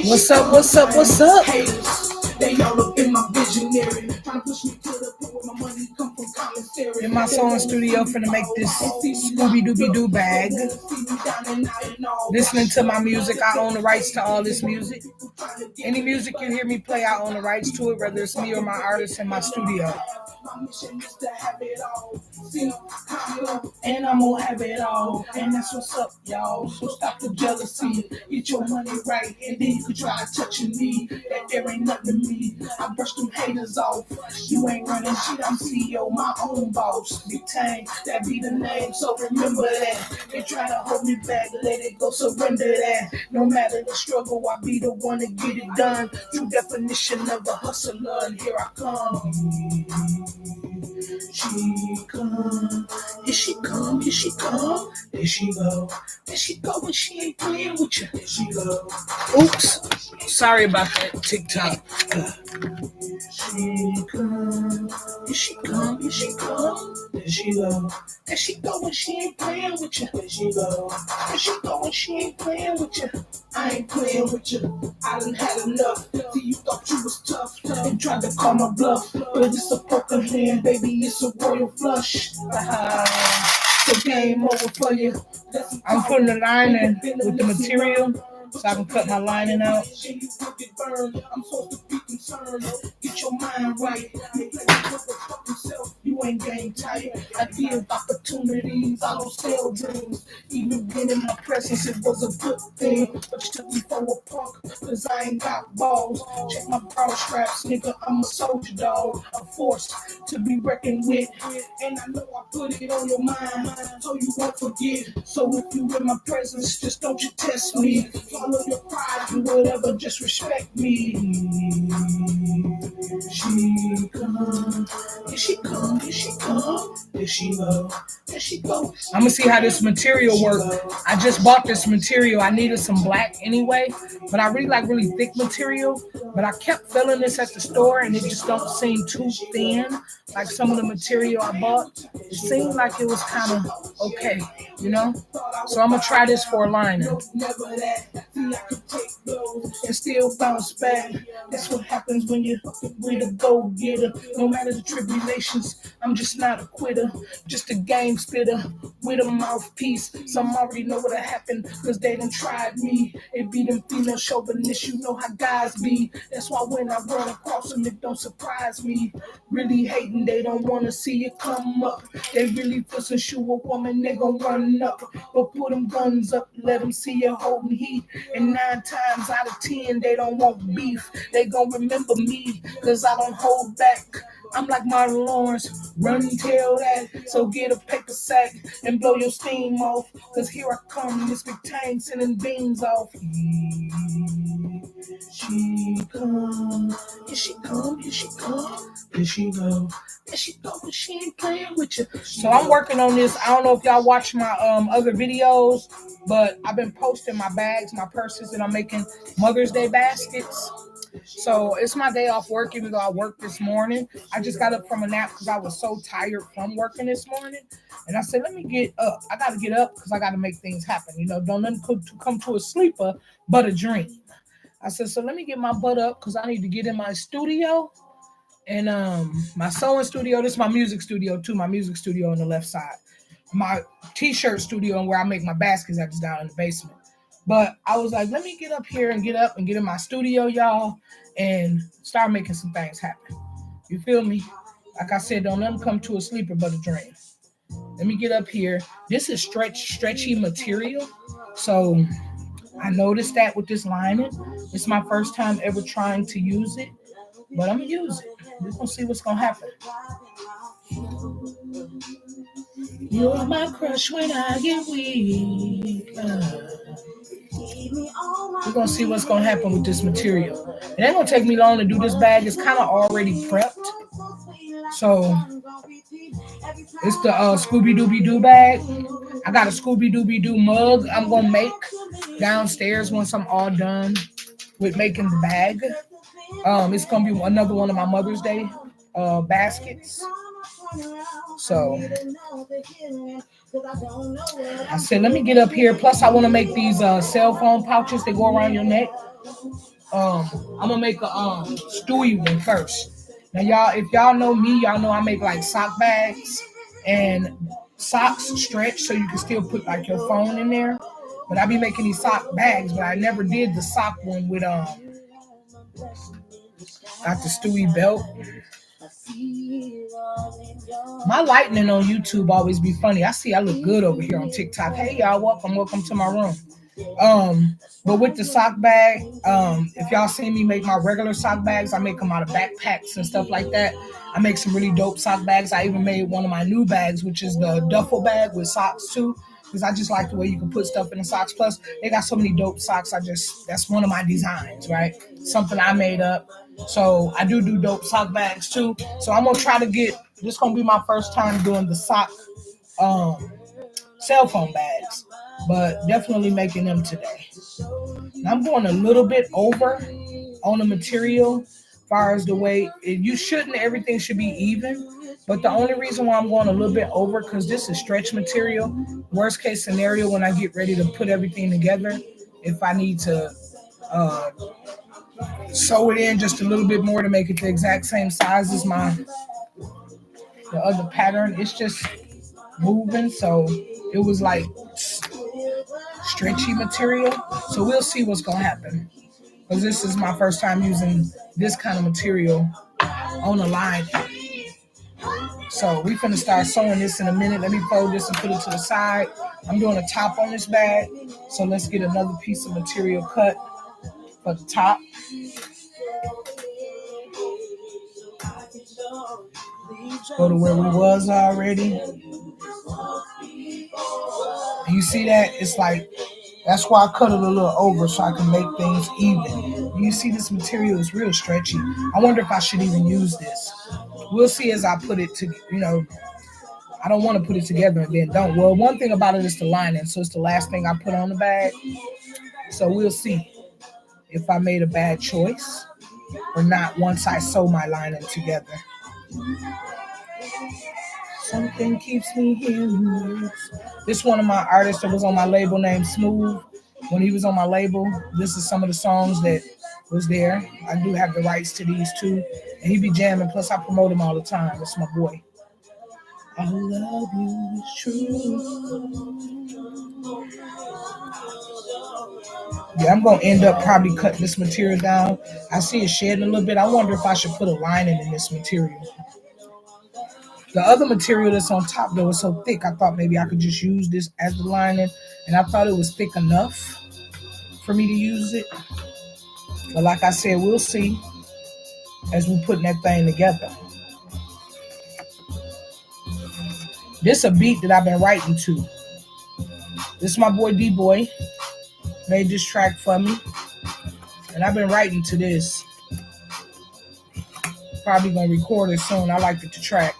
What's up? What's up? What's up? They all up in my visionary, trying to push me to the point where my money come from commissary. In my sewing studio, finna make this Scooby Dooby Doo bag. Listening to my music, I own the rights to all this music. Any music you hear me play, I own the rights to it, whether it's me or my artist in my studio. My mission is to have it all. See, and I'm gonna have it all. And that's what's up, y'all. So stop the jealousy. Get your money right, and then you can try touching me. That there ain't nothing to me. I brush them haters off. You ain't running shit, I'm CEO, my own boss. Big Tang, that be the name, so remember that. They try to hold me back, let it go, surrender that. No matter the struggle, I be the one to get it done. True definition of a hustler, and here I come. She come, here she come, here she come, there she go, there she go when she ain't playing with you, there she go. Oops, sorry about that TikTok. She come, here she come, here she come, there she go, there she go when she ain't playing with you, there she go, there she go when she ain't playing with you. I ain't playing with you, I done had enough. See, you thought you was tough and tried to call my bluff, but it's a poker hand, baby, it's a royal flush. So game over for you. I'm putting the lining with the material so I can cut my lining out. I'm supposed to be concerned. Get your mind right. You ain't game tight. I give opportunities. I don't sell dreams. Even being in my presence, it was a good thing. But you took me for a punk, cause I ain't got balls. Check my bra straps, nigga. I'm a soldier dog. A force to be reckoned with. And I know I put it on your mind, so you won't forget. So if you in my presence, just don't you test me. Follow your pride and whatever, just respect me. She come, here she come, here she come, there she go, there she go. I'm gonna see how this material works. I just bought this material. I needed some black anyway, but I really like really thick material. But I kept feeling this at the store, and it just don't seem too thin like some of the material I bought. It seemed like it was kind of okay, you know. So I'm gonna try this for a lining. Never that. See, I could take those and still bounce back. That's what happens when you're with a go-getter. No matter the tribulations, I'm just not a quitter. Just a game spitter with a mouthpiece. Some already know what'll happen because they done tried me. It be them female chauvinists, you know how guys be. That's why when I run across them, it don't surprise me. Really hating, they don't want to see you come up. They really pushing you a woman, they gon' run up. But put them guns up, let them see you holding heat. And 9 times out of 10, they don't want beef. They gon' remember me, cause I don't hold back. I'm like Martin Lawrence, run tell that. So get a paper sack and blow your steam off. Cause here I come, this big tank sending beams off. She come, here she come, here she come, here she go. There she go when she ain't playing with you. So I'm working on this. I don't know if y'all watch my other videos, but I've been posting my bags, my purses, and I'm making Mother's Day baskets. So it's my day off work, even though I worked this morning. I just got up from a nap because I was so tired from working this morning. And I said, let me get up. I got to get up because I got to make things happen. You know, don't nothing come to a sleeper but a dream. I said, so let me get my butt up because I need to get in my studio. And my sewing studio, this is my music studio too, my music studio on the left side. My t-shirt studio and where I make my baskets is down in the basement. But I was like, let me get up here and get in my studio, y'all, and start making some things happen. You feel me? Like I said, don't let them come to a sleeper but a dream. Let me get up here. This is stretchy material. So I noticed that with this lining. It's my first time ever trying to use it, but I'm going to use it. We're going to see what's going to happen. You're my crush when I get weak. We're going to see what's going to happen with this material. It ain't going to take me long to do this bag. It's kind of already prepped. So it's the Scooby Dooby Doo bag. I got a Scooby Dooby Doo mug I'm going to make downstairs once I'm all done with making the bag. It's going to be another one of my Mother's Day baskets. So I said, let me get up here. Plus, I want to make these cell phone pouches that go around your neck. I'm gonna make a Stewie one first. Now y'all, if y'all know me, y'all know I make like sock bags and socks stretch so you can still put like your phone in there. But I be making these sock bags, but I never did the sock one with got the Stewie belt. My lightning on YouTube always be funny. I see I look good over here on TikTok. Hey y'all, welcome to my room. But with the sock bag, if y'all see me make my regular sock bags, I make them out of backpacks and stuff like that. I make some really dope sock bags. I even made one of my new bags, which is the duffel bag with socks too, because I just like the way you can put stuff in the socks. Plus, they got so many dope socks. That's one of my designs, right? Something I made up. So I do dope sock bags too. So I'm gonna try to this gonna be my first time doing the sock cell phone bags, but definitely making them today. Now I'm going a little bit over on the material as far as the way everything should be even. But the only reason why I'm going a little bit over, because this is stretch material. Worst case scenario, when I get ready to put everything together, if I need to sew it in just a little bit more to make it the exact same size as the other pattern, it's just moving. So it was like stretchy material. So we'll see what's gonna happen, because this is my first time using this kind of material on a line. So we finna start sewing this in a minute. Let me fold this and put it to the side. I'm doing a top on this bag, so let's get another piece of material cut for the top. Go to where we was already. You see that? It's like, that's why I cut it a little over, so I can make things even. You see this material is real stretchy. I wonder if I should even use this. We'll see as I put it to, I don't want to put it together and then don't. Well, one thing about it is the lining, so it's the last thing I put on the bag. So we'll see if I made a bad choice or not once I sew my lining together. Something keeps me here. This one of my artists that was on my label named Smooth. When he was on my label, this is some of the songs that was there. I do have the rights to these too. And he be jamming, plus I promote him all the time. It's my boy. I love you, it's true. Yeah, I'm going to end up probably cutting this material down. I see it shedding a little bit. I wonder if I should put a lining in this material. The other material that's on top, though, is so thick, I thought maybe I could just use this as the lining. And I thought it was thick enough for me to use it. But like I said, we'll see as we're putting that thing together. This is a beat that I've been writing to. This is my boy D-Boy. Made this track for me. And I've been writing to this. Probably going to record it soon. I like it to track.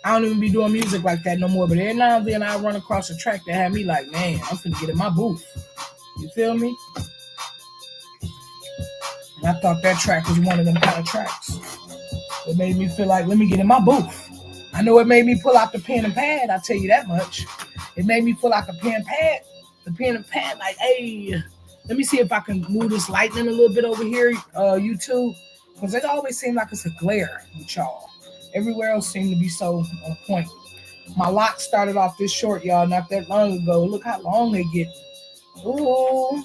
I don't even be doing music like that no more, but every now and then I run across a track that had me like, man, I'm finna get in my booth. You feel me? And I thought that track was one of them kind of tracks. It made me feel like, let me get in my booth. I know it made me pull out the pen and pad, I'll tell you that much. It made me pull out the pen and pad, like, hey, let me see if I can move this lightning a little bit over here, YouTube, because it always seems like it's a glare with y'all. Everywhere else seemed to be so on point. My locks started off this short, y'all, not that long ago. Look how long they get. Ooh.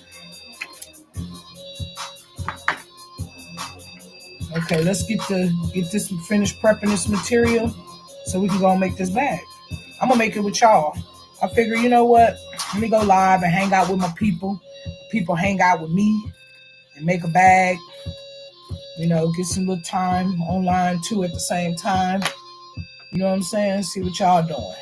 Okay, let's get this finished prepping this material so we can go and make this bag. I'm gonna make it with y'all. I figure, you know what? Let me go live and hang out with my people. People hang out with me and make a bag. Get some little time online too at the same time. You know what I'm saying? See what y'all doing.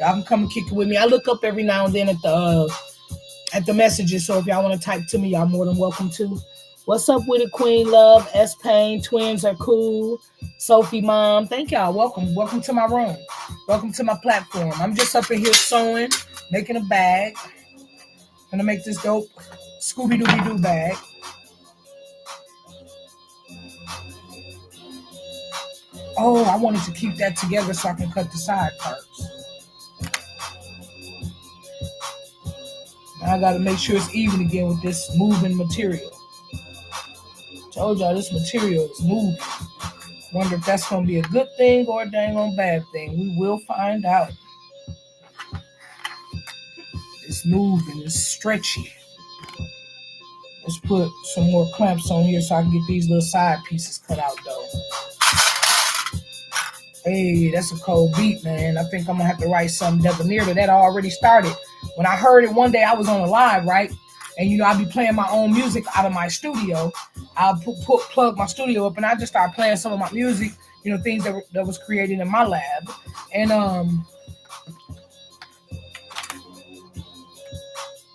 Y'all can come and kick it with me. I look up every now and then at the messages. So if y'all want to type to me, y'all more than welcome to. What's up with it, Queen Love? S Pain, twins are cool. Sophie Mom, thank y'all. Welcome. Welcome to my room. Welcome to my platform. I'm just up in here sewing, making a bag. Gonna make this dope Scooby-Dooby-Doo bag. Oh, I wanted to keep that together so I can cut the side parts. I gotta make sure it's even again with this moving material. Told y'all this material is moving. Wonder if that's gonna be a good thing or a dang on bad thing. We will find out. It's moving, it's stretchy. Let's put some more clamps on here so I can get these little side pieces cut out though. Hey, that's a cold beat, man. I think I'm gonna have to write something debonair to that. I already started. When I heard it one day, I was on a live, right? And you know, I'd be playing my own music out of my studio. I'll plug my studio up and I just start playing some of my music, you know, things that was created in my lab. And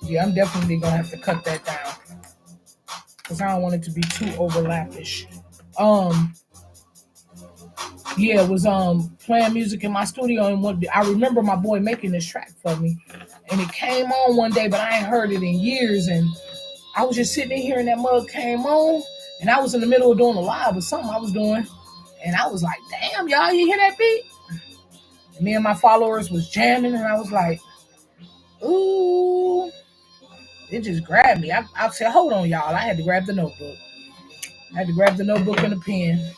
yeah, I'm definitely gonna have to cut that down because I don't want it to be too overlappish. Yeah, it was playing music in my studio, and I remember my boy making this track for me, and it came on one day, but I ain't heard it in years, and I was just sitting in here, and that mug came on, and I was in the middle of doing a live or something I was doing, and I was like, damn, y'all, you hear that beat? And me and my followers was jamming, and I was like, ooh, it just grabbed me. I said, hold on, y'all. I had to grab the notebook. I had to grab the notebook and the pen.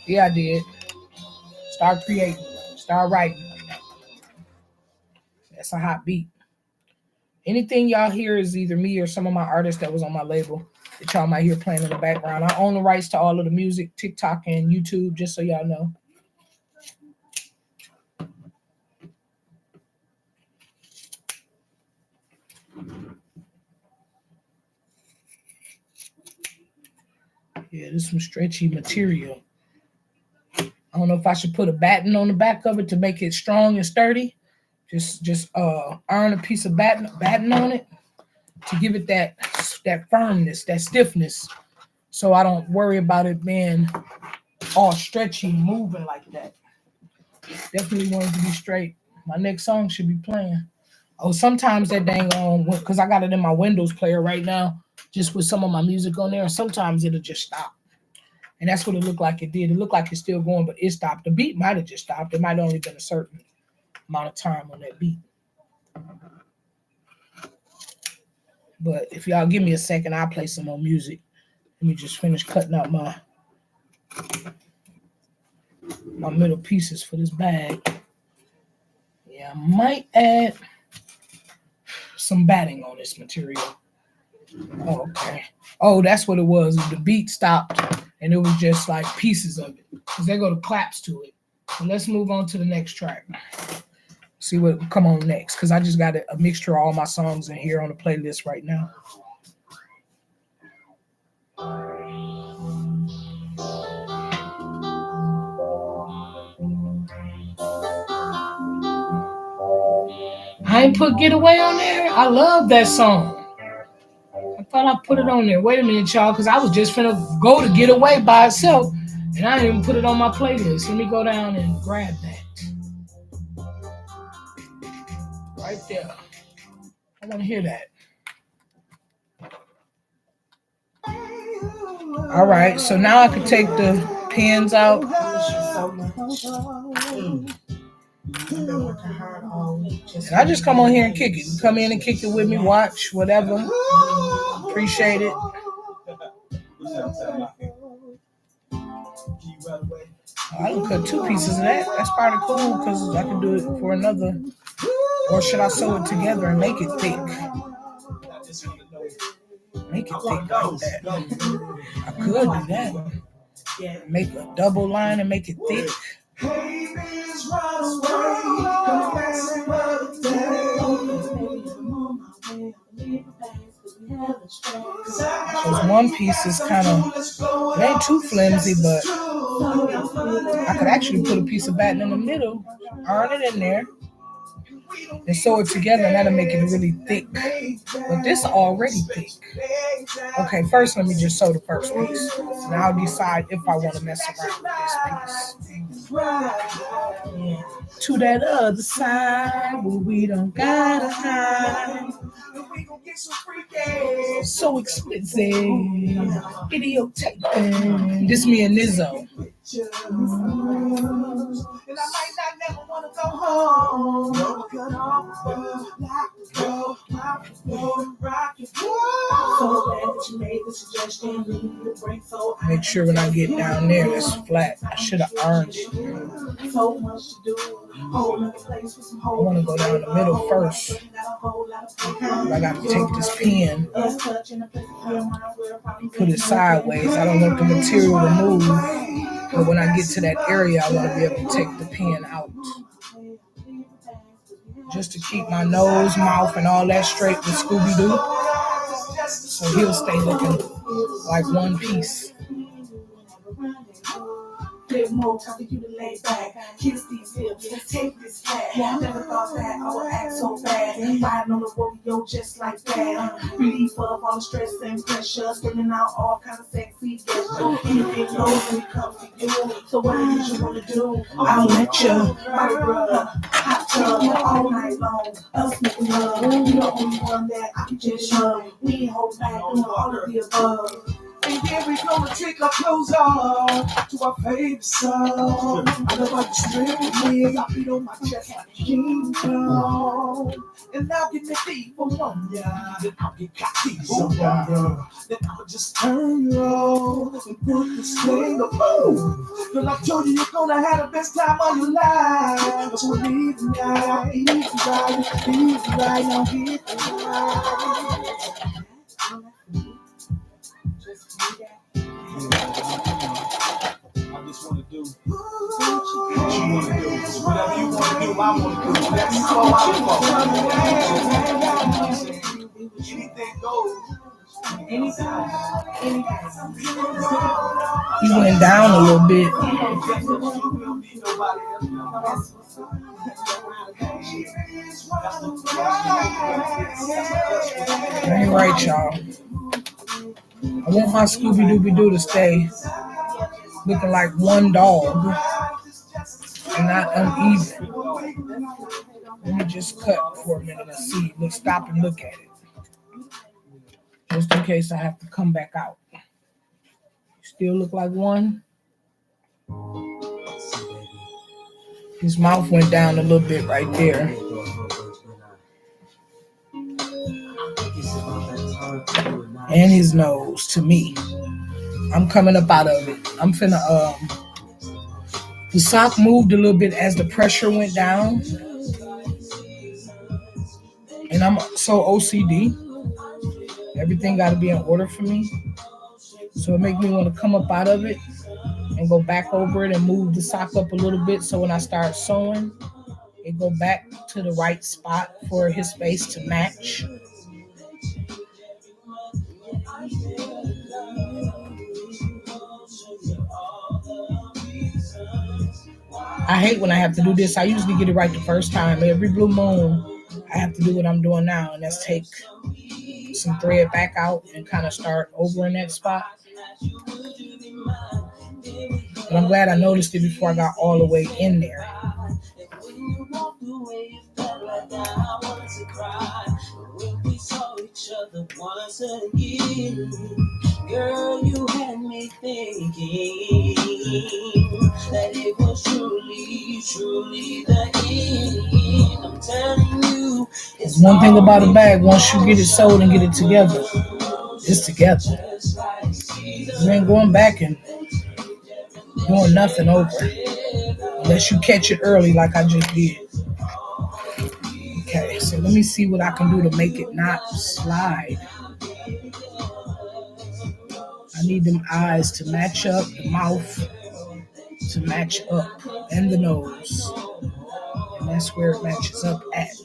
Yeah, I did. Start creating. Start writing. That's a hot beat. Anything y'all hear is either me or some of my artists that was on my label that y'all might hear playing in the background. I own the rights to all of the music, TikTok and YouTube, just so y'all know. Yeah, this is some stretchy material. I don't know if I should put a batten on the back of it to make it strong and sturdy. Just iron a piece of batten on it to give it that firmness, that stiffness, so I don't worry about it being all stretchy and moving like that. Definitely want it to be straight. My next song should be playing. Oh, sometimes that dang on, because I got it in my Windows player right now, just with some of my music on there. Sometimes it'll just stop. And that's what it looked like it did. It looked like it's still going, but it stopped. The beat might have just stopped. It might have only been a certain amount of time on that beat. But if y'all give me a second, I'll play some more music. Let me just finish cutting out my middle pieces for this bag. Yeah, I might add some batting on this material. Oh, okay. Oh, that's what it was. The beat stopped, and it was just like pieces of it. Because they go to claps to it. So let's move on to the next track. See what will come on next. Because I just got a mixture of all my songs in here on the playlist right now. I ain't put Get Away on there. I love that song. I thought I put it on there. Wait a minute, y'all, because I was just finna go to Get Away by itself, and I didn't even put it on my playlist. Let me go down and grab that. Right there. I want to hear that. All right, so now I can take the pins out. And I just come on here and kick it. You come in and kick it with me, watch, whatever. Appreciate it. I can cut 2 pieces of that. That's probably cool because I can do it for another. Or should I sew it together and make it thick? Make it thick like that. I could do that. Make a double line and make it thick. Because one piece is kind of, it ain't too flimsy, but I could actually put a piece of batten in the middle, iron it in there, and sew it together, and that'll make it really thick. But this is already thick. Okay, first let me just sew the first piece. And I'll decide if I want to mess around with this piece. To that other side where we don't gotta hide. So expensive. Videotaping. This me and Nizzo. go home. No, cut off, lock the door, rock it. So glad that you made the suggestion. We need a break, so Make sure when I get down there, it's flat. I should have earned it. so much to do. Whole other place with some I want to go down the middle first. I got to take this pen, put it sideways. I don't want the material to move. But when I get to that area, I want to be able to take the pen out. Just to keep my nose, mouth, and all that straight with Scooby-Doo. So he'll stay looking like one piece. There's more time for you to lay back. Kiss these hips, take this flat. Never thought that I would act so bad. Riding on the rodeo just like that. Relief of all the stress and pressure. Spinning out all kinds of sexy gestures. Anything goes when it comes to you. So what it is you want to do? I'll let you. My brother, hot tub all night long. Us making love. You're the only one that I can just love. We ain't hold back doing all of the above. And then we gonna take our clothes off to our favorite song. I love how you strip me, I beat on my chest like a King Kong. And I'll get me deep for one, yeah. Then I'll get cocky for one, yeah. Then I'll just turn you on and put this thing up. Girl, I told you you're gonna have the best time of your life. So leave the night, easy right now, get the right. I just want to do what you want to do. Whatever you want to do, I want to do. That's all I want. Anything goes. He went down a little bit. Ain't right, y'all. I want my Scooby-Dooby-Doo to stay looking like one dog and not uneven. Let me just cut for a minute and see. Let's stop and look at it. Just in case I have to come back out. Still look like one. His mouth went down a little bit right there. And his nose to me. I'm coming up out of it. I'm finna the sock moved a little bit as the pressure went down. And I'm so OCD. Everything gotta be in order for me. So it makes me want to come up out of it and go back over it and move the sock up a little bit so when I start sewing, it go back to the right spot for his face to match. I hate when I have to do this. I usually get it right the first time. Every blue moon, I have to do what I'm doing now, and that's take some thread back out and kind of start over in that spot. But I'm glad I noticed it before I got all the way in there. Girl, you had me thinking that it was truly the end. I'm telling you, There's one thing about a bag, once you get it sewed and get it together, it's together. You ain't going back and doing nothing over unless you catch it early like I just did. Okay, so let me see what I can do to make it not slide. I need them eyes to match up, the mouth to match up, and the nose. And that's where it matches up at.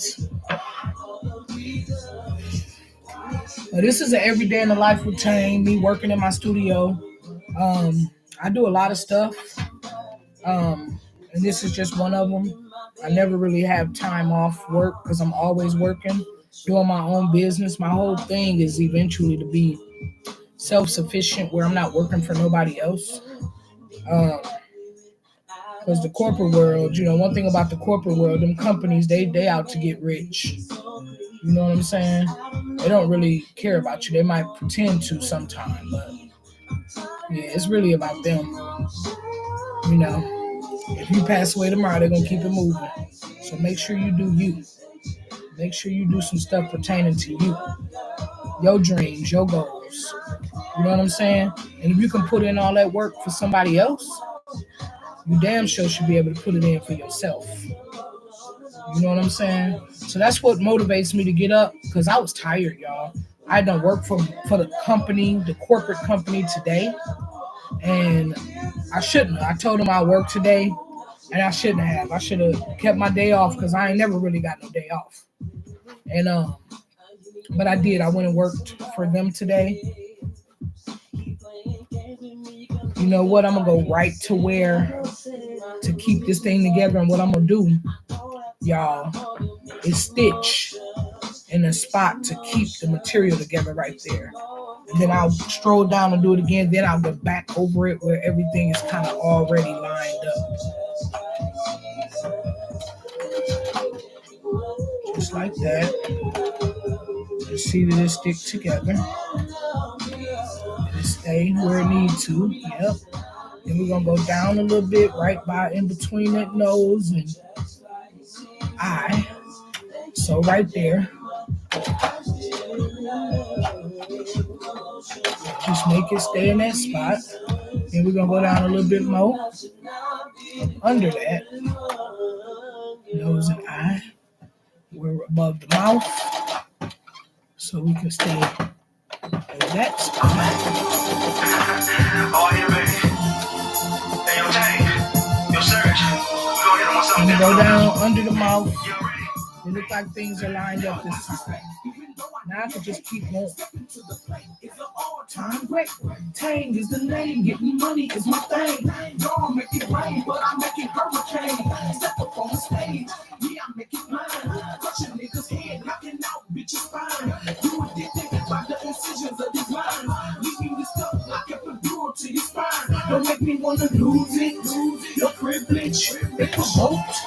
Now, this is an everyday in the life routine, me working in my studio. I do a lot of stuff, and this is just one of them. I never really have time off work because I'm always working, doing my own business. My whole thing is eventually to be self-sufficient where I'm not working for nobody else. Because the corporate world, one thing about the corporate world, them companies, they out to get rich. You know what I'm saying? They don't really care about you. They might pretend to sometime, but yeah, it's really about them. If you pass away tomorrow, they're gonna keep it moving. So make sure you do you. Make sure you do some stuff pertaining to you, your dreams, your goals. You know what I'm saying? And if you can put in all that work for somebody else, you damn sure should be able to put it in for yourself. You know what I'm saying? So that's what motivates me to get up, because I was tired, y'all. I done work for the company, the corporate company today, and I shouldn't. I told them I work today, and I shouldn't have. I should have kept my day off, because I ain't never really got no day off. And but I did. I went and worked for them today. You know what? I'm gonna go right to where to keep this thing together, and what I'm gonna do, y'all, is stitch in a spot to keep the material together right there. And then I'll stroll down and do it again. Then I'll go back over it where everything is kind of already lined up. Just like that. You see that it stick together. It stay where it needs to. Yep. Then we're gonna go down a little bit, right by in between that nose and eye. So right there. Just make it stay in that spot. Then we're gonna go down a little bit more under that nose and eye. We're above the mouth, so we can stay in that spot. Oh, yeah, baby. Hey, yo, James. Yo, Serge. We're gonna hit him on And something we go different. down under the mouth. You ready? It looks like things are lined up this time. Now I can just keep going. Time great. Tang is the name. Getting money is my thing. Don't make it rain, but I make it hurricane. Step up on the stage. Yeah, I make it mine. Crush a nigga's head, knocking out bitches' spine. You addicted by the incisions of these lines. Leaving you stuck like a endure to your spine. Don't make me wanna lose it. Your privilege. It promotes.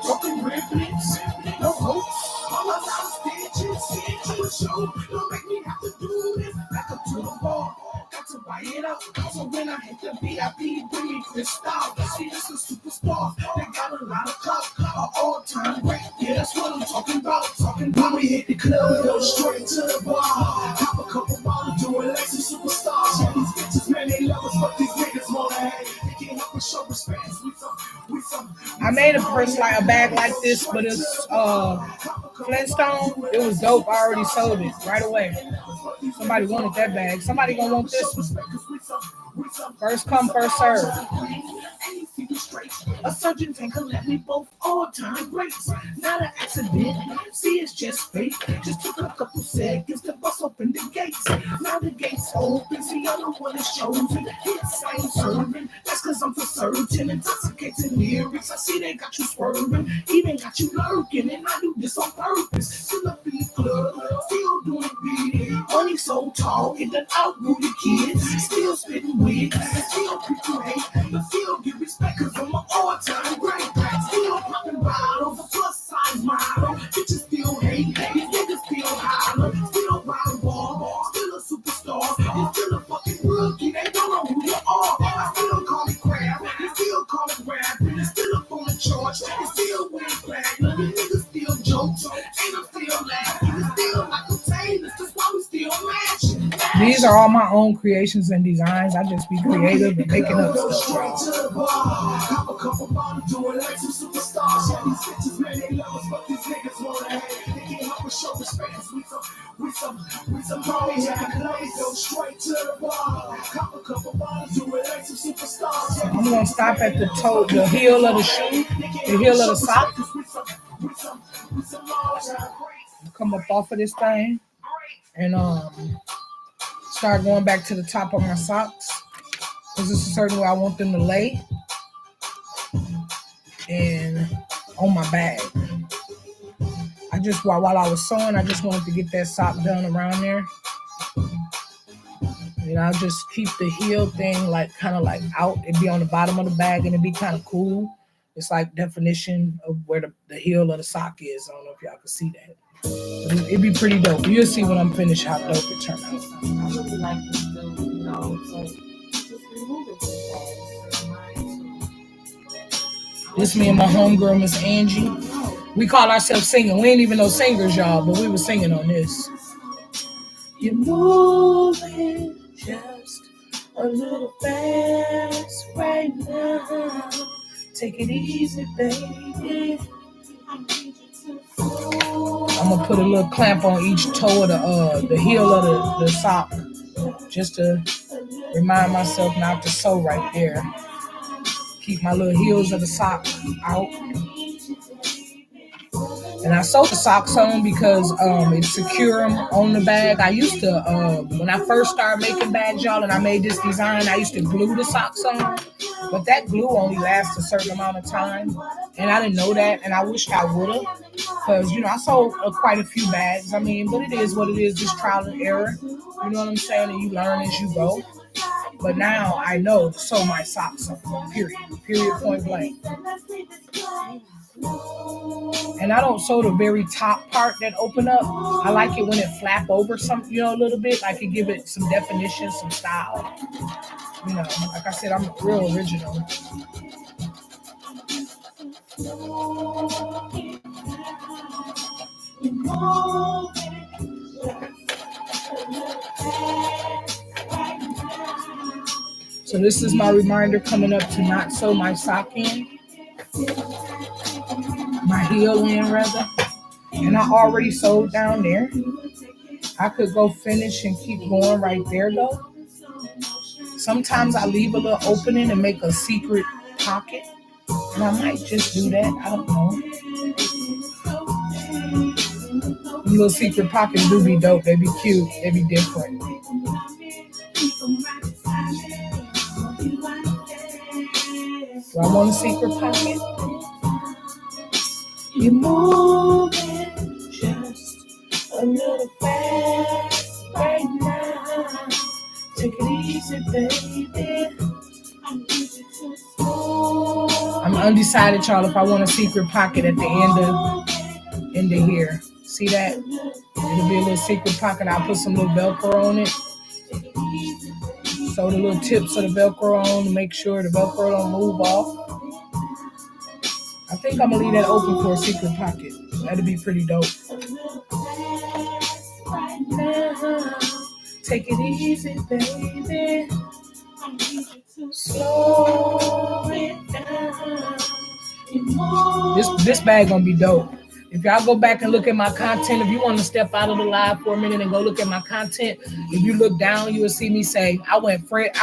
Broken ribbons. No hopes. All of our stitches. Show. Don't make me have to do this. Back up to the bar. Got to buy it up. So when I hit the VIP, bring me Cristal. See, this is superstar. They got a lot of clout. An all-time great. Yeah, that's what I'm talking about. When we hit the club, go straight to the bar. Pop a couple bottles, do it like some superstars. Yeah, these bitches, man, they love us, but these niggas wanna hate. They can't help but show respect. I made a bag like this, but it's Flintstone. It was dope. I already sold it right away. Somebody wanted that bag. Somebody gonna want this one. First come, first serve. A surgeon can let me both all-time greats. Not an accident. See, it's just fate. Just took a couple seconds to bust open the gates. Now the gates open. See, I'm the one that's chosen. Hits I ain't serving. That's cause I'm for certain. Intoxicating lyrics. I see they got you swerving. Even got you lurking. And I do this on purpose. Still a beat club. Still doing beat. Money so tall. It done outgrew the kids. Still spitting wigs. Still people hate. But still give respect cause I'm an all-time great. Still popping bottles. A plus size model. Bitches still hate. These niggas still holler. Still round ball. Still a superstar. You're still a fucking rookie. They don't know who you are. I still call it crap. They still call it rap. They still up on the charts. They still wear platinum. These niggas still jokes. And I'm still laughing. It's still like a tailor. That's why we still matching. These are all my own creations and designs. I just be creative and making up stuff. I'm gonna stop at the toe, the heel of the shoe, the heel of the sock. Come up off of this thing and start going back to the top of my socks, because it's a certain way I want them to lay, and on my bag. I just, while I was sewing, I just wanted to get that sock done around there. And I'll just keep the heel thing like kind of like out. It'd be on the bottom of the bag and it'd be kind of cool. It's like definition of where the heel of the sock is. I don't know if y'all can see that. But it'd be pretty dope. You'll see when I'm finished how dope it turned out. I really like this too, you know, so just remove it from the bag. This me and my homegirl, Miss Angie. We call ourselves singing. We ain't even no singers, y'all, but we were singing on this. You're moving just a little fast right now. Take it easy, baby. I'm gonna put a little clamp on each toe of the heel of the sock, just to remind myself not to sew right there. Keep my little heels of the sock out. And I sewed the socks on because it's secure on the bag. I used to, when I first started making bags, y'all, and I made this design, I used to glue the socks on. But that glue only lasts a certain amount of time. And I didn't know that, and I wished I would have. Because, you know, I sold quite a few bags. I mean, but it is what it is, just trial and error. You know what I'm saying? And you learn as you go. But now I know to sew my socks on, period. Period, point blank. And I don't sew the very top part that open up. I like it when it flap over something, you know, a little bit. Like it give it some definition, some style. You know, like I said, I'm real original. So this is my reminder coming up to not sew my sock in. My heel in, rather. And I already sewed down there. I could go finish and keep going right there, though. Sometimes I leave a little opening and make a secret pocket. And I might just do that. I don't know. Little secret pockets do be dope. They be cute. They be different. Do I want a secret pocket? You're moving just a little fast right now. Take it easy, baby. I'm undecided, y'all, if I want a secret pocket at the end of here. See that? It'll be a little secret pocket. I'll put some little Velcro on it. Sew the little tips of the Velcro on to make sure the Velcro don't move off. I think I'm going to leave that open for a secret pocket. That'd be pretty dope. Take it easy, baby. Slow it down. This bag gonna be dope. If y'all go back and look at my content, if you want to step out of the live for a minute and go look at my content, if you look down, you will see me say I went Fred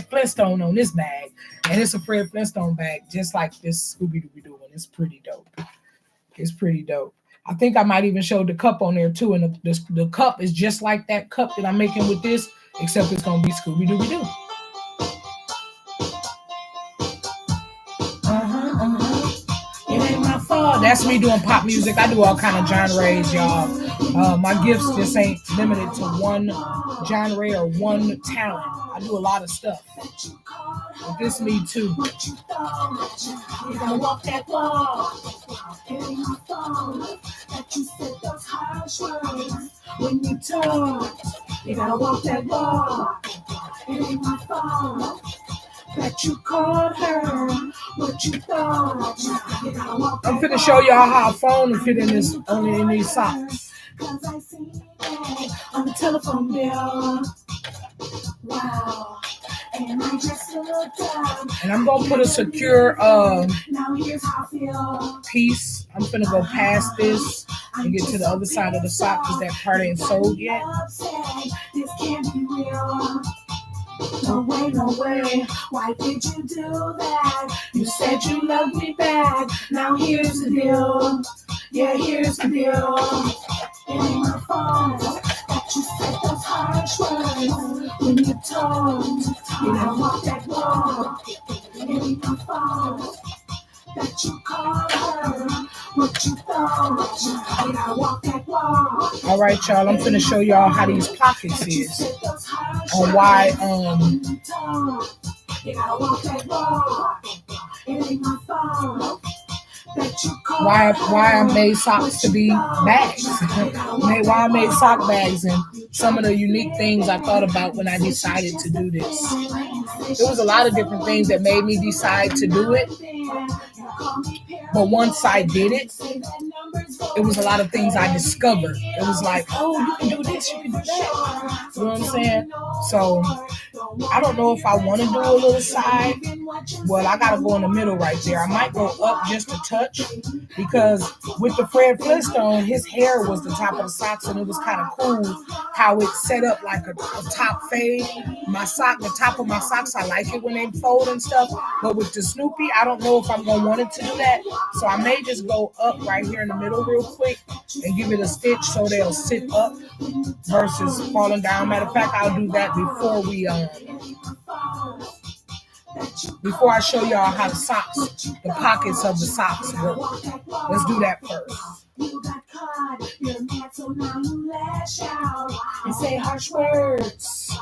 Flintstone on this bag, and it's a Fred Flintstone bag, just like this Scooby-Doo one. It's pretty dope. It's pretty dope. I think I might even show the cup on there too, and the cup is just like that cup that I'm making with this, except it's gonna be Scooby-Doo. It ain't my fault. That's me doing pop music. I do all kind of genres, y'all. My gifts just ain't limited to one genre or one talent. I do a lot of stuff. But this me too. You gotta walk that wall. It ain't my fault that you said those harsh words when you talk. You gotta walk that wall. It ain't my fault that you called her what you thought. You gotta walk that I'm finna show y'all how a phone will fit in this only in these socks. Cause I seen it on the telephone bill. Wow. And I just looked down. And I'm gonna put a secure Now here's how I feel. piece. I'm finna go past this and get to the other side of the sock because that part ain't sewed yet. This can't be real. No way, no way. Why did you do that? You said you loved me back. Now here's the deal. Yeah, here's the deal. It ain't my fault that you said those harsh words when you talked. You gotta walk that walk. It ain't my fault that you called her what you thought. You gotta walk that walk. All right, y'all. I'm finna show y'all how these pockets is on why You gotta walk that walk. It ain't my fault why I made socks to be bags. Why I made sock bags and some of the unique things I thought about when I decided to do this. There was a lot of different things that made me decide to do it. But once I did it, it was a lot of things I discovered. It was like, oh, you can do this, you can do that. You know what I'm saying? So I don't know if I want to do a little side. Well, I got to go in the middle right there. I might go up just a touch because with the Fred Flintstone, his hair was the top of the socks and it was kind of cool how it set up like a top fade. The top of my socks, I like it when they fold and stuff. But with the Snoopy, I don't know if I'm going to want it to do that. So I may just go up right here in the middle real quick and give it a stitch so they'll sit up versus falling down. Matter of fact, I'll do that before I show y'all how the pockets of the socks work. Let's do that first. And say harsh words.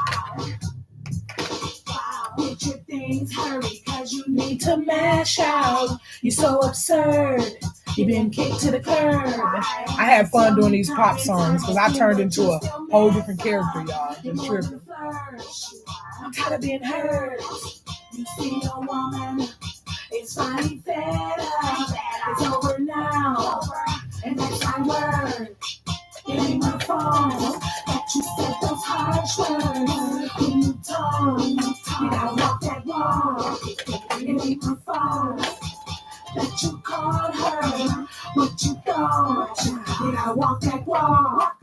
Get your things hurry, cause you need to mash out. You're so absurd. You've been kicked to the curb. I had fun doing these pop songs because I turned into a whole different character, y'all. Just tripping. I'm tired of being hurt. You see a woman, it's finally fed up. It's over now, and that's my word. Give me my phone, that you said those harsh words. Give me tongue, did I walk that walk? Give me my phone, that you called her. What you thought? Did I walk that walk?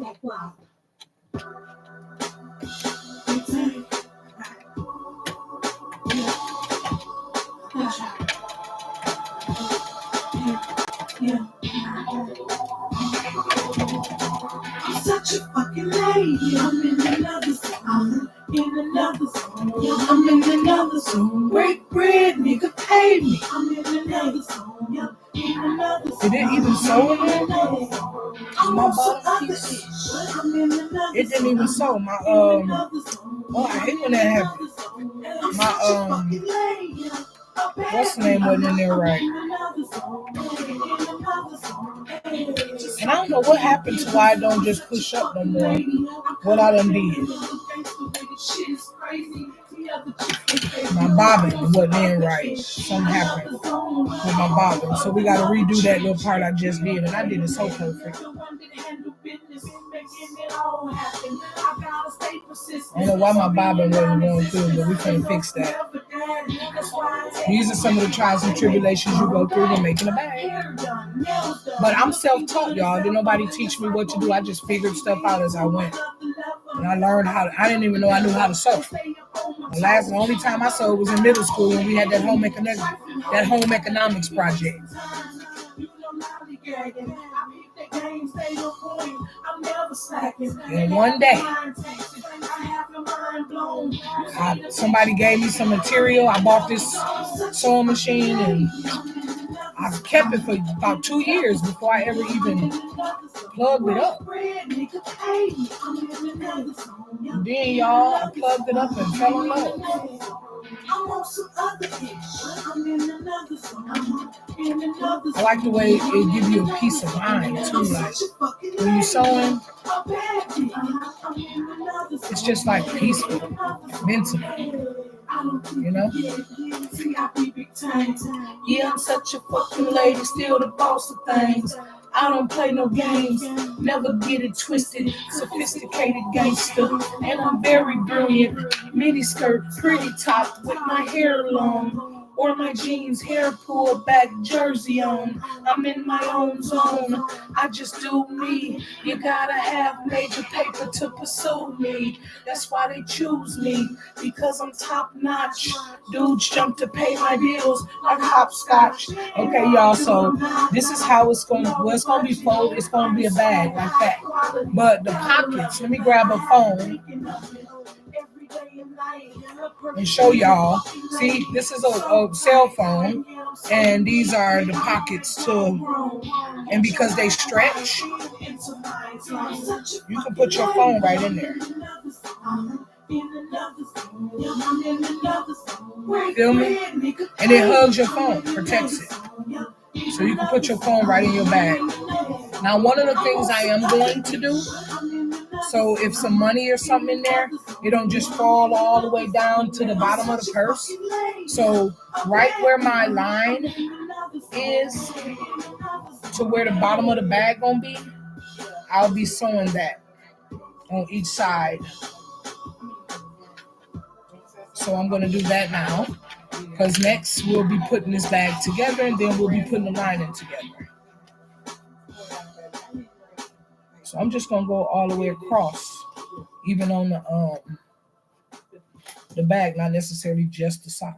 Yeah. I'm such a fucking lady. I'm in another zone. I'm in another zone. Break bread, nigga, pay me. I'm in another zone. It didn't even sew in there. My bottom piece. It didn't even sew. My oh, I hate when that happens. My what's the name wasn't in there right. And I don't know what happened to why I don't just push up no more. What I done did. My bobbin wasn't in right. Something happened with my bobbin. So we got to redo that little part I just did. And I did it so perfect. I don't know why my bobbin wasn't going through, but we can fix that. These are some of the trials and tribulations you go through when making a bag. But I'm self-taught, y'all. Didn't nobody teach me what to do. I just figured stuff out as I went. And I learned I didn't even know I knew how to sew. The only time I sewed was in middle school when we had that home economics project. And one day, somebody gave me some material. I bought this sewing machine and I kept it for about 2 years before I ever even plugged it up. And then, y'all, I plugged it up and fell in love. I like the way it gives you a peace of mind too. Like when you're sewing, it's just like peaceful, mental. You know? Yeah, I'm such a fucking lady, still the boss of things. I don't play no games, never get it twisted, sophisticated gangster. And I'm very brilliant, mini skirt, pretty top with my hair long. Or my jeans, hair pulled back, jersey on. I'm in my own zone, I just do me. You gotta have major paper to pursue me. That's why they choose me, because I'm top notch. Dudes jump to pay my bills like hopscotch. Okay, y'all, so this is how it's gonna be folded. It's gonna be a bag like that. But the pockets, let me grab a phone and show y'all. See, this is a cell phone, and these are the pockets too. And because they stretch, you can put your phone right in there. Feel me? And it hugs your phone, protects it. So you can put your phone right in your bag. Now, one of the things I am going to do, so if some money or something in there, it don't just fall all the way down to the bottom of the purse. So right where my line is to where the bottom of the bag gonna be, I'll be sewing that on each side. So I'm gonna do that now, because next we'll be putting this bag together and then we'll be putting the lining together. So I'm just gonna go all the way across, even on the bag, not necessarily just the side.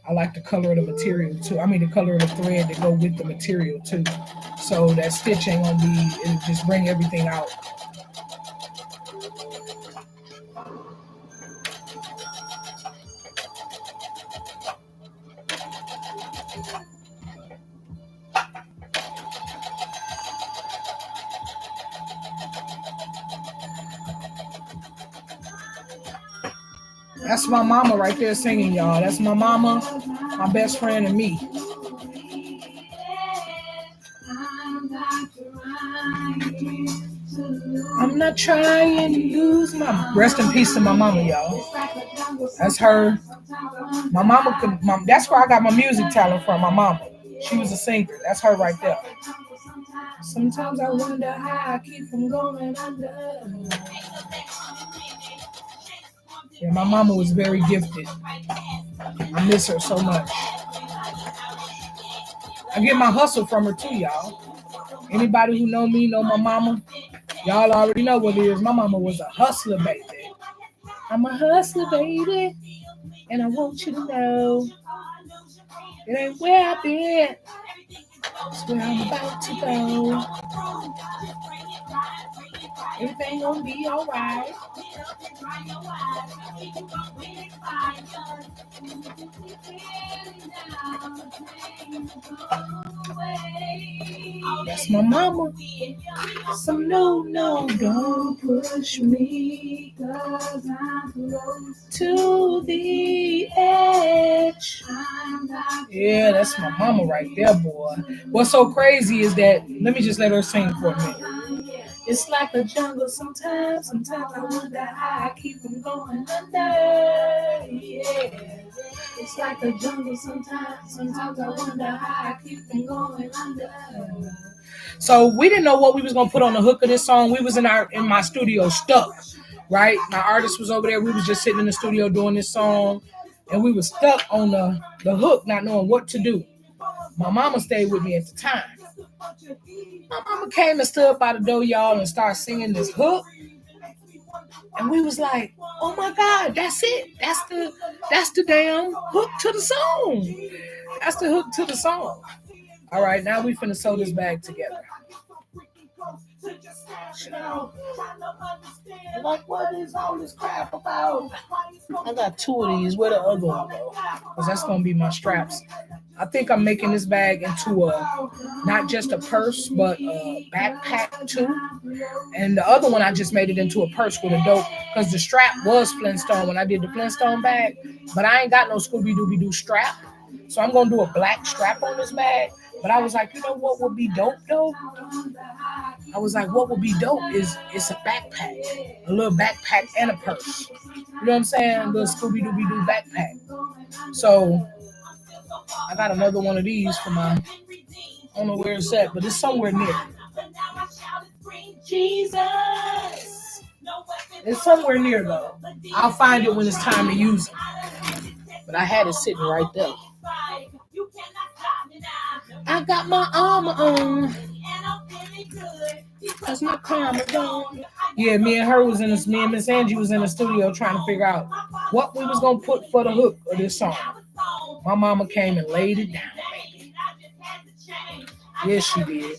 I like the color of the material too. I mean the color of the thread that go with the material too. So that stitch ain't gonna be, it'll just bring everything out. That's my mama right there singing, y'all. That's my mama, my best friend, and me. I'm not trying to lose my... Rest in peace to my mama, y'all. That's her. My mama could... That's where I got my music talent from, my mama. She was a singer. That's her right there. Sometimes I wonder how I keep from going under. Yeah, my mama was very gifted. I miss her so much. I get my hustle from her too, y'all. Anybody who know me know my mama. Y'all already know what it is. My mama was a hustler, baby. I'm a hustler, baby. And I want you to know it ain't where I've been. It's where I'm about to go. Everything gonna be alright. That's my mama. So no, don't push me, 'cause I'm close to the edge. Yeah, that's my mama right there, boy. What's so crazy is that, let me just let her sing for a minute. It's like a jungle sometimes. Sometimes I wonder how I keep from going under. Yeah. It's like a jungle sometimes. Sometimes I wonder how I keep from going under. So we didn't know what we was gonna put on the hook of this song. We was in my studio stuck, right? My artist was over there. We was just sitting in the studio doing this song, and we was stuck on the hook, not knowing what to do. My mama stayed with me at the time. My mama came and stood by the door, y'all, and started singing this hook. And we was like, oh my God, that's it. That's the damn hook to the song. That's the hook to the song. All right, now we finna sew this bag together. Like, what is all this crap about? I got two of these. Where the other one go? Because that's gonna be my straps. I think I'm making this bag into not just a purse, but a backpack too. And the other one, I just made it into a purse with a dope, because the strap was Flintstone when I did the Flintstone bag, but I ain't got no Scooby-Dooby-Doo strap. So I'm gonna do a black strap on this bag. But I was like, you know what would be dope though? I was like, what would be dope is it's a backpack, a little backpack and a purse. You know what I'm saying? A little Scooby-Dooby-Doo backpack. So I got another one of these for my, I don't know where it's at, but it's somewhere near. Jesus. It's somewhere near though. I'll find it when it's time to use it. But I had it sitting right there. I got my armor on. That's my karma gone. Yeah, me and Miss Angie was in the studio trying to figure out what we was gonna put for the hook of this song. My mama came and laid it down, baby. Yes, she did.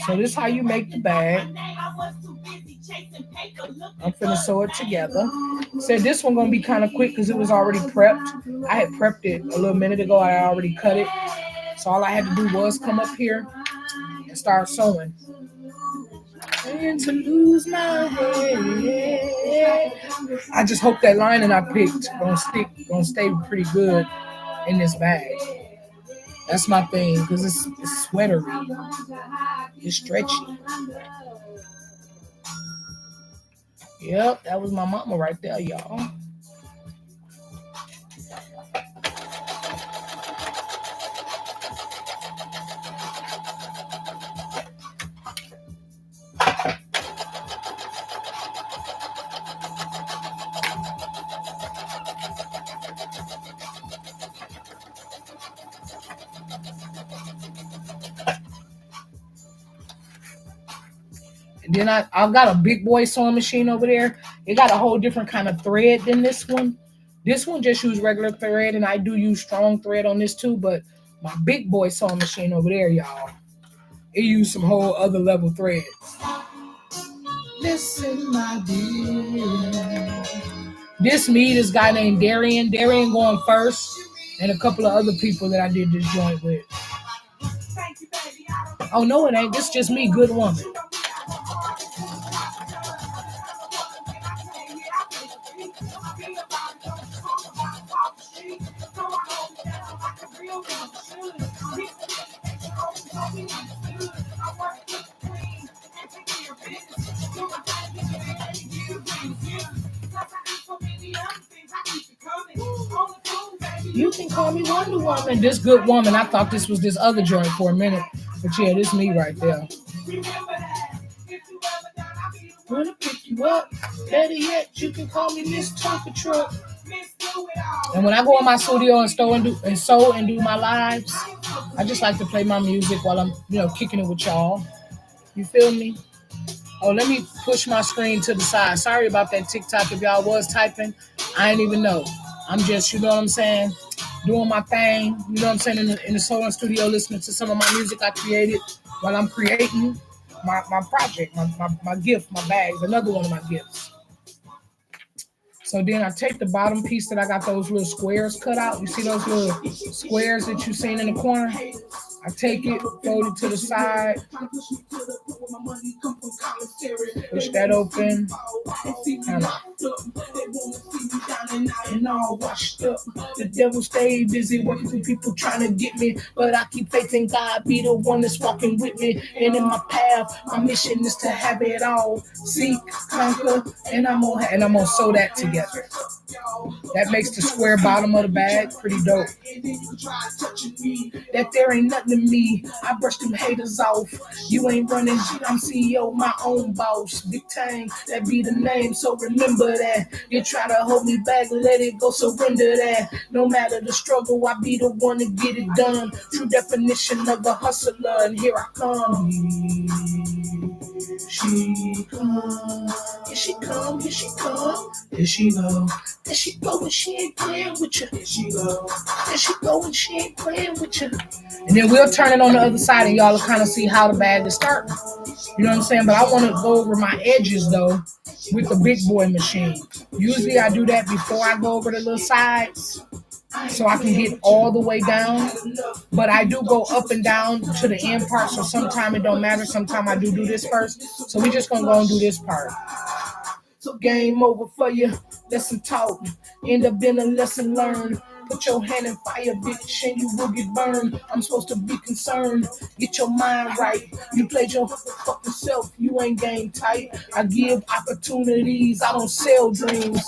So this is how you make the bag. I'm finna sew it together. Said this one gonna be kind of quick because it was already prepped. I had prepped it a little minute ago. I already cut it. So all I had to do was come up here and start sewing. and to lose my head. I just hope that lining I picked gonna stay pretty good in this bag. That's my thing, because it's sweatery. It's stretchy. Yep, that was my mama right there, y'all. Then I've got a big boy sewing machine over there. It got a whole different kind of thread than this one. This one just use regular thread, and I do use strong thread on this too. But my big boy sewing machine over there, y'all, it used some whole other level threads. Listen, my dear. This this guy named Darian. Darian going first, and a couple of other people that I did this joint with. Oh no, it ain't. This just me, Good Woman. You can call me Wonder Woman. This Good Woman. I thought this was this other joint for a minute. But yeah, this me right there. Wanna pick you up. Better yet, you can call me Miss Tonka Truck. And when I go in my studio and sew and do my lives, I just like to play my music while I'm, kicking it with y'all. You feel me? Oh, let me push my screen to the side. Sorry about that TikTok. If y'all was typing, I ain't even know. I'm just, you know what I'm saying, doing my thing, you know what I'm saying, in the sewing studio, listening to some of my music I created while I'm creating my project, my gift, my bags, another one of my gifts. So then I take the bottom piece that I got those little squares cut out. You see those little squares that you seen in the corner? I take it, fold it to the side, push that open, and all washed up. The devil stay busy working for people trying to get me, but I keep faith in God, be the one that's walking with me. And in my path, my mission is to have it all. Seek, conquer, and I'm gonna sew that together. That makes the square bottom of the bag pretty dope. That there ain't nothing to me. I brush them haters off. You ain't running, I'm CEO, my own boss. Big Tang, that be the name, so remember that. You try to hold me back, let it go, surrender that. No matter the struggle, I be the one to get it done. True definition of a hustler, and here I come. She come, here she come, here she come, here she go. There she go and she ain't playing with you. There she go. There she go and she ain't playing with you. And then we'll turn it on the other side and y'all will kind of see how the bag is starting. You know what I'm saying? But I want to go over my edges though with the big boy machine. Usually I do that before I go over the little sides so I can get all the way down. But I do go up and down to the end part, so sometimes it don't matter. Sometimes I do this first. So we just gonna go and do this part. So game over for you. Lesson taught. End up being a lesson learned. Put your hand in fire, bitch, and you will get burned. I'm supposed to be concerned. Get your mind right. You played your fucking self. You ain't game tight. I give opportunities. I don't sell dreams.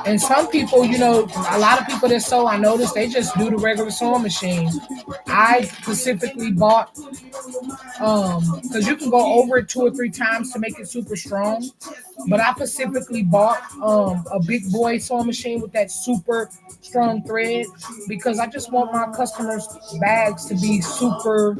And some people, you know, a lot of people that sew, I noticed they just do the regular sewing machine. I specifically bought, because you can go over it 2 or 3 times to make it super strong. But I specifically bought a big boy sewing machine with that super strong thread because I just want my customers' bags to be super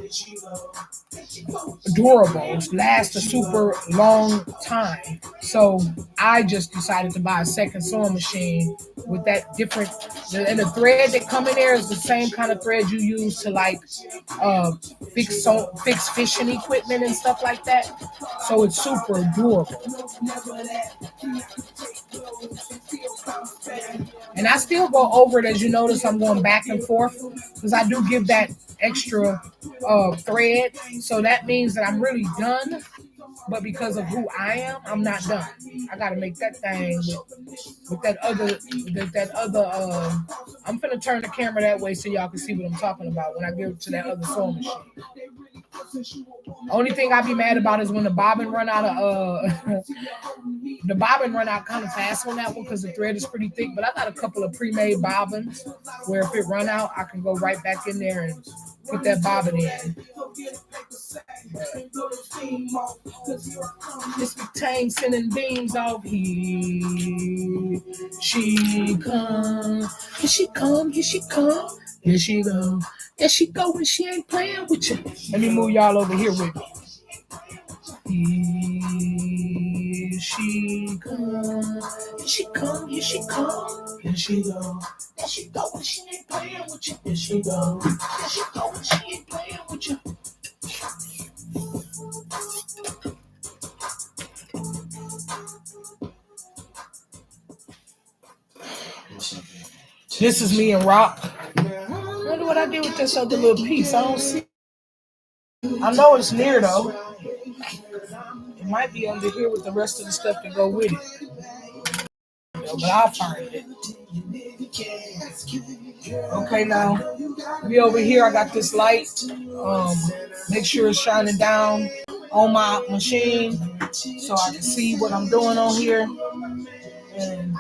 durable, last a super long time. So I just decided to buy a second sewing machine with that different, and the thread that come in there is the same kind of thread you use to like fix fishing equipment and stuff like that. So it's super durable. And I still go over it, as you notice I'm going back and forth because I do give that extra thread. So that means that I'm really done. But because of who I am, I'm not done. I gotta make that thing with that other I'm finna turn the camera that way so y'all can see what I'm talking about when I give it to that other sewing machine. Only thing I be mad about is when the bobbin run out of the bobbin run out kind of fast on that one because the thread is pretty thick. But I got a couple of pre-made bobbins where if it run out, I can go right back in there and put that bobbin in. This Tang sending beams off here. She come, here she come, here she come, here she go. There she go and she ain't playing with you. Let me move y'all over here with me. Here she come, here she come, here she come, here she go. There she go and she ain't playing with you. Here she go, there she go and she ain't playing with you. This is me and Rock. I wonder what I did with this other little piece. I don't see. I know it's near though. It might be under here with the rest of the stuff to go with it. But I'll find it. Okay, now we over here. I got this light. Make sure it's shining down on my machine so I can see what I'm doing on here. And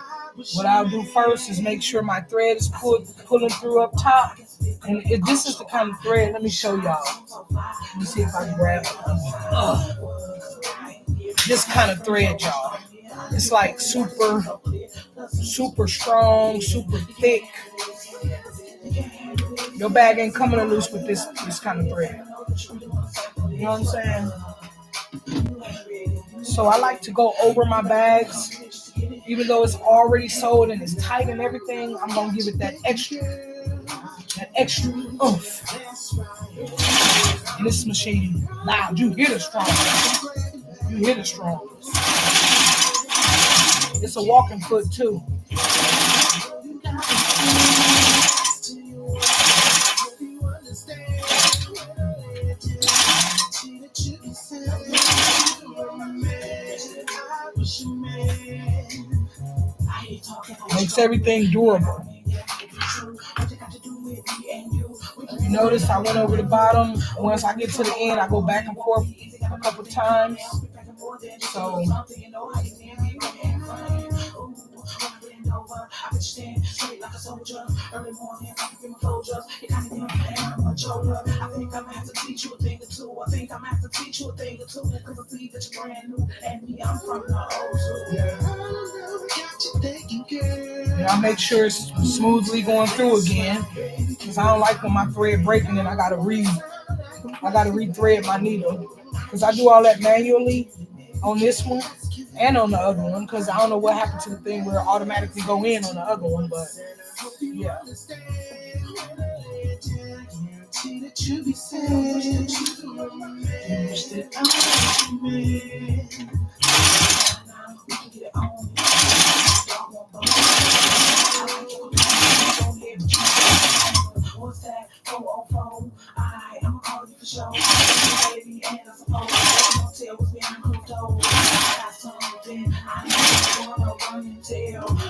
what I'll do first is make sure my thread is pulling through up top. And if this is the kind of thread, let me show y'all. Let me see if I can grab it. This kind of thread, y'all. It's like super strong, super thick. Your bag ain't coming loose with this kind of thread. You know what I'm saying? So I like to go over my bags. Even though it's already sewed and it's tight and everything, I'm going to give it that extra oomph. This machine, loud. You hear the strong. You hear the strong. It's a walking foot too. Makes everything durable. You notice I went over the bottom. Once I get to the end, I go back and forth a couple times. So and I make sure it's smoothly going through again, because I don't like when my thread breaking and I gotta re-thread my needle, because I do all that manually on this one and on the other one, because I don't know what happened to the thing where it automatically go in on the other one, but yeah.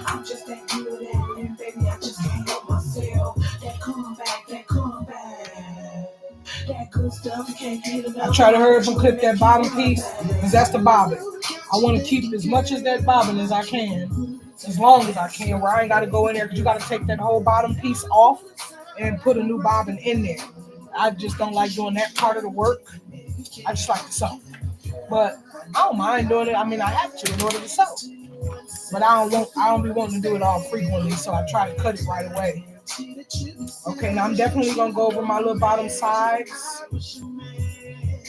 I'm just that good at it, baby. I just can't help myself. That comeback. That good stuff, you can't get enough. I try to hurry up and clip that bottom piece, because that's the bobbin. I want to keep as much of that bobbin as I can, as long as I can, where I ain't got to go in there, because you got to take that whole bottom piece off and put a new bobbin in there. I just don't like doing that part of the work. I just like to sew. But I don't mind doing it. I mean, I have to in order to sew. But I don't be wanting to do it all frequently, so I try to cut it right away. Okay, now I'm definitely going to go over my little bottom sides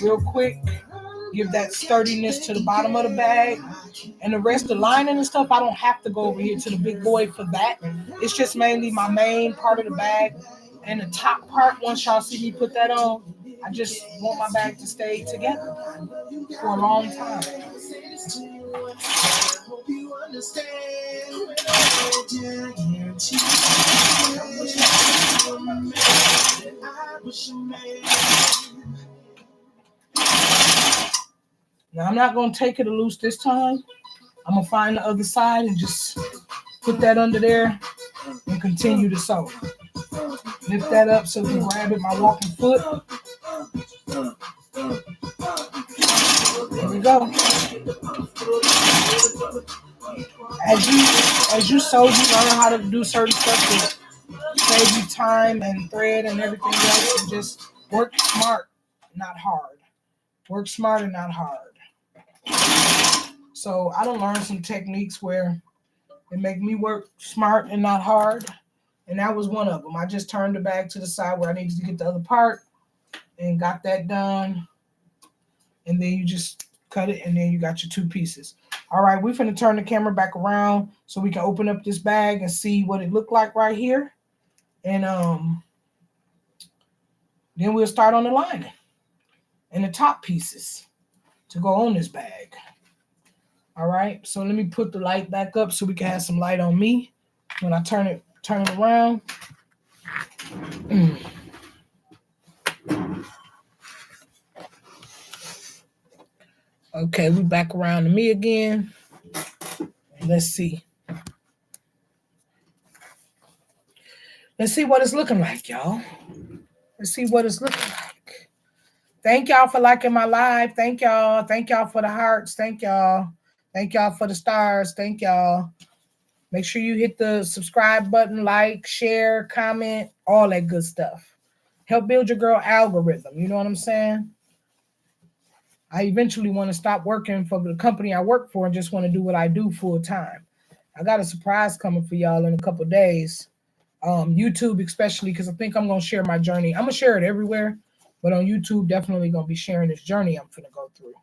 real quick. Give that sturdiness to the bottom of the bag. And the rest, the lining and stuff, I don't have to go over here to the big boy for that. It's just mainly my main part of the bag. And the top part, once y'all see me put that on, I just want my bag to stay together for a long time. hope you understand when I guarantee I wish you man. Now, I'm not going to take it loose this time. I'm going to find the other side and just put that under there and continue to sew. Lift that up so you grab it, my walking foot. There we go. As you sew, you learn how to do certain stuff to save you time and thread and everything else. And just work smart, not hard. Work smart and not hard. So I done learned some techniques where it make me work smart and not hard. And that was one of them. I just turned the bag to the side where I needed to get the other part and got that done. And then you just cut it and then you got your two pieces. All right, we're finna turn the camera back around so we can open up this bag and see what it looked like right here. And then we'll start on the lining and the top pieces to go on this bag. All right, so let me put the light back up so we can have some light on me when I turn it around. Okay, we back around to me again. Let's see. Let's see what it's looking like, y'all. Let's see what it's looking like. Thank y'all for liking my live. Thank y'all. Thank y'all for the hearts. Thank y'all. Thank y'all for the stars. Thank y'all. Make sure you hit the subscribe button, like, share, comment, all that good stuff. Help build your girl algorithm. You know what I'm saying? I eventually want to stop working for the company I work for and just want to do what I do full time. I got a surprise coming for y'all in a couple of days. YouTube especially, because I think I'm going to share my journey. I'm going to share it everywhere, but on YouTube, definitely going to be sharing this journey I'm going to go through.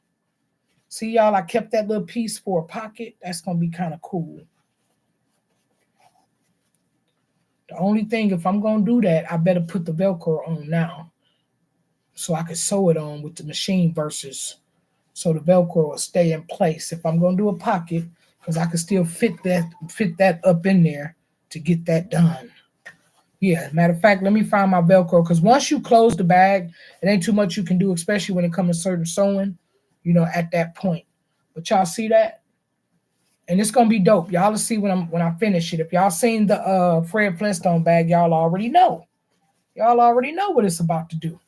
See, y'all, I kept that little piece for a pocket. That's going to be kind of cool. The only thing, if I'm going to do that, I better put the Velcro on now so I can sew it on with the machine versus so the Velcro will stay in place. If I'm going to do a pocket, because I can still fit that up in there to get that done. Yeah, matter of fact, let me find my Velcro, because once you close the bag, it ain't too much you can do, especially when it comes to certain sewing, you know, at that point. But y'all see that? And it's gonna be dope. Y'all will see when I finish it. If y'all seen the Fred Flintstone bag, y'all already know. Y'all already know what it's about to do.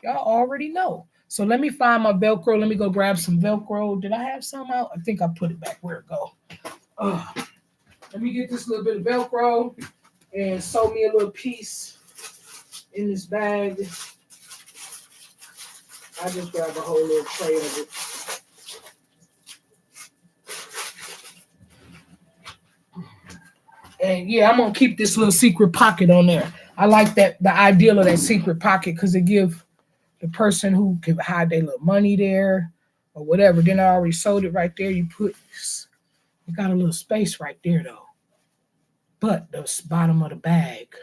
Y'all already know. So let me find my Velcro. Let me go grab some Velcro. Did I have some out? I think I put it back where it go. Let me get this little bit of Velcro and sew me a little piece in this bag. I just grabbed a whole little tray of it. And yeah, I'm gonna keep this little secret pocket on there. I like the ideal of that secret pocket because it gives the person who can hide their little money there or whatever. Then I already sold it right there. You got a little space right there though. But the bottom of the bag,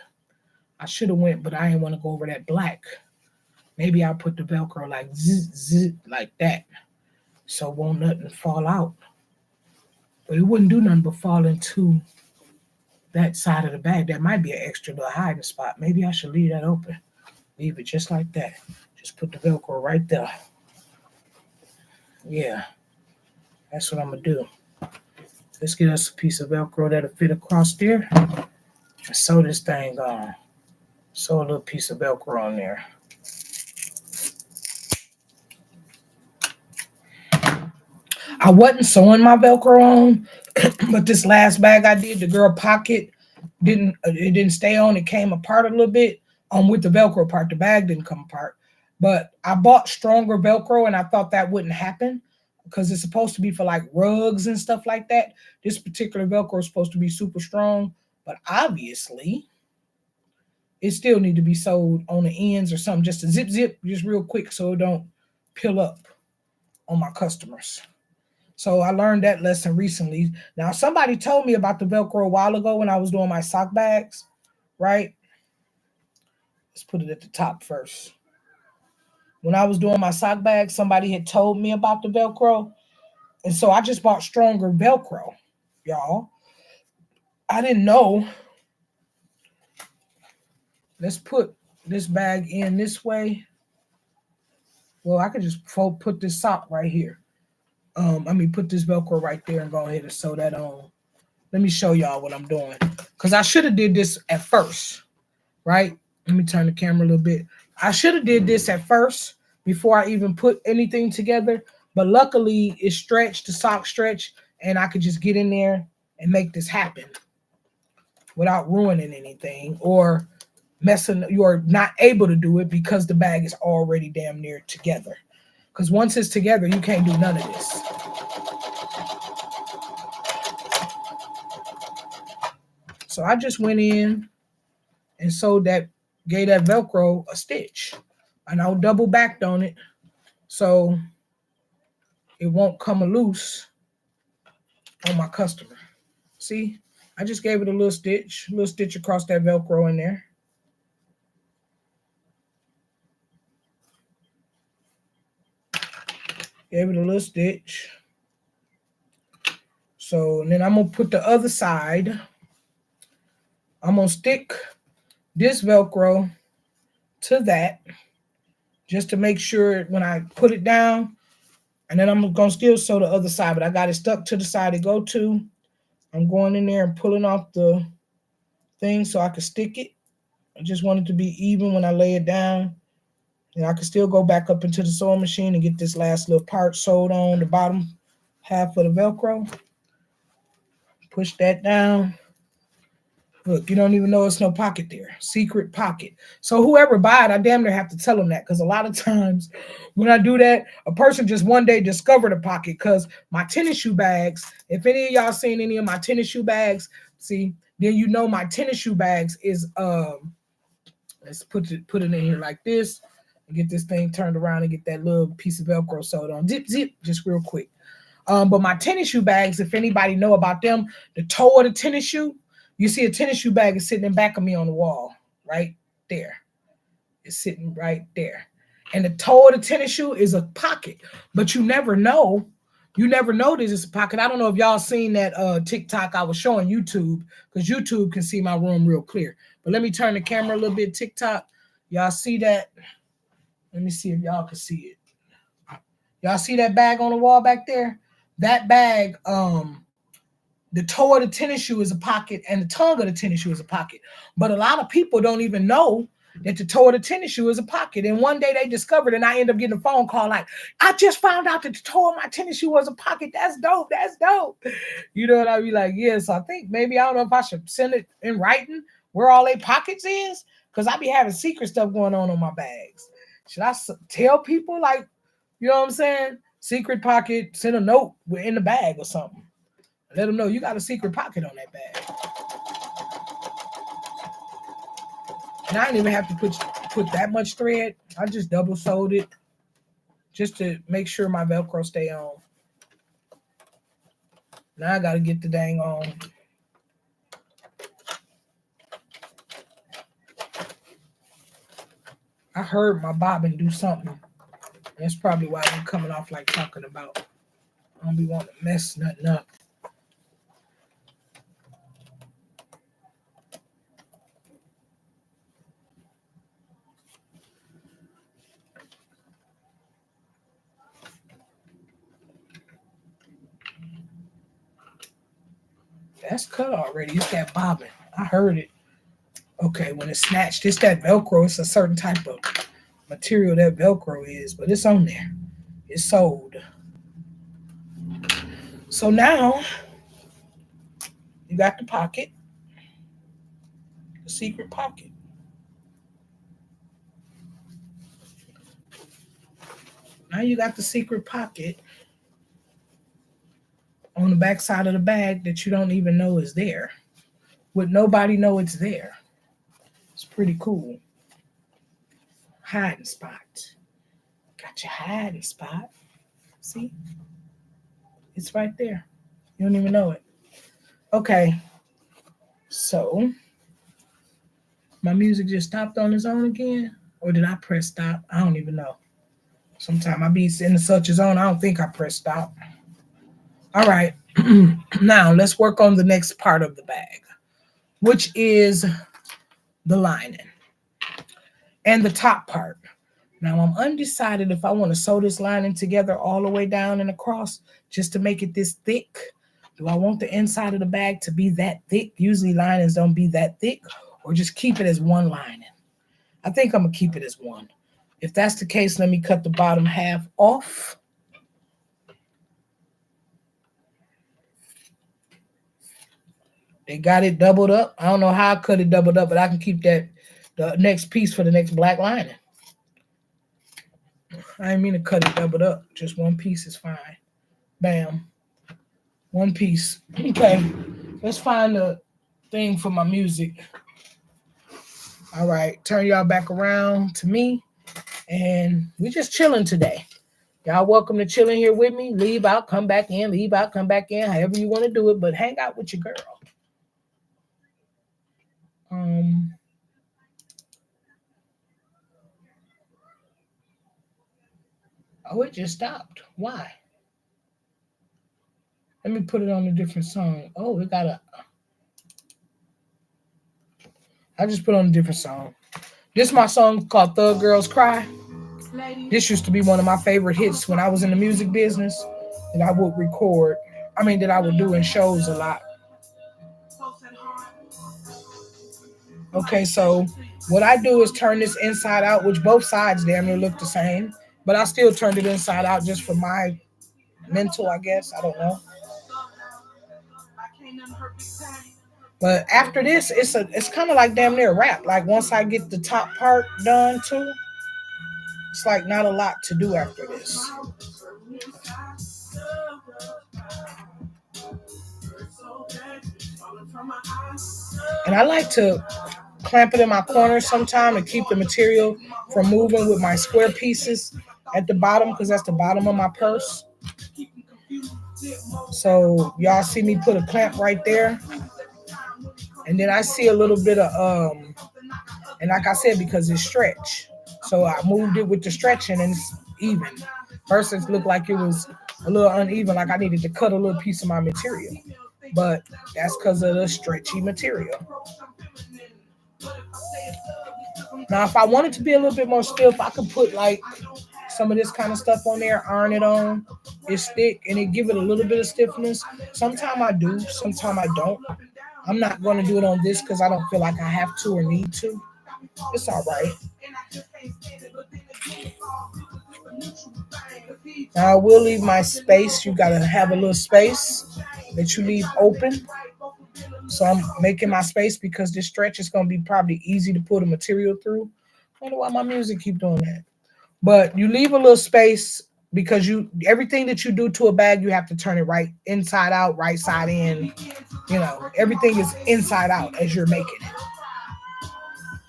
I should have went, but I didn't want to go over that black. Maybe I'll put the Velcro like zzz, like that, so won't nothing fall out. But it wouldn't do nothing but fall into that side of the bag. That might be an extra little hiding spot. Maybe I should leave that open. Leave it just like that. Just put the Velcro right there. Yeah, that's what I'm gonna do. Let's get us a piece of Velcro that'll fit across there and sew this thing on. Sew a little piece of Velcro on there. I wasn't sewing my Velcro on, but this last bag I did, the girl pocket, didn't stay on. It came apart a little bit with the Velcro part. The bag didn't come apart. But I bought stronger Velcro, and I thought that wouldn't happen because it's supposed to be for like rugs and stuff like that. This particular Velcro is supposed to be super strong, but obviously it still need to be sewed on the ends or something, just to zip, just real quick so it don't peel up on my customers. So I learned that lesson recently. Now, somebody told me about the Velcro a while ago when I was doing my sock bags, right? Let's put it at the top first. When I was doing my sock bags, somebody had told me about the Velcro, And so I just bought stronger Velcro, y'all. I didn't know. Let's put this bag in this way. Well, I could just put this sock right here. Put this Velcro right there and go ahead and sew that on. Let me show y'all what I'm doing. Because I should have did this at first, right? Let me turn the camera a little bit. I should have did this at first before I even put anything together. But luckily, it stretched, the sock stretched, and I could just get in there and make this happen without ruining anything or messing. You're not able to do it because the bag is already damn near together. Because once it's together, you can't do none of this. So I just went in and sewed that, gave that Velcro a stitch. And I double backed on it so it won't come loose on my customer. See, I just gave it a little stitch across that Velcro in there. Gave it a little stitch. So, and then I'm going to put the other side. I'm going to stick this Velcro to that just to make sure when I put it down, and then I'm going to still sew the other side, but I got it stuck to the side to go to. I'm going in there and pulling off the thing so I can stick it. I just want it to be even when I lay it down. And I can still go back up into the sewing machine and get this last little part sewed on the bottom half of the Velcro. Push that down. Look, you don't even know it's no pocket there. Secret pocket. So whoever buy it, I damn near have to tell them that, because a lot of times when I do that, a person just one day discovered a pocket. Because my tennis shoe bags, if any of y'all seen any of my tennis shoe bags, see, then you know my tennis shoe bags is let's put it in here like this and get this thing turned around and get that little piece of Velcro sewed on. Zip, zip, just real quick. But my tennis shoe bags, if anybody know about them, the toe of the tennis shoe, you see a tennis shoe bag is sitting in back of me on the wall, right there. It's sitting right there. And the toe of the tennis shoe is a pocket, but you never know. You never know this is a pocket. I don't know if y'all seen that TikTok I was showing YouTube, because YouTube can see my room real clear. But let me turn the camera a little bit, TikTok. Y'all see that? Let me see if y'all can see it. Y'all see that bag on the wall back there? That bag, the toe of the tennis shoe is a pocket and the tongue of the tennis shoe is a pocket. But a lot of people don't even know that the toe of the tennis shoe is a pocket. And one day they discovered, and I end up getting a phone call like, I just found out that the toe of my tennis shoe was a pocket. That's dope. That's dope. You know what I be like? Yeah, so I think maybe, I don't know if I should send it in writing where all they pockets is, because I be having secret stuff going on my bags. Should I tell people, like, you know what I'm saying? Secret pocket, send a note in the bag or something. Let them know you got a secret pocket on that bag. And I didn't even have to put that much thread. I just double sewed it just to make sure my Velcro stay on. Now I got to get the dang on. I heard my bobbin do something. That's probably why I'm coming off like talking about. I don't be wanting to mess nothing up. That's cut already. It's that bobbin. I heard it. Okay, when it's snatched, it's that Velcro. It's a certain type of material that Velcro is, but it's on there. It's sold. So now you got the pocket, the secret pocket. Now you got the secret pocket on the back side of the bag that you don't even know is there. Would nobody know it's there? It's pretty cool. Hiding spot. Got your hiding spot. See? It's right there. You don't even know it. Okay. So, my music just stopped on its own again? Or did I press stop? I don't even know. Sometimes I be in such a zone, I don't think I press stop. All right. Now let's work on the next part of the bag, which is the lining and the top part. Now I'm undecided if I want to sew this lining together all the way down and across just to make it this thick. Do I want the inside of the bag to be that thick? Usually linings don't be that thick, or just keep it as one lining. I think I'm going to keep it as one. If that's the case, let me cut the bottom half off. They got it doubled up. I don't know how I cut it doubled up, but I can keep that the next piece for the next black lining. I didn't mean to cut it doubled up. Just one piece is fine. Bam. One piece. Okay. Let's find the thing for my music. All right. Turn y'all back around to me. And we're just chilling today. Y'all welcome to chill in here with me. Leave out, come back in. Leave out, come back in. However you want to do it. But hang out with your girl. Oh, it just stopped. Why? Let me put it on a different song. Oh, it got a... I just put on a different song. This is my song called Thug Girls Cry. This used to be one of my favorite hits when I was in the music business that I would record. That I would do in shows a lot. Okay, so what I do is turn this inside out, which both sides damn near look the same, but I still turned it inside out just for my mental, I guess. I don't know. But after this, it's kind of like damn near a wrap. Like once I get the top part done too, it's like not a lot to do after this. And I like to clamp it in my corners sometime to keep the material from moving with my square pieces at the bottom, because that's the bottom of my purse. So y'all see me put a clamp right there. And then I see a little bit of, and like I said, because it's stretch. So I moved it with the stretching and it's even. First it looked like it was a little uneven, like I needed to cut a little piece of my material. But that's because of the stretchy material. Now, if I wanted to be a little bit more stiff, I could put like some of this kind of stuff on there, iron it on. It's thick and it give it a little bit of stiffness. Sometimes I do, sometimes I don't. I'm not going to do it on this because I don't feel like I have to or need to. It's all right. Now, I will leave my space. You got to have a little space that you leave open. So I'm making my space because this stretch is going to be probably easy to pull the material through. I wonder why my music keep doing that. But you leave a little space because everything that you do to a bag, you have to turn it right inside out, right side in. Everything is inside out as you're making it.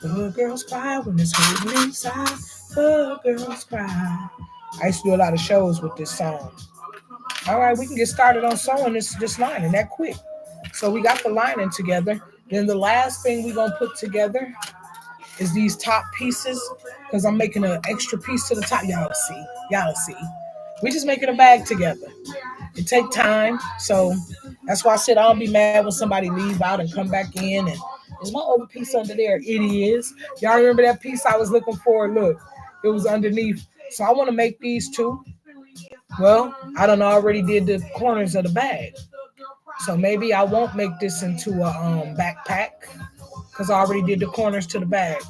The girls cry when it's holding inside. The girls cry. I used to do a lot of shows with this song. All right, we can get started on sewing this lining that quick. So we got the lining together. Then the last thing we're going to put together is these top pieces, because I'm making an extra piece to the top. Y'all see. We're just making a bag together. It takes time. So that's why I said I don't be mad when somebody leave out and come back in. And is my other piece under there? It is. Y'all remember that piece I was looking for? Look, it was underneath. So I want to make these too. Well, I don't know. I already did the corners of the bag. So maybe I won't make this into a backpack because I already did the corners to the bag.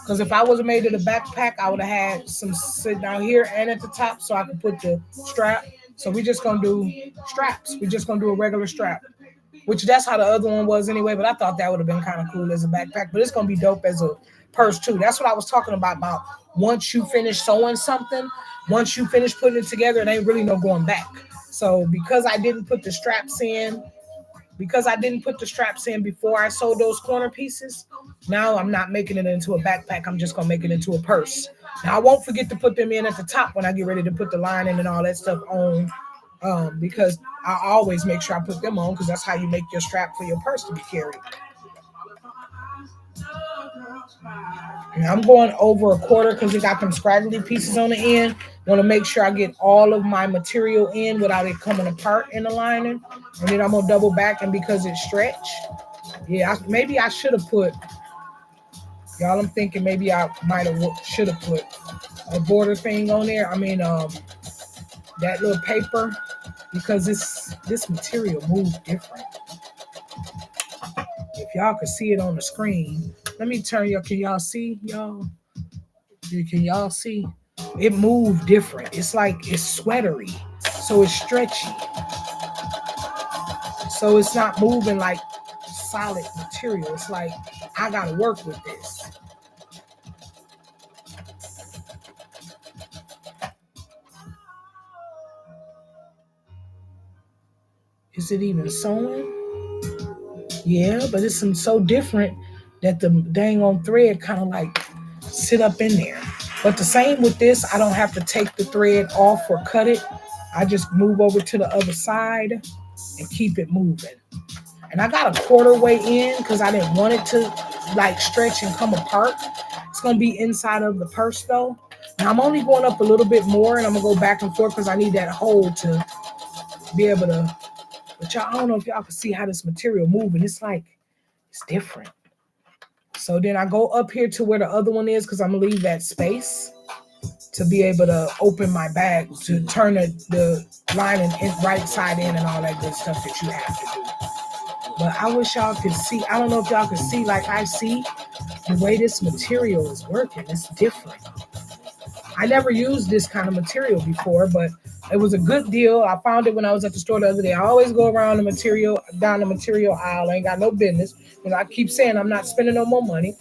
Because if I wasn't made it a backpack, I would have had some sitting out here and at the top so I could put the strap. So we're just going to do straps. We're just going to do a regular strap, which that's how the other one was anyway. But I thought that would have been kind of cool as a backpack. But it's going to be dope as a purse too. That's what I was talking about once you finish sewing something, once you finish putting it together, it ain't really no going back. So because I didn't put the straps in, before I sewed those corner pieces, now I'm not making it into a backpack. I'm just going to make it into a purse. Now, I won't forget to put them in at the top when I get ready to put the lining and all that stuff on, because I always make sure I put them on because that's how you make your strap for your purse to be carried. And I'm going over a quarter because it got them scraggly pieces on the end. Want to make sure I get all of my material in without it coming apart in the lining. And then I'm going to double back, and because it's stretched, yeah, maybe I should have put, y'all, I'm thinking maybe I might have should have put a border thing on there. I mean, that little paper, because this material moves different. If y'all could see it on the screen, let me turn y'all. Can y'all see, y'all? Can y'all see? It moved different. It's like it's sweatery, so it's stretchy. So it's not moving like solid material. It's like I gotta work with this. Is it even sewing? Yeah, but it's so different that the dang on thread kind of like sit up in there. But the same with this, I don't have to take the thread off or cut it. I just move over to the other side and keep it moving. And I got a quarter way in because I didn't want it to like stretch and come apart. It's going to be inside of the purse though. Now I'm only going up a little bit more, and I'm going to go back and forth because I need that hole to be able to. But y'all, I don't know if y'all can see how this material moving. It's like, it's different. So then I go up here to where the other one is because I'm going to leave that space to be able to open my bag, to turn the lining right side in and all that good stuff that you have to do. But I wish y'all could see. I don't know if y'all could see like I see the way this material is working. It's different. I never used this kind of material before, but it was a good deal. I found it when I was at the store the other day. I always go around down the material aisle. I ain't got no business. And I keep saying I'm not spending no more money.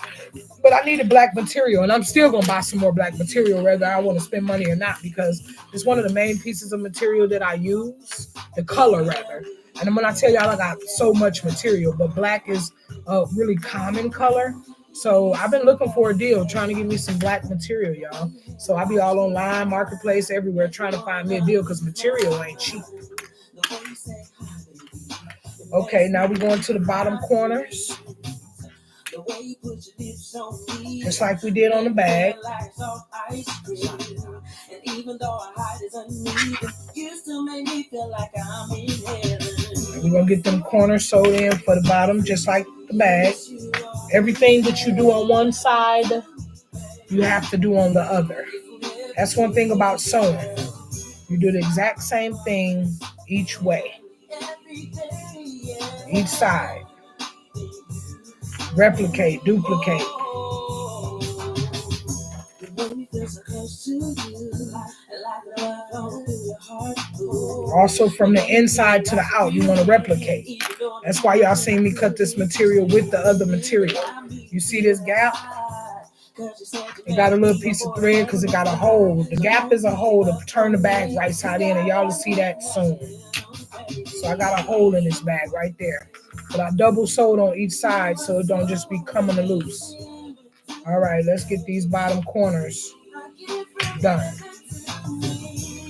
But I needed black material, and I'm still going to buy some more black material whether I want to spend money or not, because it's one of the main pieces of material that I use, the color rather. And when I tell y'all I got so much material, but black is a really common color. So I've been looking for a deal, trying to get me some black material, y'all. So I be all online, marketplace, everywhere, trying to find me a deal because material ain't cheap. Okay, now we're going to the bottom corners. Just like we did on the bag. And we're going to get them corners sewed in for the bottom, just like the bag. Everything that you do on one side, you have to do on the other. That's one thing about sewing. You do the exact same thing each way. Each side. Replicate, duplicate. Also from the inside to the out, you want to replicate. That's why y'all seen me cut this material with the other material. You see this gap? It got a little piece of thread because it got a hole. The gap is a hole to turn the bag right side in, and y'all will see that soon. So I got a hole in this bag right there. But I double sewed on each side so it don't just be coming loose. All right, let's get these bottom corners done.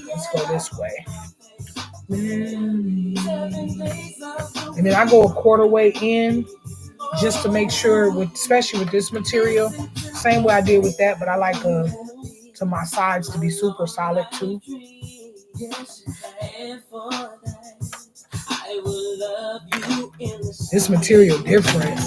Let's go this way. And then I go a quarter way in just to make sure, especially with this material, same way I did with that, but I like to my sides to be super solid too. This material different.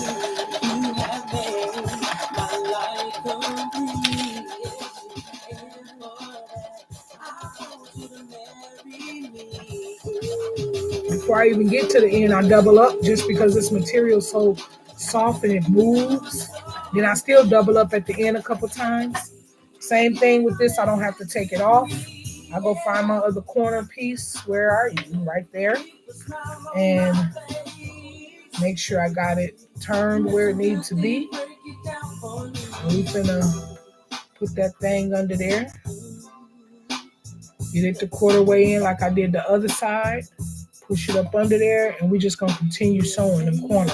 Before I even get to the end, I double up just because this material is so soft and it moves. Then I still double up at the end a couple times. Same thing with this. I don't have to take it off. I go find my other corner piece. Where are you? Right there. And make sure I got it turned where it needs to be. And we're gonna put that thing under there. Get it the quarter way in like I did the other side. Push it up under there, and we're just gonna continue sewing them corners.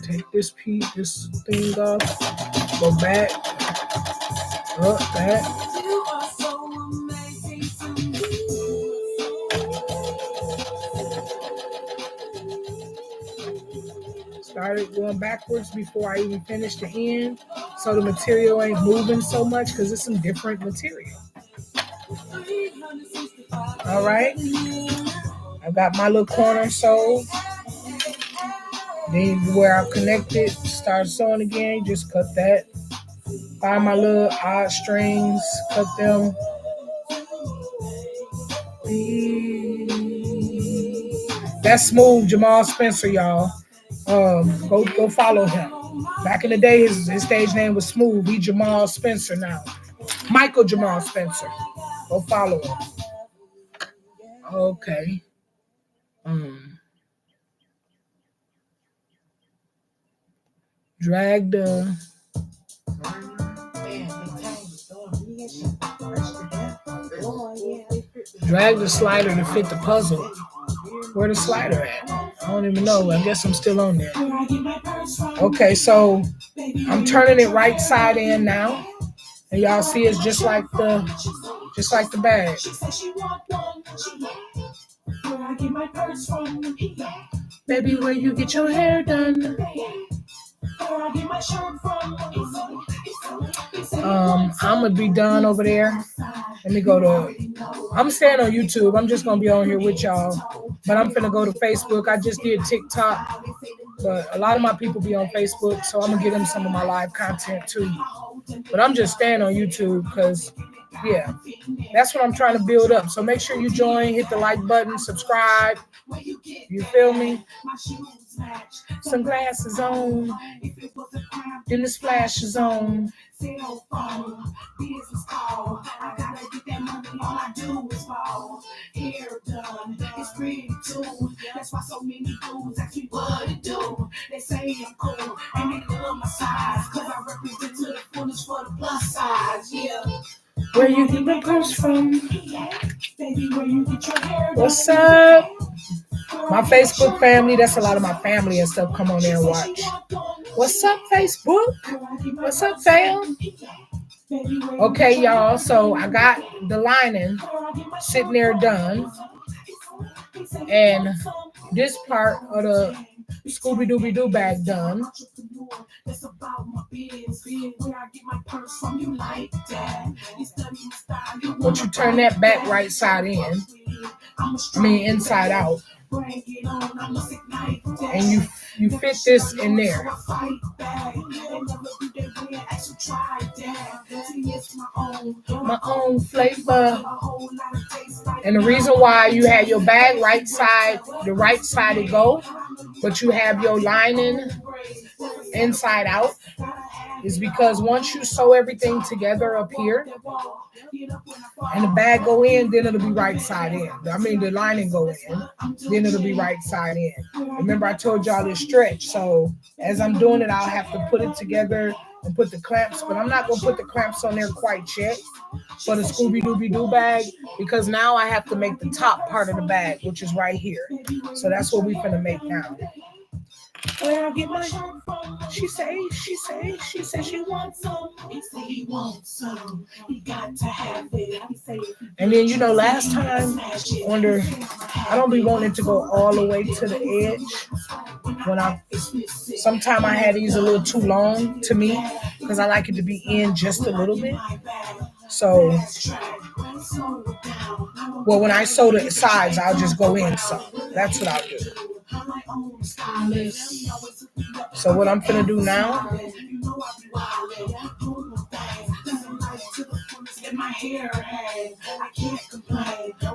Take this piece, this thing off, go back, up, back. Started going backwards before I even finished the end. So the material ain't moving so much because it's some different material. All right. I got my little corner sewed. Then where I connected, start sewing again. Just cut that. Find my little odd strings, cut them. That's Smooth Jamal Spencer, y'all. Go follow him. Back in the day, his stage name was Smooth. He Jamal Spencer now. Michael Jamal Spencer. Go follow him. Okay. Drag the slider to fit the puzzle. Where the slider at? I don't even know. I guess I'm still on there. Okay, so I'm turning it right side in now. And y'all see it's just like the bag. Baby, where you get your hair done? I'm gonna be done over there. Let me go to. I'm staying on YouTube. I'm just gonna be on here with y'all. But I'm finna go to Facebook. I just did TikTok, but a lot of my people be on Facebook, so I'm gonna give them some of my live content too. But I'm just staying on YouTube because, yeah, that's what I'm trying to build up. So make sure you join, hit the like button, subscribe. You feel me? Sunglasses on, then the splash is on. That's why so many dudes ask me what to do. They say I'm cool and they love my size, cause I represent to the fullest for the plus size. Yeah. Where you get my purse from? Baby, where you get your hair done? What's up? My Facebook family, that's a lot of my family and stuff. Come on there and watch. What's up, Facebook? What's up, fam? Okay, y'all. So I got the lining sitting there done. And this part of the Scooby-Dooby-Doo bag done. But you turn that back right side in. Inside out. And you fit this in there. My own flavor. And the reason why you have your bag right side, the right side to go, but you have your lining inside out, is because once you sew everything together up here and the bag go in, then it'll be right side in. The lining go in, then it'll be right side in. Remember I told y'all this stretch, so as I'm doing it, I'll have to put it together and put the clamps, but I'm not going to put the clamps on there quite yet for the Scooby-Dooby-Doo bag, because now I have to make the top part of the bag, which is right here. So that's what we're going to make now. Where I get my she say she wants some. He say he wants some. He got to have it. And then last time I don't be wanting to go all the way to the edge. Sometimes I had these a little too long to me because I like it to be in just a little bit. So when I sew the sides, I'll just go in some. That's what I'll do. So what I'm gonna do now,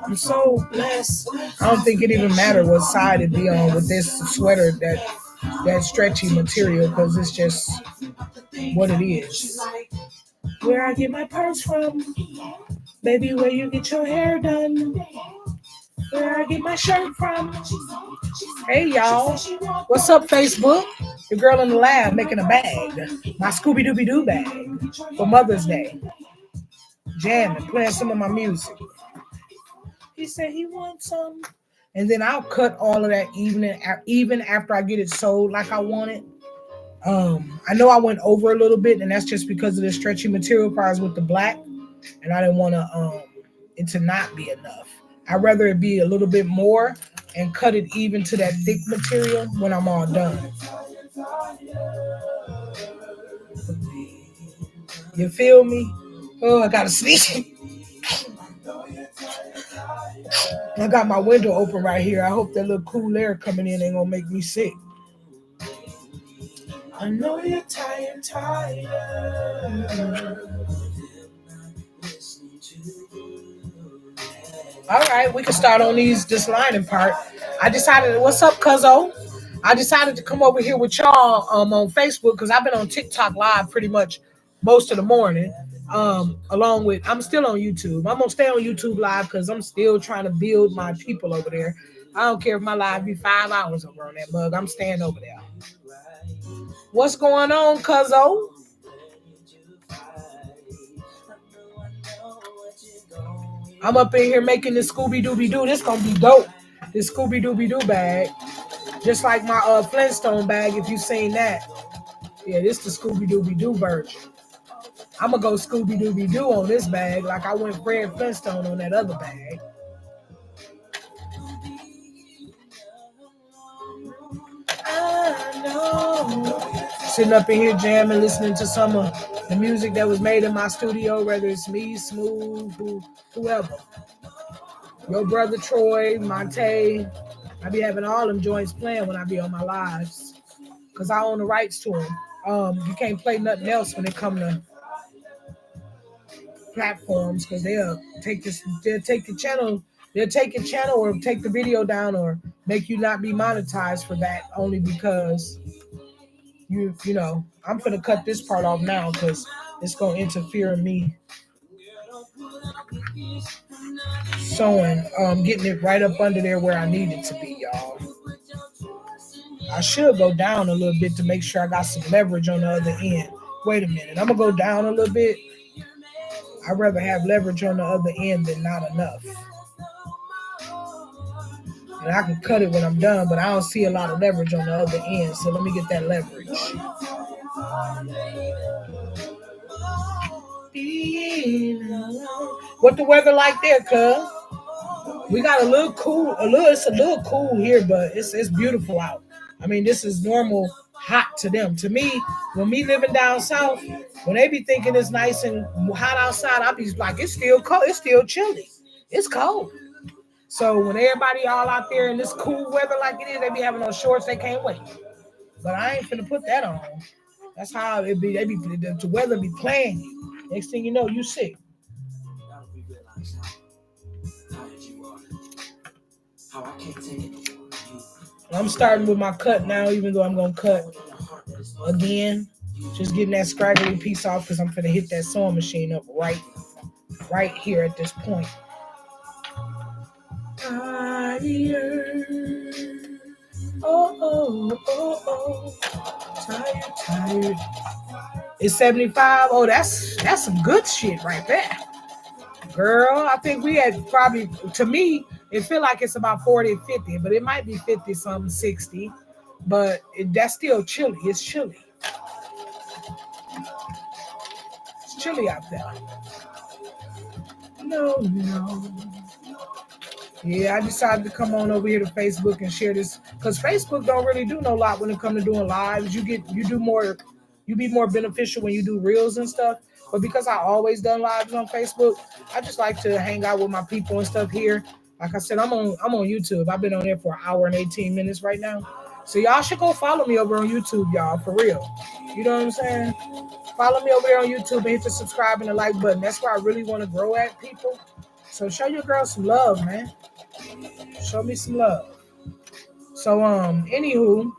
I'm so blessed. I don't think it even matters what side it be on with this sweater, that stretchy material, because it's just what it is. Where I get my purse from, baby, where you get your hair done. Where I get my shirt from. Hey, y'all. What's up, Facebook? The girl in the lab making a bag. My Scooby-Dooby-Doo bag for Mother's Day. Jamming, playing some of my music. He said he wants some. And then I'll cut all of that even after I get it sewed like I want it. I know I went over a little bit, and that's just because of the stretchy material parts with the black. And I didn't want it to not be enough. I'd rather it be a little bit more and cut it even to that thick material when I'm all done. You feel me? Oh, I gotta sleep. I got my window open right here. I hope that little cool air coming in ain't gonna make me sick. I know you're tired. All right, we can start on this lining part. I decided, what's up, cuzzo? I decided to come over here with y'all on Facebook because I've been on TikTok live pretty much most of the morning. Along with, I'm still on YouTube. I'm gonna stay on YouTube live because I'm still trying to build my people over there. I don't care if my live be 5 hours over on that mug. I'm staying over there. What's going on, cuzzo? I'm up in here making this Scooby-Dooby-Doo. This gonna be dope. This Scooby-Dooby-Doo bag. Just like my Flintstone bag, if you seen that. Yeah, this the Scooby-Dooby-Doo version. I'm gonna go Scooby-Dooby-Doo on this bag like I went Fred Flintstone on that other bag. I know. Sitting up in here jamming, listening to some of the music that was made in my studio, whether it's me, Smooth, whoever. Your brother Troy, Monte. I be having all them joints playing when I be on my lives. Because I own the rights to them. You can't play nothing else when it come to platforms because they'll take the channel, they'll take your channel or take the video down or make you not be monetized for that only because you know, I'm gonna cut this part off now because it's gonna interfere in me sewing, getting it right up under there where I need it to be, y'all. I should go down a little bit to make sure I got some leverage on the other end. Wait a minute, I'm gonna go down a little bit. I'd rather have leverage on the other end than not enough. And I can cut it when I'm done, but I don't see a lot of leverage on the other end, so let me get that leverage. What the weather like there, cuz? We got it's a little cool here, but it's beautiful out. I mean, this is normal hot to them. To me, when me living down south, when they be thinking it's nice and hot outside, I be like, it's still cold, it's still chilly. It's cold. So when everybody all out there in this cool weather like it is, they be having on shorts, they can't wait. But I ain't finna put that on. That's how it be. The weather be playing you. Next thing you know, you sick. I'm starting with my cut now, even though I'm gonna cut again. Just getting that scraggly piece off because I'm finna hit that sewing machine up right here at this point. Tired. It's 75. Oh, that's some good shit right there. Girl, I think we had probably, to me, it feel like it's about 40, 50, but it might be 50 something, 60. But that's still chilly. It's chilly. It's chilly out there. No. Yeah, I decided to come on over here to Facebook and share this because Facebook don't really do no lot when it comes to doing lives. You be more beneficial when you do reels and stuff. But because I always done lives on Facebook, I just like to hang out with my people and stuff here. Like I said, I'm on YouTube. I've been on there for an hour and 18 minutes right now. So y'all should go follow me over on YouTube, y'all, for real. You know what I'm saying? Follow me over there on YouTube and hit the subscribe and the like button. That's where I really want to grow at, people. So show your girl some love, man. Show me some love. So, anywho,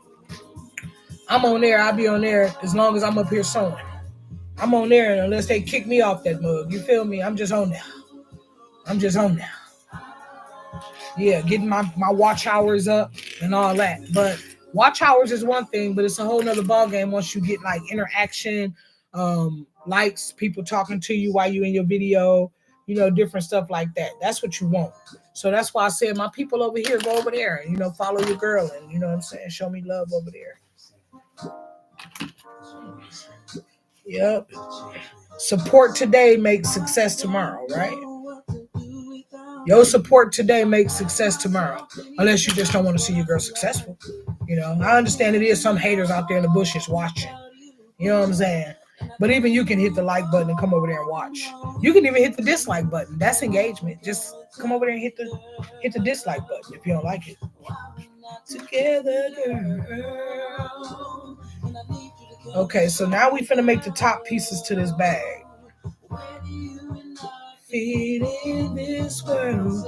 I'm on there. I'll be on there as long as I'm up here sewing. I'm on there unless they kick me off that mug. You feel me? I'm just on there. Yeah, getting my watch hours up and all that. But watch hours is one thing, but it's a whole nother ball game once you get like interaction, likes, people talking to you while you in your video, you know, different stuff like that. That's what you want. So that's why I said my people over here, go over there and, you know, follow your girl and, you know what I'm saying, show me love over there. Yep. Support today makes success tomorrow, right? Your support today makes success tomorrow. Unless you just don't want to see your girl successful. You know, I understand it is some haters out there in the bushes watching. You know what I'm saying? But even you can hit the like button and come over there and watch. You can even hit the dislike button. That's engagement. Just come over there and hit the dislike button if you don't like it. Together, girl. Okay, so now we finna make the top pieces to this bag. Feet in this world.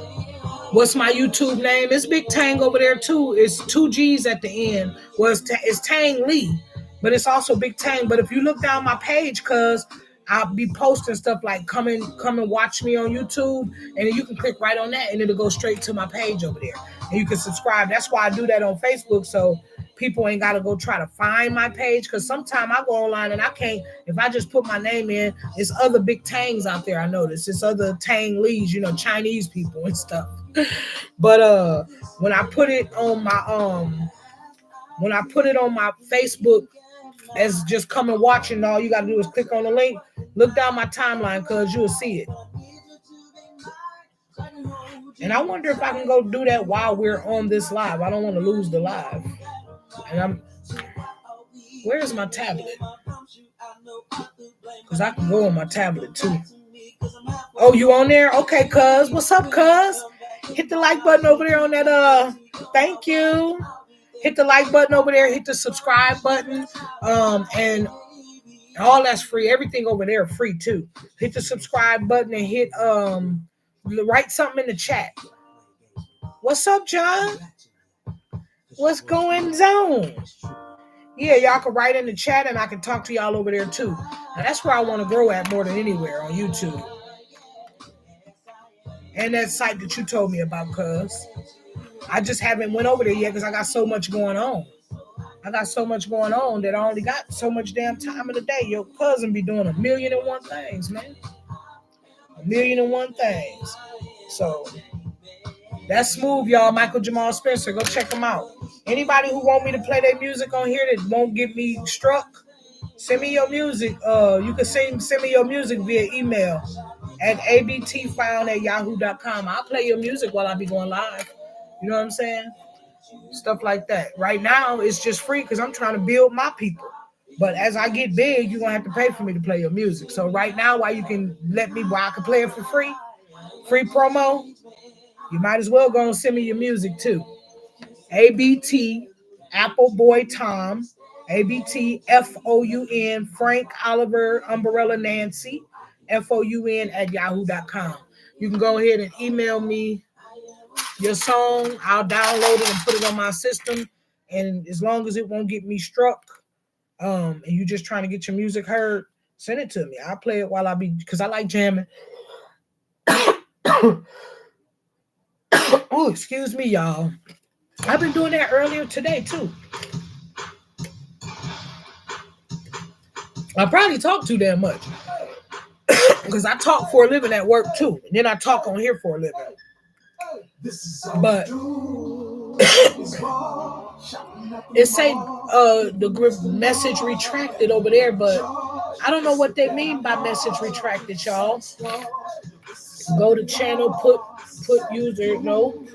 What's my YouTube name? It's Big Tang over there too. It's 2 G's at the end. Well, it's Tang Lee, but it's also Big Tang. But if you look down my page, cause I'll be posting stuff like come and watch me on YouTube, and then you can click right on that, and it'll go straight to my page over there, and you can subscribe. That's why I do that on Facebook, so people ain't gotta go try to find my page. Cause sometimes I go online and I can't. If I just put my name in, it's other Big Tangs out there. I notice it's other Tang Lees, you know, Chinese people and stuff. But when I put it on my Facebook as just come and watching, all you gotta do is click on the link, look down my timeline, cause you'll see it. And I wonder if I can go do that while we're on this live. I don't want to lose the live. And where's my tablet? Cause I can go on my tablet too. Oh, you on there? Okay, cuz. What's up, cuz? Hit the like button over there on that. Thank you. Hit the like button over there. Hit the subscribe button. And all that's free. Everything over there free too. Hit the subscribe button and hit write something in the chat. What's up, John? What's going on? Yeah, y'all can write in the chat and I can talk to y'all over there too. Now that's where I want to grow at more than anywhere, on YouTube. And that site that you told me about, cuz. I just haven't went over there yet because I got so much going on. I got so much going on that I only got so much damn time in the day. Your cousin be doing 1,000,001 things, man. 1,000,001 things. So that's smooth, y'all. Michael Jamal Spencer. Go check him out. Anybody who want me to play their music on here that won't get me struck, send me your music. You can send me your music via email at abtfound@yahoo.com. I'll play your music while I be going live. You know what I'm saying? Stuff like that. Right now, it's just free because I'm trying to build my people. But as I get big, you're going to have to pay for me to play your music. So right now, while I can play it for free promo, you might as well go and send me your music too. ABT, Apple Boy Tom, ABT, FOUN, Frank Oliver, Umbrella Nancy, FOUN @yahoo.com. You can go ahead and email me your song. I'll download it and put it on my system. And as long as it won't get me struck, and you just trying to get your music heard, send it to me. I'll play it while because I like jamming. Oh, excuse me, y'all. I've been doing that earlier today, too. I probably talk too damn much. Because I talk for a living at work, too. And then I talk on here for a living. But it say the group message retracted over there, but I don't know what they mean by message retracted, y'all. Go to channel, put user, no,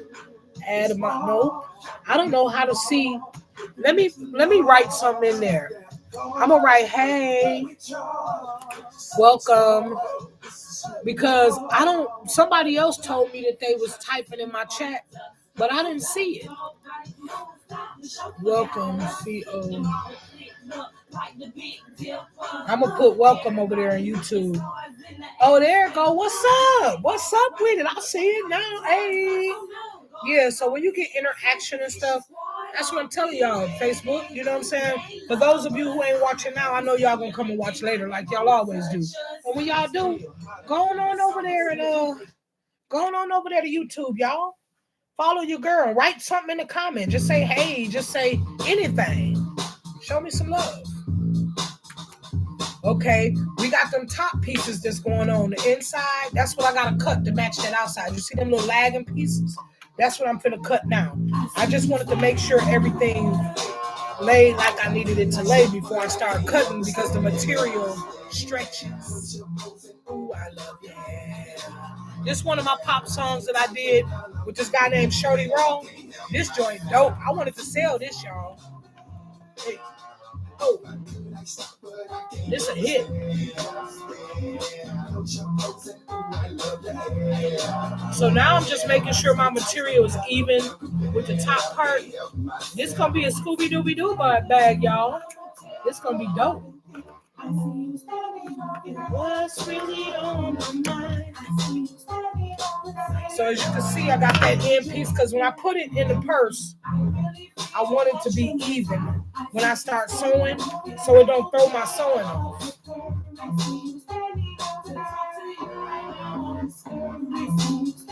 add my, no. I don't know how to see. Let me write something in there. I'm gonna write, hey, welcome, because somebody else told me that they was typing in my chat, but I didn't see it. Welcome, CO. I'm gonna put welcome over there on YouTube. Oh, there it go. What's up? What's up with it? I see it now. Hey. Yeah, so when you get interaction and stuff, that's what I'm telling y'all. Facebook, you know what I'm saying? For those of you who ain't watching now, I know y'all gonna come and watch later like y'all always do. And when y'all do, go on over there to YouTube, y'all. Follow your girl. Write something in the comment. Just say hey. Just say anything. Show me some love. Okay, we got them top pieces that's going on. The inside, that's what I gotta cut to match that outside. You see them little lagging pieces? That's what I'm finna cut now. I just wanted to make sure everything laid like I needed it to lay before I start cutting because the material stretches. Ooh, I love, yeah. This one of my pop songs that I did with this guy named Shorty Roll. This joint dope. I wanted to sell this, y'all. Hey. Oh, this a hit. So now I'm just making sure my material is even with the top part. This gonna be a Scooby-Dooby-Doo bag, y'all. This gonna be dope. What's really on my mind? So as you can see, I got that end piece because when I put it in the purse, I want it to be even when I start sewing, so it don't throw my sewing off.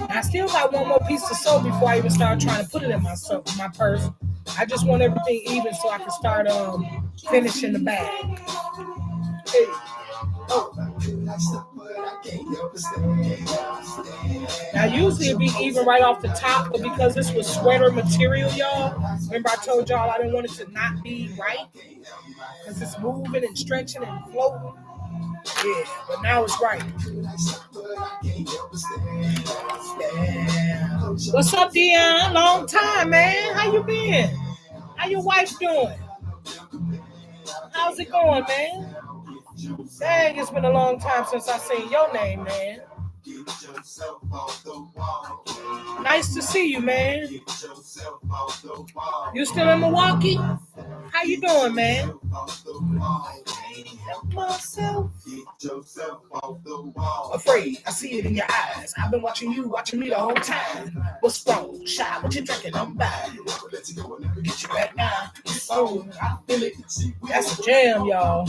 I still got one more piece to sew before I even start trying to put it in my purse. I just want everything even so I can start finishing the bag. Hey. Oh. Now usually it'd be even right off the top, but because this was sweater material, y'all, remember I told y'all I didn't want it to not be right because it's moving and stretching and floating. Yeah, but now it's right. Yeah. What's up, Dion? Long time, man. How you been? How your wife doing? How's it going, man? Dang, it's been a long time since I seen your name, man. Nice to see you, man. You still in Milwaukee? How you doing, man? Afraid, I see it in your eyes. I've been watching you, watching me the whole time. What's wrong? Shy, what you drinking? I'm bad. Get you back now. It's on. I feel it. That's a jam, y'all.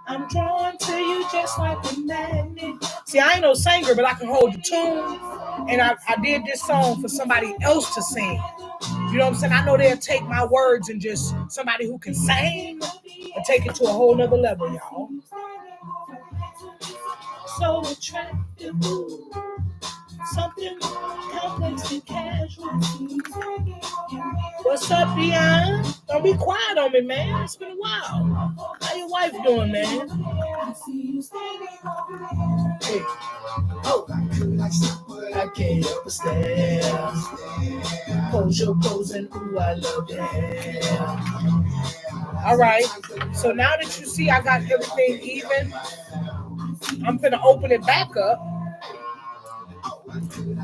I'm drawn to you just like a magnet. See, I ain't no singer, but I can hold the tune. And I did this song for somebody else to sing. You know what I'm saying? I know they'll take my words and just somebody who can sing and take it to a whole nother level, y'all. So attractive. Something complex and casual. What's up, Dion? Don't be quiet on me, man. It's been a while. How your wife doing, man? Hey. Oh, I can't help but stare. Pose your pose and ooh, I love that. All right. So now that you see I got everything even, I'm gonna open it back up.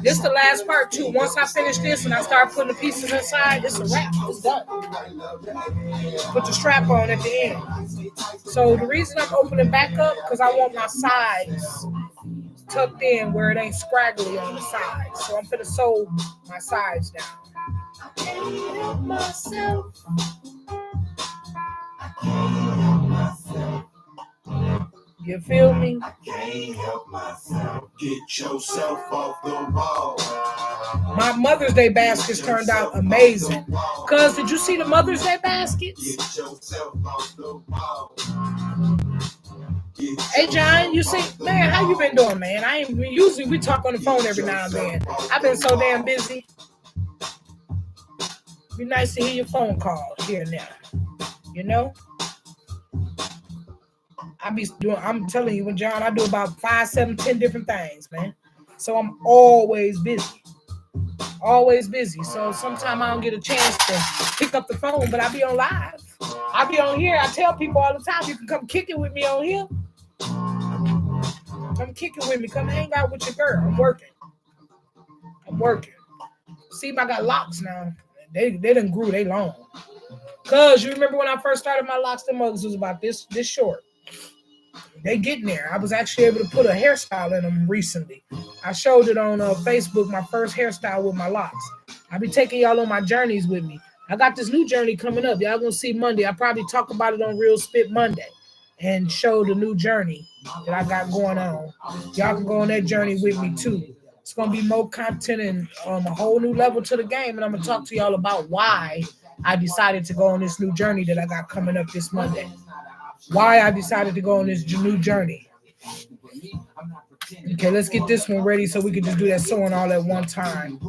This is the last part too. Once I finish this and I start putting the pieces inside, it's a wrap. It's done. Put the strap on at the end. So the reason I'm opening back up because I want my sides tucked in where it ain't scraggly on the sides. So I'm gonna sew my sides down. I can't help myself. You feel me? I can't help myself. Get yourself off the wall. My Mother's Day baskets turned out amazing. Cuz, did you see the Mother's Day baskets? Get yourself off the wall. Hey, John, you see, man, how you been doing, man? Usually we talk on the phone every now and then. I've been so damn busy. Be nice to hear your phone call here and there. You know? I'm telling you, John, I do about 5, 7, 10 different things, man. So I'm always busy. Always busy. So sometimes I don't get a chance to pick up the phone, but I be on live. I be on here. I tell people all the time, you can come kick it with me on here. Come kick it with me. Come hang out with your girl. I'm working. See, I got locks now. They done grew. They long. Cause you remember when I first started my locks, the mugs was about this short. They getting there. I was actually able to put a hairstyle in them recently. I showed it on Facebook, my first hairstyle with my locks. I'll be taking y'all on my journeys with me. I got this new journey coming up. Y'all gonna see Monday. I'll probably talk about it on Real Spit Monday and show the new journey that I got going on. Y'all can go on that journey with me too. It's gonna be more content and a whole new level to the game. And I'm gonna talk to y'all about why I decided to go on this new journey that I got coming up this Monday. Why I decided to go on this new journey. Okay, let's get this one ready so we can just do that sewing all at one time.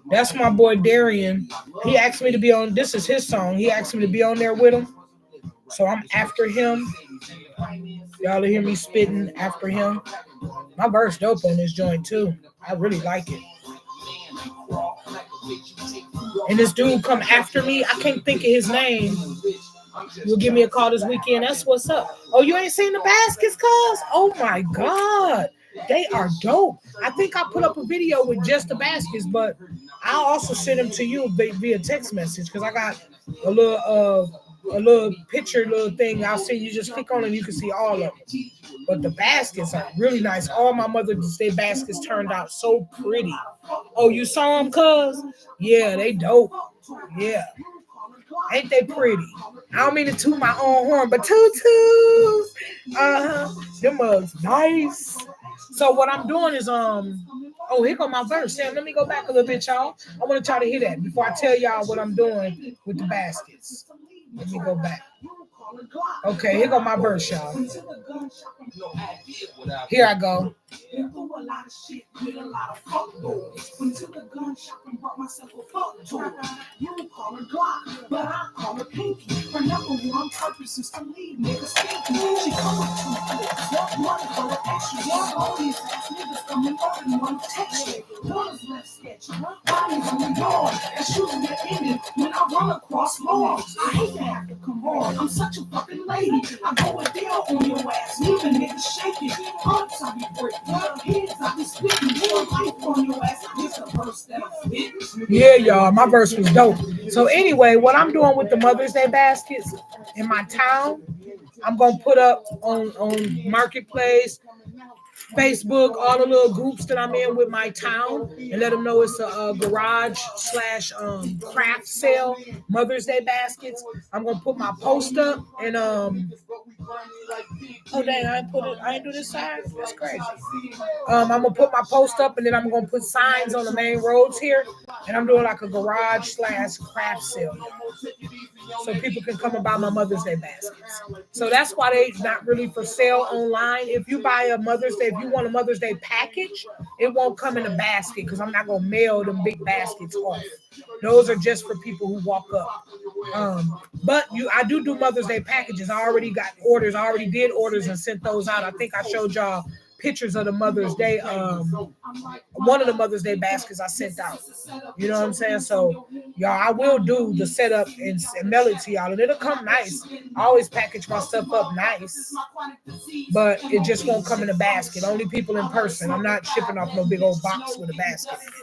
That's my boy Darian. He asked me to be on. This is his song. He asked me to be on there with him. So I'm after him. Y'all hear me spitting after him. My verse dope on this joint too. I really like it. And this dude come after me. I can't think of his name. You'll give me a call this weekend. That's what's up. Oh, you ain't seen the baskets, cuz? Oh my God. They are dope. I think I put up a video with just the baskets, but I'll also send them to you via text message because I got a little picture, little thing. I'll send you. Just click on it and you can see all of them. But the baskets are really nice. All my Mother's Day baskets turned out so pretty. Oh, you saw them, cuz? Yeah, they dope. Yeah. Ain't they pretty? I don't mean to toot my own horn, but toot. Them mugs nice. So what I'm doing is oh, here go my verse. Sam, let me go back a little bit, y'all. I want to try to hear that before I tell y'all what I'm doing with the baskets. Let me go back. Okay, here go my verse, y'all. Here I go. I'm such a fucking lady. I go a deal on your ass. Leaving niggas shaking. Hearts I be breaking. Heads I be spitting. Real life on your ass. This the verse that I'm spitting. Yeah, y'all. My verse was dope. So anyway, what I'm doing with the Mother's Day baskets in my town, I'm gonna put up on Marketplace, Facebook, all the little groups that I'm in with my town, and let them know it's a garage / craft sale, Mother's Day baskets. I'm gonna put my post up and oh dang, I ain't do this side. That's crazy. I'm gonna put my post up and then I'm gonna put signs on the main roads here, and I'm doing like a garage / craft sale, so people can come and buy my Mother's Day baskets. So that's why they not really for sale online. If you buy a Mother's Day, if you want a Mother's Day package, it won't come in a basket because I'm not gonna mail them big baskets off. Those are just for people who walk up. But I do Mother's Day packages. I already got orders. I already did orders and sent those out. I think I showed y'all pictures of the Mother's Day, one of the Mother's Day baskets I sent out. You know what I'm saying? So, y'all, I will do the setup and mail it to y'all, and it'll come nice. I always package my stuff up nice, but it just won't come in a basket. Only people in person. I'm not shipping off no big old box with a basket in it.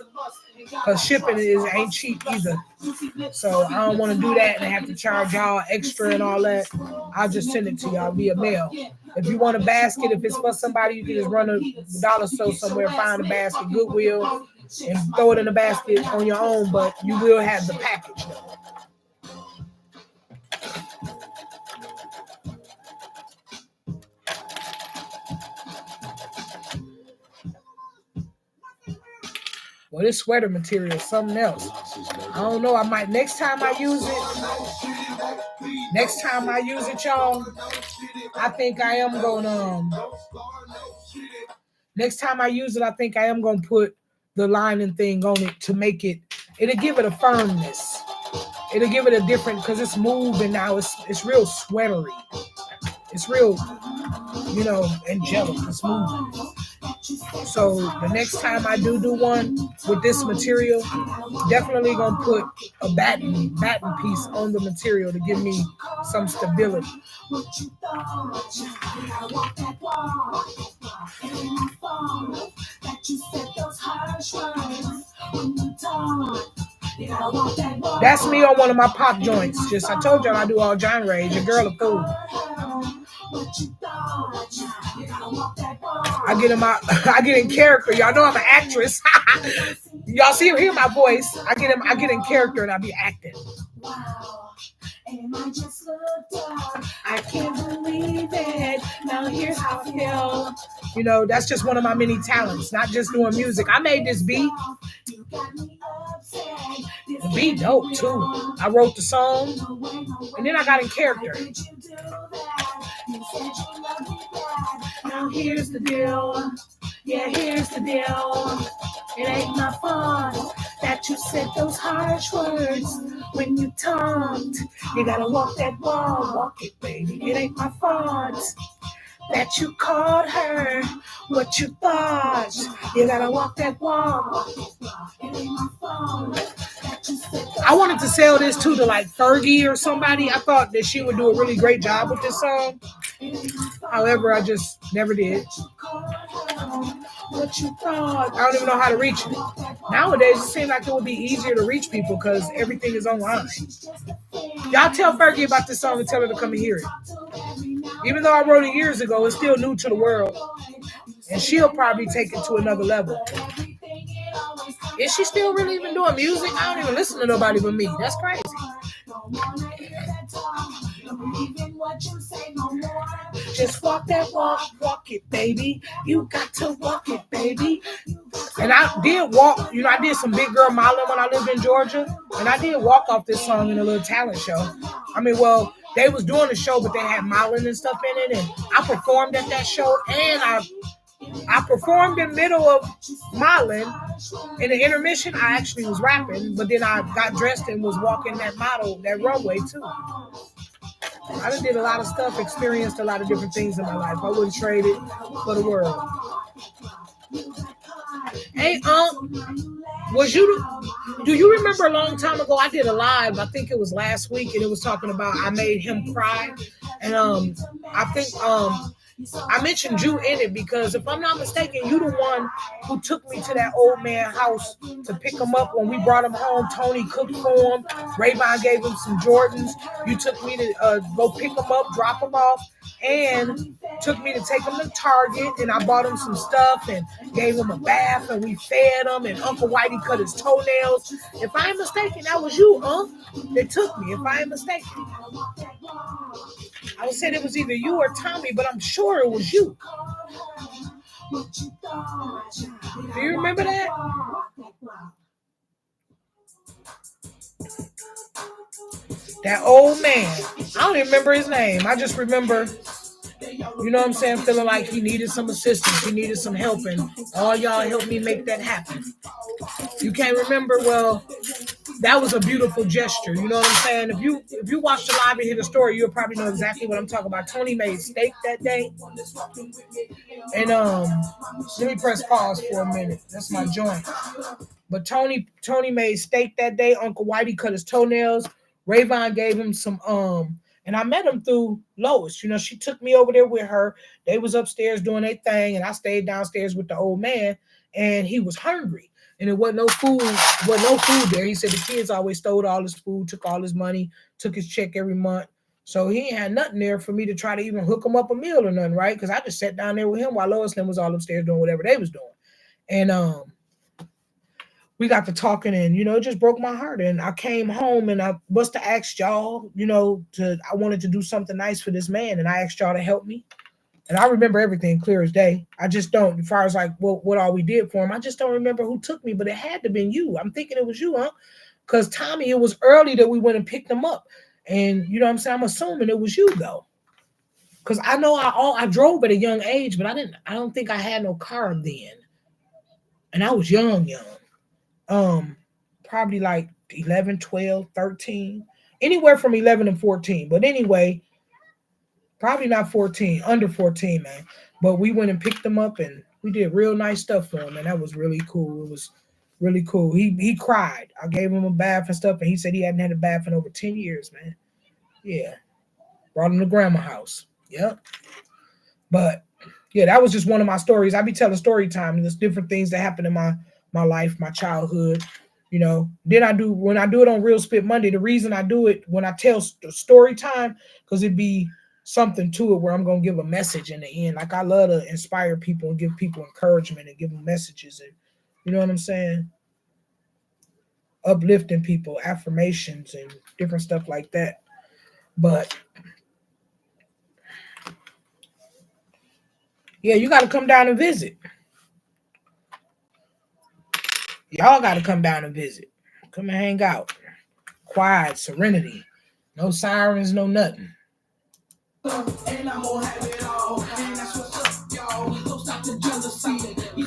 Because shipping ain't cheap either. So I don't want to do that and have to charge y'all extra and all that. I'll just send it to y'all via mail. If you want a basket, if it's for somebody, you can just run a dollar store somewhere, find a basket, Goodwill, and throw it in a basket on your own, but you will have the package though. Well, this sweater material is something else. I don't know. I might next time I use it, y'all. I think I am gonna next time I use it, I think I am gonna put the lining thing on it to make it. It'll give it a firmness. It'll give it a different because it's moving now. It's real sweatery. It's real, angelic. It's moving. So the next time I do one with this material, definitely gonna put a batting piece on the material to give me some stability. That's me on one of my pop joints. I told y'all I do all genres. Your girl a fool. I get in character. Y'all know I'm an actress. Y'all hear my voice. I get in character and I be acting. I can't believe it. Now here's how I feel. That's just one of my many talents, not just doing music. I made this beat. The beat dope too. I wrote the song and then I got in character. Now here's the deal. Yeah, here's the deal. It ain't my fault that you said those harsh words when you talked. You gotta walk that walk it, baby. It ain't my fault that you called her what you thought. You gotta walk that walk. It ain't my fault that you said. I wanted to sell this to like Fergie or somebody. I thought that she would do a really great job with this song. However, I just never did. What you thought. I don't even know how to reach it. Nowadays, it seems like it would be easier to reach people because everything is online. Y'all tell Fergie about this song and tell her to come and hear it. Even though I wrote it years ago, it's still new to the world. And she'll probably take it to another level. Is she still really even doing music? I don't even listen to nobody but me. That's crazy. Just walk that walk it, baby. You got to walk it, baby. And I did walk, I did some big girl modeling when I lived in Georgia. And I did walk off this song in a little talent show. I mean, well, they was doing the show, but they had modeling and stuff in it. And I performed at that show. And I performed in the middle of modeling. In the intermission, I actually was rapping. But then I got dressed and was walking that runway too. I done did a lot of stuff, experienced a lot of different things in my life. I wouldn't trade it for the world. Hey, do you remember a long time ago, I did a live, I think it was last week, and it was talking about I made him cry. And I think I mentioned you in it because if I'm not mistaken, you the one who took me to that old man house to pick him up when we brought him home. Tony cooked for him. Rayvon gave him some Jordans. You took me to go pick him up, drop him off, and took me to take him to Target. And I bought him some stuff and gave him a bath and we fed him. And Uncle Whitey cut his toenails. If I ain't mistaken, that was you, that took me. If I ain't mistaken. I would say it was either you or Tommy, but I'm sure it was you. Do you remember that? That old man. I don't even remember his name. I just remember, you know what I'm saying, feeling like he needed some assistance. He needed some help, and all y'all helped me make that happen. You can't remember? Well, that was a beautiful gesture. You know what I'm saying? If you watch the live and hear the story, you'll probably know exactly what I'm talking about. Tony made steak that day. And let me press pause for a minute. That's my joint. But Tony made steak that day. Uncle Whitey cut his toenails. Rayvon gave him some and I met him through Lois. You know, she took me over there with her. They was upstairs doing their thing, and I stayed downstairs with the old man, and he was hungry. And there wasn't no food there. He said the kids always stole all his food, took all his money, took his check every month. So he ain't had nothing there for me to try to even hook him up a meal or nothing, right? Because I just sat down there with him while Lois and them was all upstairs doing whatever they was doing. And we got to talking, and it just broke my heart. And I came home and I must have asked y'all, I wanted to do something nice for this man, and I asked y'all to help me. And I remember everything clear as day. I just don't, as far as like what all we did for him, I just don't remember who took me, but it had to have been you. I'm thinking it was you, huh? Because Tommy, it was early that we went and picked him up. And you know what I'm saying? I'm assuming it was you though. Because I know I drove at a young age, but I don't think I had no car then. And I was young. Probably like 11, 12, 13, anywhere from 11 and 14. But anyway, probably not 14, under 14, man. But we went and picked him up and we did real nice stuff for him. And that was really cool. It was really cool. He cried. I gave him a bath and stuff. And he said he hadn't had a bath in over 10 years, man. Yeah. Brought him to grandma's house. Yep. But yeah, that was just one of my stories. I be telling story time, and there's different things that happen in my life, my childhood. Then when I do it on Real Spit Monday, the reason I do it when I tell story time, because it'd be something to it where I'm going to give a message in the end. Like I love to inspire people and give people encouragement and give them messages. And you know what I'm saying? Uplifting people, affirmations and different stuff like that. But yeah, you got to come down and visit. Y'all got to come down and visit. Come and hang out. Quiet, serenity. No sirens, no nothing. And I'm gonna have it all. And that's what's up, y'all. Don't stop the jealousy.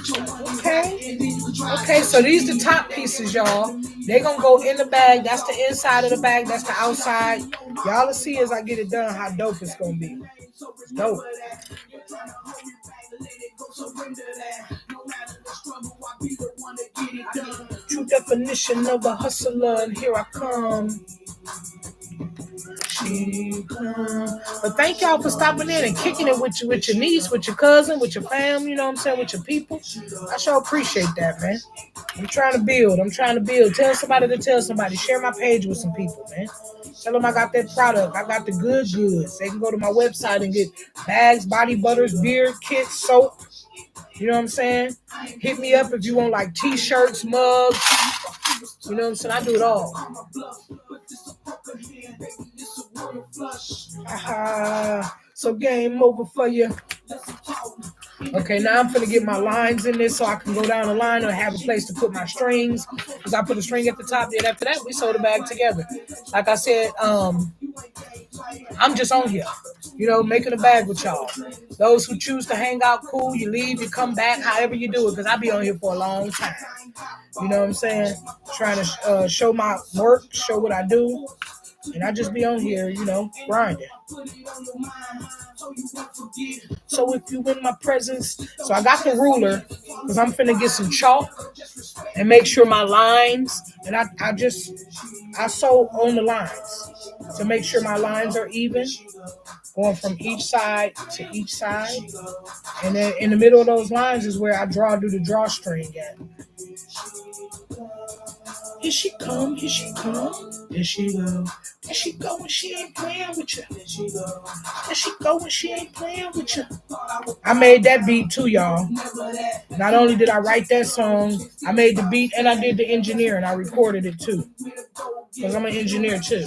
Okay, so these the top pieces, y'all. They gonna go in the bag. That's the inside of the bag. That's the outside. Y'all will see as I get it done how dope it's gonna be. It's dope. True definition of a hustler, and here I come. But thank y'all for stopping in and kicking it with your niece, with your cousin, with your fam, you know what I'm saying, with your people. I sure appreciate that, man. I'm trying to build. Tell somebody to tell somebody. Share my page with some people, man. Tell them I got that product. I got the good goods. They can go to my website and get bags, body butters, beard kits, soap. You know what I'm saying? Hit me up if you want like t-shirts, mugs. You know what I'm saying? I do it all. So game over for you. Okay, now I'm finna get my lines in this so I can go down the line and have a place to put my strings. Because I put a string at the top, then after that, we sew the bag together. Like I said, I'm just on here, you know, making a bag with y'all. Those who choose to hang out, cool, you leave, you come back, however you do it, because I be on here for a long time. You know what I'm saying? Trying to show my work, show what I do. And I just be on here, you know, grinding. So if you in my presence, so I got the ruler because I'm finna get some chalk and make sure my lines, and I sew on the lines to make sure my lines are even, going from each side to each side. And then in the middle of those lines is where I do the drawstring at. Here she come, here she come, there she go. There she go and she ain't playing with you. There she go and she ain't playing with you. I made that beat too, y'all. Not only did I write that song, I made the beat and I did the engineering. I recorded it too. Because I'm an engineer too.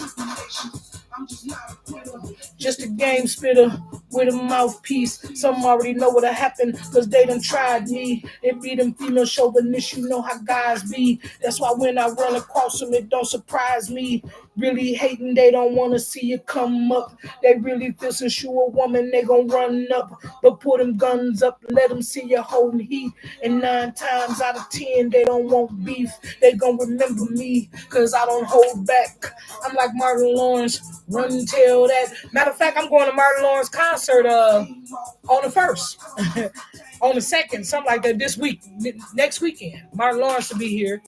Just a game spitter with a mouthpiece. Some already know what'll happen because they done tried me. It be them female chauvinists, you know how guys be. That's why when I run across them, it don't surprise me. Really hating, they don't want to see you come up. They really feel since you a woman, they gon' run up. But put them guns up, let them see you holding heat. And 9 times out of 10, they don't want beef. They gon' remember me because I don't hold back. I'm like Martin Lawrence, run and tell that. Matter of fact, I'm going to Martin Lawrence concert on the 1st. On the 2nd, something like that this week, next weekend. Martin Lawrence will be here.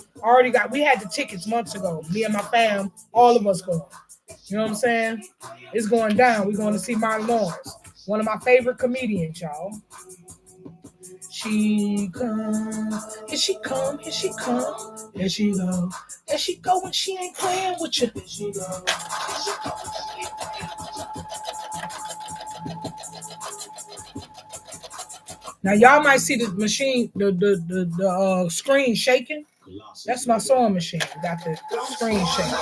We had the tickets months ago. Me and my fam, all of us going. You know what I'm saying? It's going down. We're going to see Martin Lawrence. One of my favorite comedians, y'all. She come, here she come, here she come, there she go. There she go and she ain't playing with you. There she go. Now y'all might see the machine, the screen shaking. That's my sewing machine. Got the screen shaking.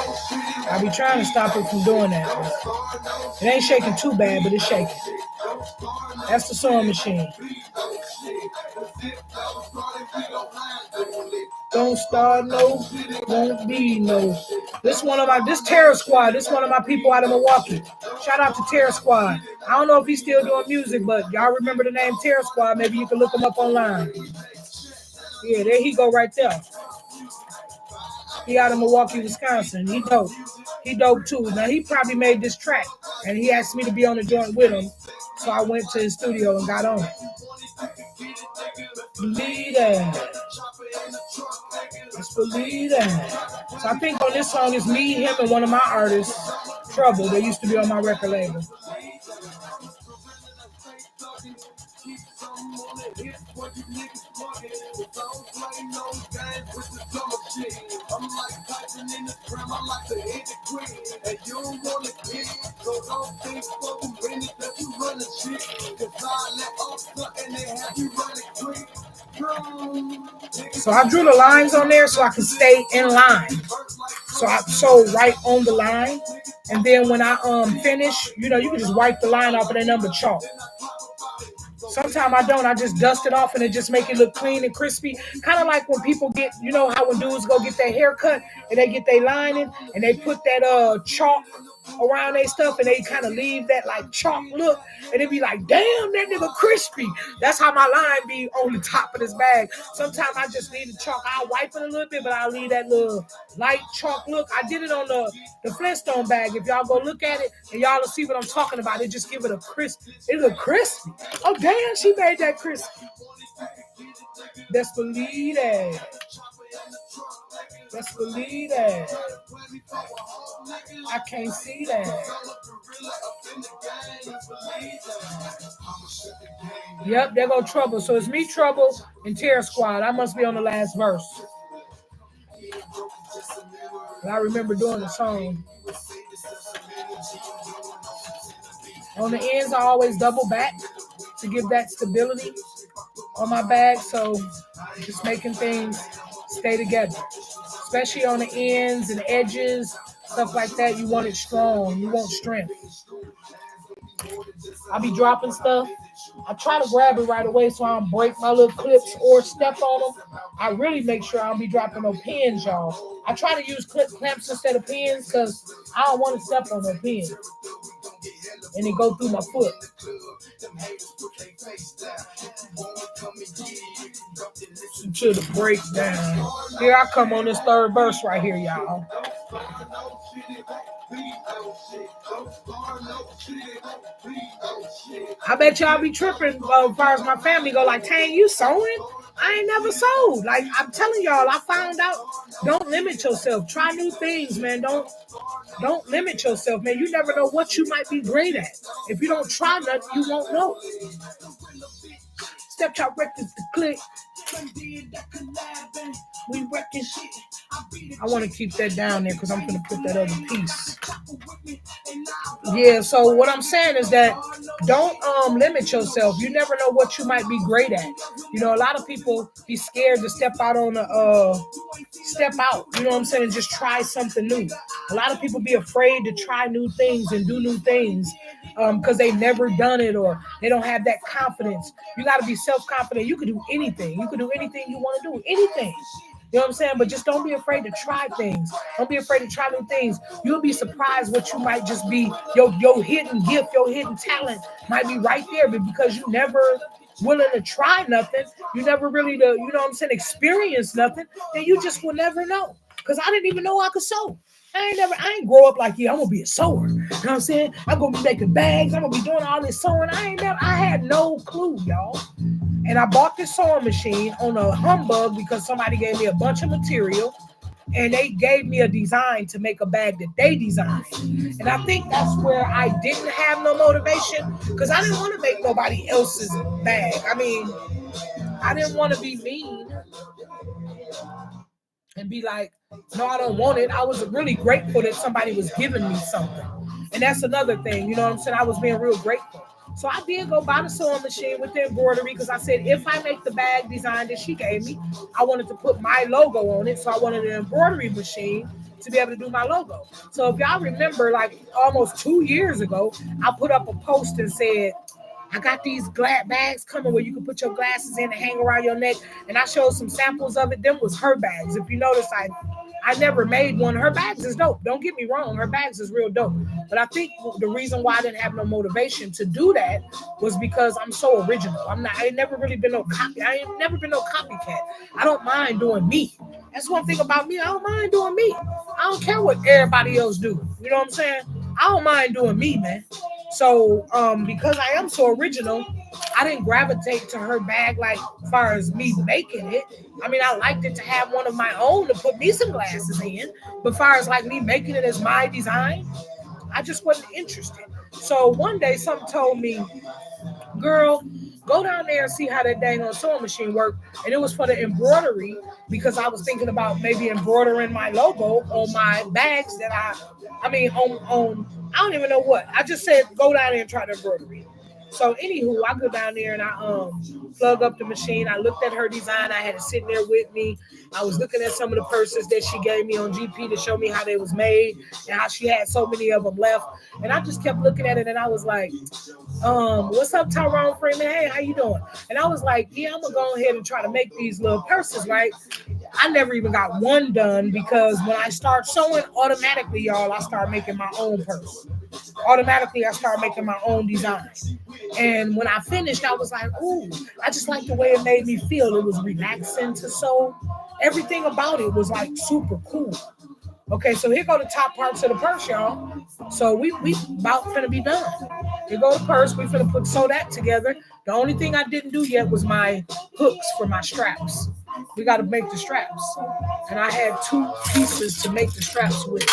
I be trying to stop it from doing that. But it ain't shaking too bad, but it's shaking. That's the sewing machine. Don't start no, won't be no. This Terror Squad. This one of my people out of Milwaukee. Shout out to Terror Squad. I don't know if he's still doing music, but y'all remember the name Terror Squad. Maybe you can look him up online. Yeah, there he go right there. He out of Milwaukee, Wisconsin. He dope. He dope too. Now he probably made this track, and he asked me to be on the joint with him. So I went to his studio and got on it. Believe that. Just believe that. So I think on this song it's me, him, and one of my artists, Trouble. They used to be on my record label. So I drew the lines on there so I can stay in line. So I sew right on the line. And then when I finish, you can just wipe the line off of that number chalk. Sometimes I don't. I just dust it off and it just make it look clean and crispy. Kind of like when people get, how when dudes go get their hair cut and they get their lining and they put that chalk around their stuff and they kind of leave that like chalk look and it be like, damn, that nigga crispy. That's how my line be on the top of this bag. Sometimes I just leave the chalk. I'll wipe it a little bit, but I'll leave that little light chalk look. I did it on the Flintstone bag. If y'all go look at it and y'all will see what I'm talking about, it just give it a crisp. It look crispy. Oh, damn, she made that crispy. Let's believe that. Let's believe that. I can't see that. Yep, there go Trouble. So it's me, Trouble, and Terror Squad. I must be on the last verse. But I remember doing the song. On the ends, I always double back to give that stability on my bag. So just making things stay together. Especially on the ends and edges, stuff like that. You want it strong. You want strength. I'll be dropping stuff. I try to grab it right away so I don't break my little clips or step on them. I really make sure I don't be dropping no pins, y'all. I try to use clip clamps instead of pins because I don't want to step on no pins. And it go through my foot. To the breakdown. Here I come on this third verse right here, y'all. I bet y'all be tripping as far as my family go, like, Tang, you sewing? I ain't never sold. Like, I'm telling y'all, I found out, don't limit yourself. Try new things, man. Don't limit yourself, man. You never know what you might be great at. If you don't try nothing, you won't know. Step Chop Records to click. We wrecking shit. I want to keep that down there because I'm going to put that other piece. Yeah, so what I'm saying is that don't limit yourself. You never know what you might be great at. You know, a lot of people be scared to step out on step out. You know what I'm saying? And just try something new. A lot of people be afraid to try new things and do new things because they never done it or they don't have that confidence. You got to be self-confident. You can do anything. You can do anything you want to do. Anything. You know what I'm saying? But just don't be afraid to try things. Don't be afraid to try new things. You'll be surprised what you might just be. Your hidden gift, your hidden talent might be right there. But because you never willing to try nothing, you never really, experience nothing, then you just will never know. Because I didn't even know I could sew. I ain't grow up like, I'm going to be a sewer. You know what I'm saying? I'm going to be making bags. I'm going to be doing all this sewing. I had no clue, y'all. And I bought this sewing machine on a humbug because somebody gave me a bunch of material and they gave me a design to make a bag that they designed. And I think that's where I didn't have no motivation because I didn't want to make nobody else's bag. I mean, I didn't want to be mean and be like, no, I don't want it. I was really grateful that somebody was giving me something. And that's another thing, you know what I'm saying? I was being real grateful. So I did go buy the sewing machine with the embroidery because I said, if I make the bag design that she gave me, I wanted to put my logo on it. So I wanted an embroidery machine to be able to do my logo. So if y'all remember, like almost 2 years ago, I put up a post and said, I got these bags coming where you can put your glasses in and hang around your neck. And I showed some samples of it. Them was her bags. If you notice, I never made one. Her bags is dope. Don't get me wrong. Her bags is real dope. But I think the reason why I didn't have no motivation to do that was because I'm so original. I ain't never really been no copy. I ain't never been no copycat. I don't mind doing me. That's one thing about me. I don't mind doing me. I don't care what everybody else do. You know what I'm saying? I don't mind doing me, man. So because I am so original, I didn't gravitate to her bag like as far as me making it. I mean, I liked it to have one of my own to put me some glasses in. But as far as like me making it as my design, I just wasn't interested. So one day something told me, girl, go down there and see how that dang on sewing machine worked. And it was for the embroidery because I was thinking about maybe embroidering my logo on my bags that on I don't even know what. I just said go down there and try the embroidery. So anywho, I go down there and I plug up the machine. I looked at her design. I had it sitting there with me. I was looking at some of the purses that she gave me on GP to show me how they was made and how she had so many of them left. And I just kept looking at it and I was like, what's up, Tyrone Freeman? Hey, how you doing? And I was like, yeah, I'm gonna go ahead and try to make these little purses, right? I never even got one done because when I start sewing, automatically, y'all, I start making my own purse. Automatically, I start making my own designs. And when I finished, I was like, ooh, I just like the way it made me feel. It was relaxing to sew. Everything about it was like super cool. Okay, so here go the top parts of the purse, y'all. So we about finna be done. Here go the purse. We finna sew that together. The only thing I didn't do yet was my hooks for my straps. We got to make the straps, and I had 2 pieces to make the straps with.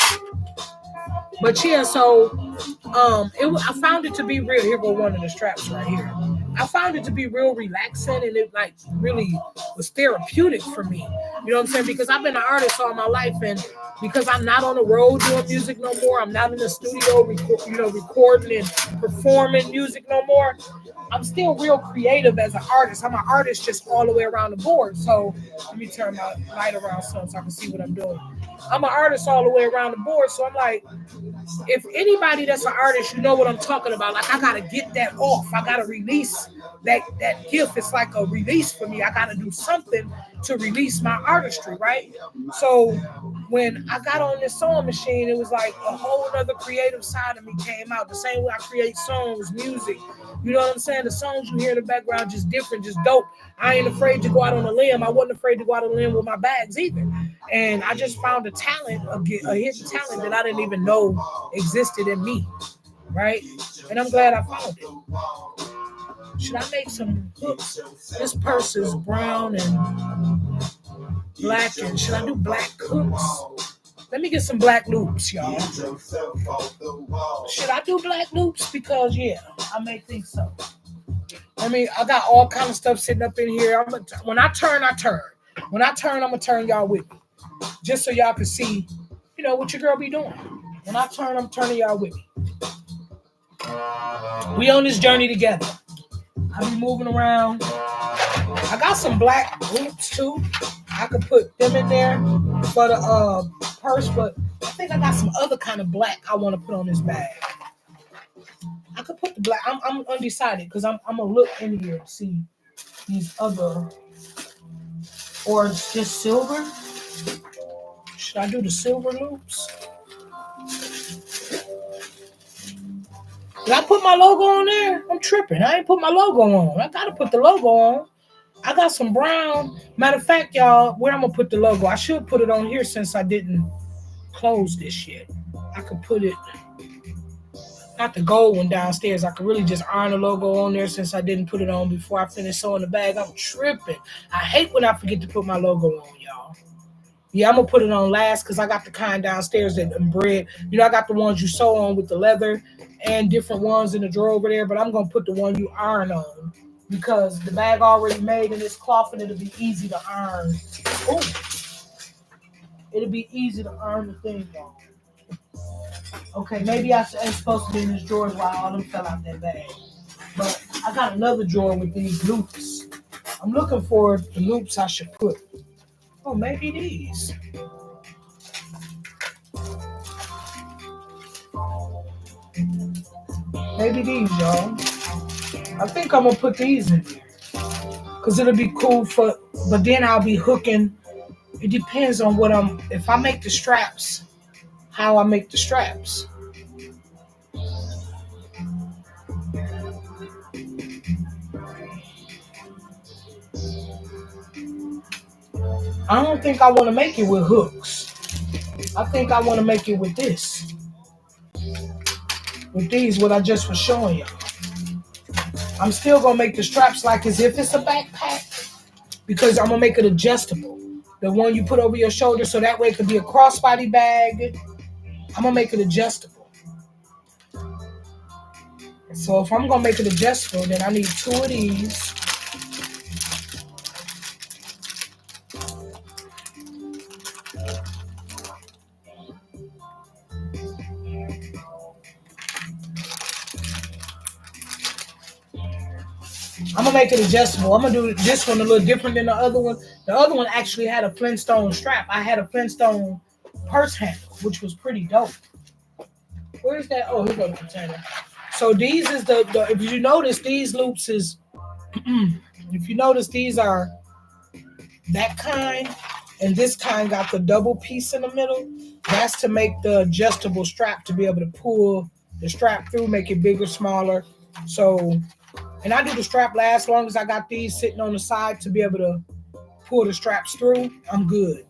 But yeah, so I found it to be real. Here go one of the straps right here. I found it to be real relaxing, and it like really was therapeutic for me. You know what I'm saying? Because I've been an artist all my life, and because I'm not on the road doing music no more, I'm not in the studio, recording and performing music no more. I'm still real creative as an artist. I'm an artist just all the way around the board. So let me turn my light around so I can see what I'm doing. I'm an artist all the way around the board. So I'm like, if anybody that's an artist, you know what I'm talking about. Like, I got to get that off. I got to release that gift. It's like a release for me. I got to do something to release my artistry, right? So when I got on this sewing machine, it was like a whole other creative side of me came out. The same way I create songs, music. You know what I'm saying? The songs you hear in the background, just different, just dope. I ain't afraid to go out on a limb. I wasn't afraid to go out on a limb with my bags either. And I just found a talent, a hidden talent that I didn't even know existed in me, right? And I'm glad I found it. Should I make some hooks? This purse is brown and black, and should I do black hooks? Let me get some black loops, y'all. Should I do black loops? Because, yeah, I may think so. I got all kind of stuff sitting up in here. When I turn, I turn. When I turn, I'm going to turn y'all with me. Just so y'all can see, what your girl be doing. When I turn, I'm turning y'all with me. We on this journey together. I be moving around. I got some black loops, too. I could put them in there for the purse, but I think I got some other kind of black I want to put on this bag. I could put the black. I'm undecided because I'm gonna look in here to see these other, or it's just silver. Should I do the silver loops? Did I put my logo on there? I'm tripping. I ain't put my logo on. I gotta put the logo on. I got some brown. Matter of fact, y'all, where I'm going to put the logo, I should put it on here since I didn't close this yet. I could put it, not the gold one downstairs. I could really just iron the logo on there since I didn't put it on before I finished sewing the bag. I'm tripping. I hate when I forget to put my logo on, y'all. Yeah, I'm going to put it on last because I got the kind downstairs that embroidered. I got the ones you sew on with the leather and different ones in the drawer over there, but I'm going to put the one you iron on. Because the bag already made in this cloth, and it'll be easy to iron. Ooh. It'll be easy to iron the thing, y'all. Okay, maybe I ain't supposed to be in this drawer while all them fell out that bag. But I got another drawer with these loops. I'm looking for the loops I should put. Oh, maybe these. Maybe these, y'all. I think I'm going to put these in there because it'll be cool but then I'll be hooking. It depends on if I make the straps, how I make the straps. I don't think I want to make it with hooks. I think I want to make it with this. With these, what I just was showing y'all. I'm still going to make the straps like as if it's a backpack because I'm going to make it adjustable. The one you put over your shoulder so that way it could be a crossbody bag. I'm going to make it adjustable. So if I'm going to make it adjustable, then I need 2 of these. I'm going to make it adjustable. I'm going to do this one a little different than the other one. The other one actually had a Flintstone strap. I had a Flintstone purse handle, which was pretty dope. Where's that? Oh, here goes the container. So these is the if you notice, these loops is, if you notice, these are that kind. And this kind got the double piece in the middle. That's to make the adjustable strap to be able to pull the strap through, make it bigger, smaller. So, and I do the strap last as long as I got these sitting on the side to be able to pull the straps through. I'm good.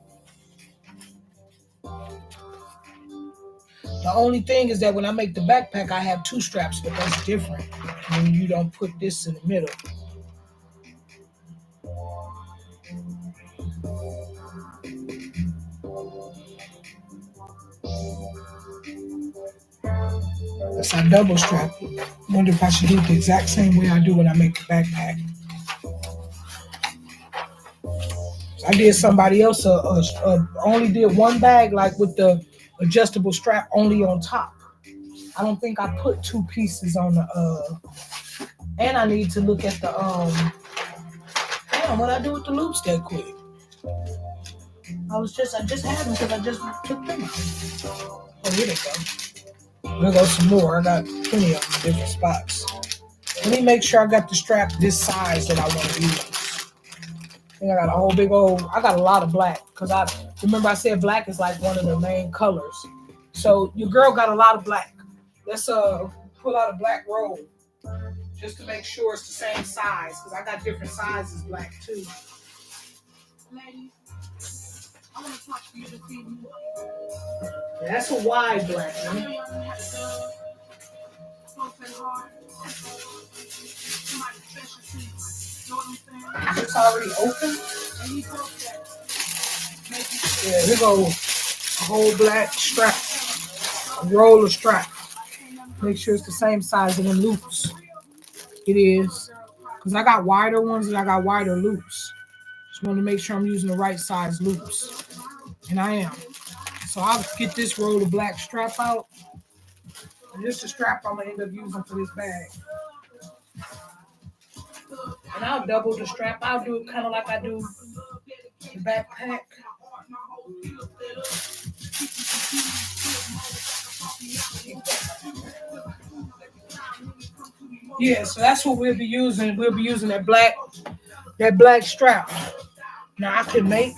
The only thing is that when I make the backpack, I have 2 straps, but that's different when you don't put this in the middle. That's a double strap. Wonder if I should do it the exact same way I do when I make the backpack. I did somebody else only did one bag, like with the adjustable strap only on top. I don't think I put 2 pieces on the and I need to look at the damn, what I do with the loops that quick. I just had them because I just took them out. Oh, here they go. There goes some more. I got plenty of them in different spots. Let me make sure I got the strap this size that I want to use. I think I got a whole big old, I got a lot of black because I remember I said black is like one of the main colors. So your girl got a lot of black. Let's pull out a black roll just to make sure it's the same size because I got different sizes black too. Ladies, I want to talk to you this evening. That's a wide black, I man. know y'all done had to close that hard. Somebody special to you. Know what I'm saying? It's already open. And he broke that. Make it Yeah, here go a whole black strap, a roll of strap. Make sure it's the same size of them loops. It is. Because I got wider ones and I got wider loops. Just want to make sure I'm using the right size loops. And I am. So I'll get this roll of black strap out. And this is the strap I'm going to end up using for this bag. And I'll double the strap. I'll do it kind of like I do the backpack. Yeah, so that's what we'll be using. We'll be using that black strap. Now I can make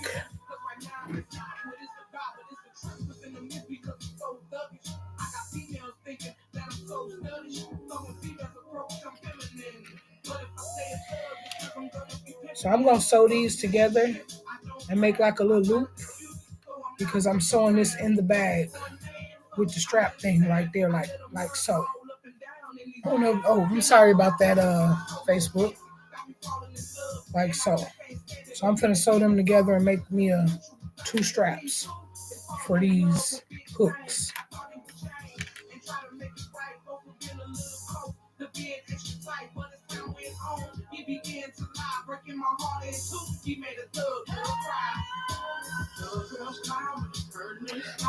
so I'm gonna sew these together and make like a little loop because I'm sewing this in the bag with the strap thing right there, like so. Oh no! Oh, I'm sorry about that, Facebook. Like so. So I'm gonna sew them together and make me 2 straps for these hooks.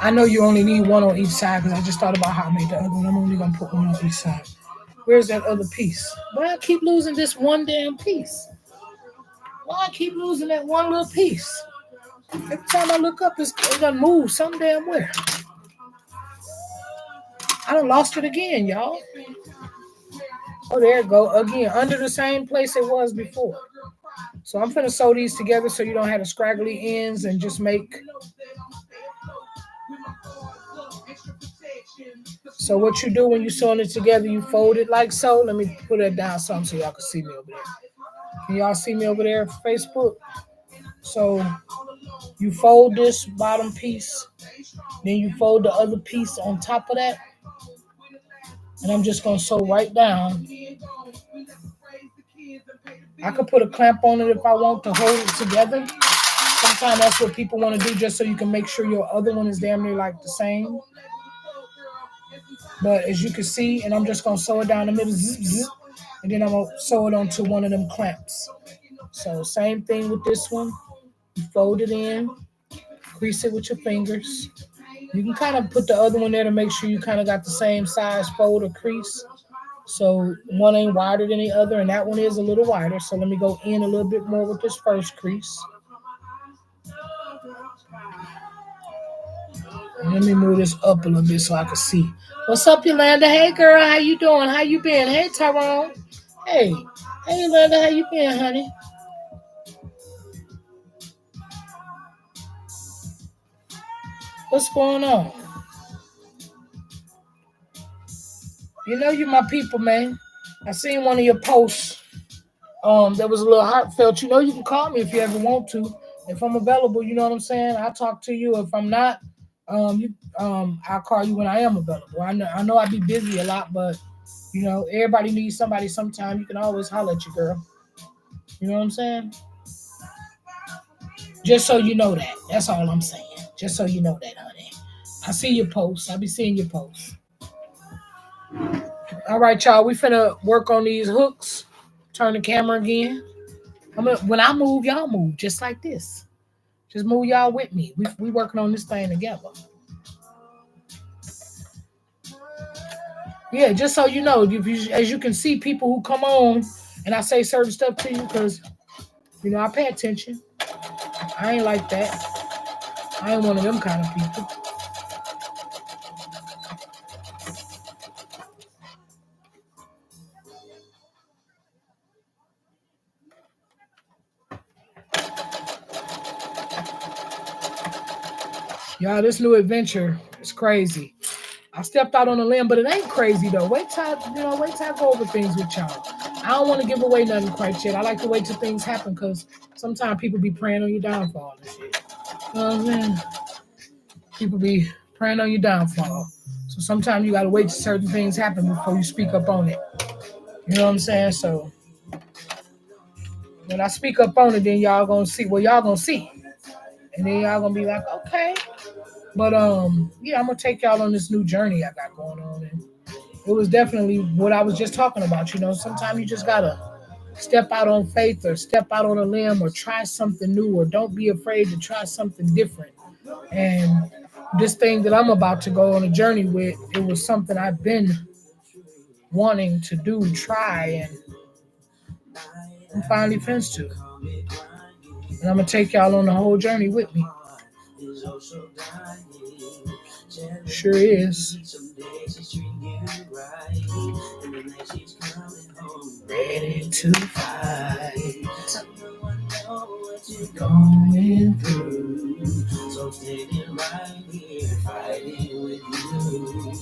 I know you only need one on each side because I just thought about how I made the other one. I'm only gonna put one on each side. Where's that other piece? Why I keep losing this one damn piece? Why I keep losing that one little piece? Every time I look up, it done move some damn where. I done lost it again, y'all. Oh, there it go. Again, under the same place it was before. So I'm finna sew these together so you don't have the scraggly ends and just make. So what you do when you sewing it together, you fold it like so. Let me put it down some so y'all can see me over there. Can y'all see me over there, Facebook? So you fold this bottom piece, then you fold the other piece on top of that. And I'm just gonna sew right down. I could put a clamp on it if I want to hold it together. Sometimes that's what people want to do just so you can make sure your other one is damn near like the same. But as you can see, and I'm just going to sew it down the middle, zip, zip, and then I'm going to sew it onto one of them clamps. So same thing with this one. You fold it in, crease it with your fingers. You can kind of put the other one there to make sure you kind of got the same size fold or crease. So one ain't wider than the other, and that one is a little wider. So let me go in a little bit more with this first crease. And let me move this up a little bit so I can see. What's up, Yolanda? Hey, girl, how you doing? How you been? Hey, Tyrone. Hey, Yolanda, how you been, honey? What's going on? You know you my people, man. I seen one of your posts. That was a little heartfelt. You know you can call me if you ever want to. If I'm available, you know what I'm saying. I'll talk to you. If I'm not, I'll call you when I am available. I know I be busy a lot, but you know everybody needs somebody sometime. You can always holler at your girl. You know what I'm saying? Just so you know that. That's all I'm saying. Just so you know that, honey. I see your posts. I be seeing your posts. All right, y'all. We finna work on these hooks. Turn the camera again. When I move, y'all move just like this. Just move y'all with me. We working on this thing together. Yeah, just so you know, as you can see, people who come on and I say certain stuff to you because you know I pay attention. I ain't like that. I ain't one of them kind of people. Y'all, this new adventure is crazy. I stepped out on a limb, but it ain't crazy though. Wait till I go over things with y'all. I don't want to give away nothing quite yet. I like to wait till things happen because sometimes people be praying on your downfall and shit. You know what I'm saying? People be praying on your downfall. So sometimes you gotta wait till certain things happen before you speak up on it. You know what I'm saying? So when I speak up on it, then y'all gonna see what y'all gonna see. And then y'all gonna be like, okay. But yeah, I'm gonna take y'all on this new journey I got going on, and it was definitely what I was just talking about. You know, sometimes you just gotta step out on faith, or step out on a limb, or try something new, or don't be afraid to try something different. And this thing that I'm about to go on a journey with, it was something I've been wanting to do, try, and I'm finally finished to. And I'm gonna take y'all on the whole journey with me. Sure is. Ready to fight. Going through. So standing right here fighting with you.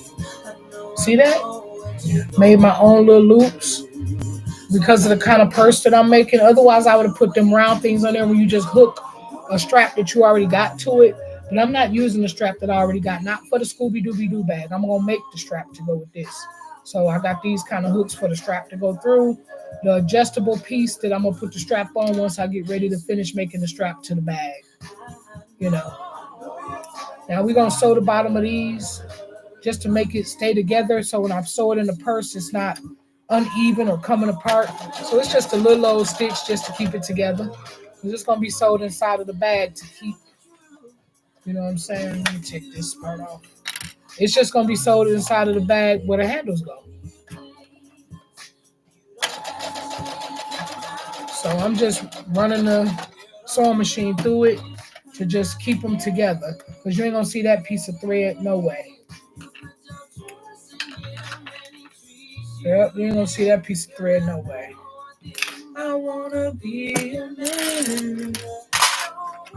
See that? Made my own little loops because of the kind of purse that I'm making. Otherwise, I would have put them round things on there where you just hook a strap that you already got to it. But I'm not using the strap that I already got. Not for the Scooby-Dooby-Doo bag. I'm going to make the strap to go with this. So I got these kind of hooks for the strap to go through. The adjustable piece that I'm going to put the strap on once I get ready to finish making the strap to the bag. You know. Now we're going to sew the bottom of these just to make it stay together. So when I sew it in the purse, it's not uneven or coming apart. So it's just a little old stitch just to keep it together. It's just going to be sewed inside of the bag to keep. You know what I'm saying? Let me take this part off. It's just going to be sewed inside of the bag where the handles go. So I'm just running the sewing machine through it to just keep them together. Because you ain't going to see that piece of thread, no way. Yep, you ain't going to see that piece of thread, no way. I want to be a man.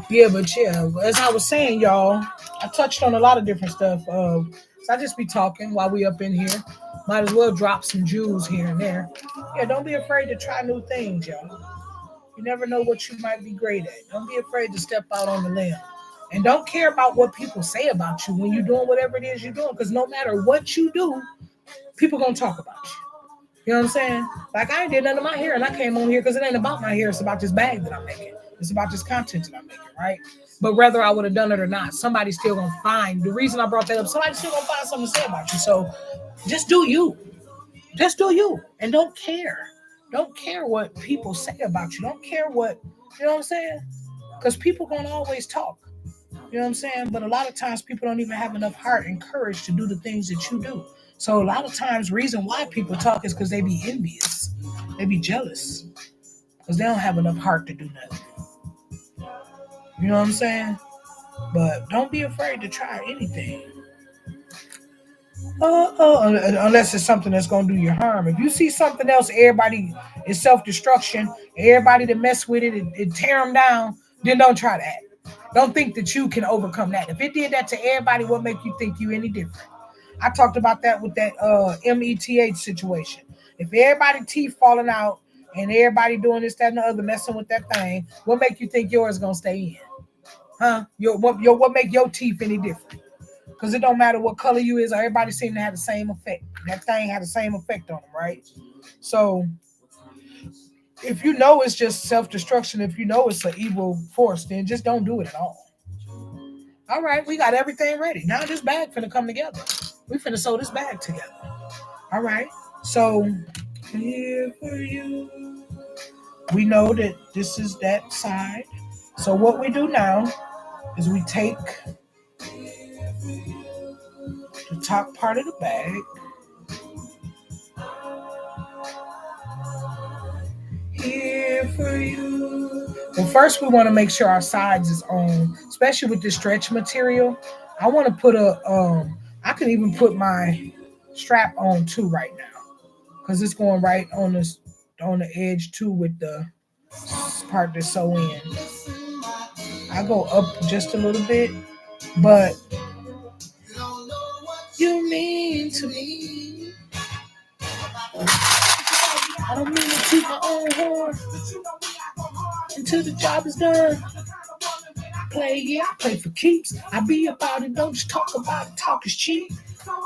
Yeah, but yeah, as I was saying, y'all, I touched on a lot of different stuff. So I just be talking while we up in here. Might as well drop some jewels here and there. Yeah, don't be afraid to try new things, y'all. You never know what you might be great at. Don't be afraid to step out on the limb. And don't care about what people say about you when you're doing whatever it is you're doing. Because no matter what you do, people going to talk about you. You know what I'm saying? Like, I ain't did none of my hair, and I came on here because it ain't about my hair. It's about this bag that I'm making. It's about this content that I'm making, right? But whether I would have done it or not, somebody's still going to find. The reason I brought that up, somebody's still going to find something to say about you. So just do you. Just do you. And don't care. Don't care what people say about you. Don't care what, you know what I'm saying? Because people going to always talk. You know what I'm saying? But a lot of times people don't even have enough heart and courage to do the things that you do. So a lot of times reason why people talk is because they be envious. They be jealous. Because they don't have enough heart to do nothing. You know what I'm saying? But don't be afraid to try anything. Unless it's something that's going to do you harm. If you see something else, everybody is self-destruction. Everybody that mess with it, it tear them down. Then don't try that. Don't think that you can overcome that. If it did that to everybody, what make you think you any different? I talked about that with that METH situation. If everybody teeth falling out and everybody doing this, that, and the other, messing with that thing, what make you think yours gonna stay in? Huh? What make your teeth any different? Because it don't matter what color you is, everybody seem to have the same effect. That thing had the same effect on them, right? So if you know it's just self-destruction, if you know it's an evil force, then just don't do it at all. All right, we got everything ready. Now this bag finna come together. We finna sew this bag together. All right. So here for you. We know that this is that side. So what we do now is we take the top part of the bag. Here for you. Well, first we want to make sure our sides is on, especially with this stretch material. I want to put I can even put my strap on too right now, because it's going right on the edge too with the part to sew in. I go up just a little bit, but you mean to me. I don't mean to toot my own horn until the job is done. I play for keeps. I be about it, don't just talk about it. Talk is cheap.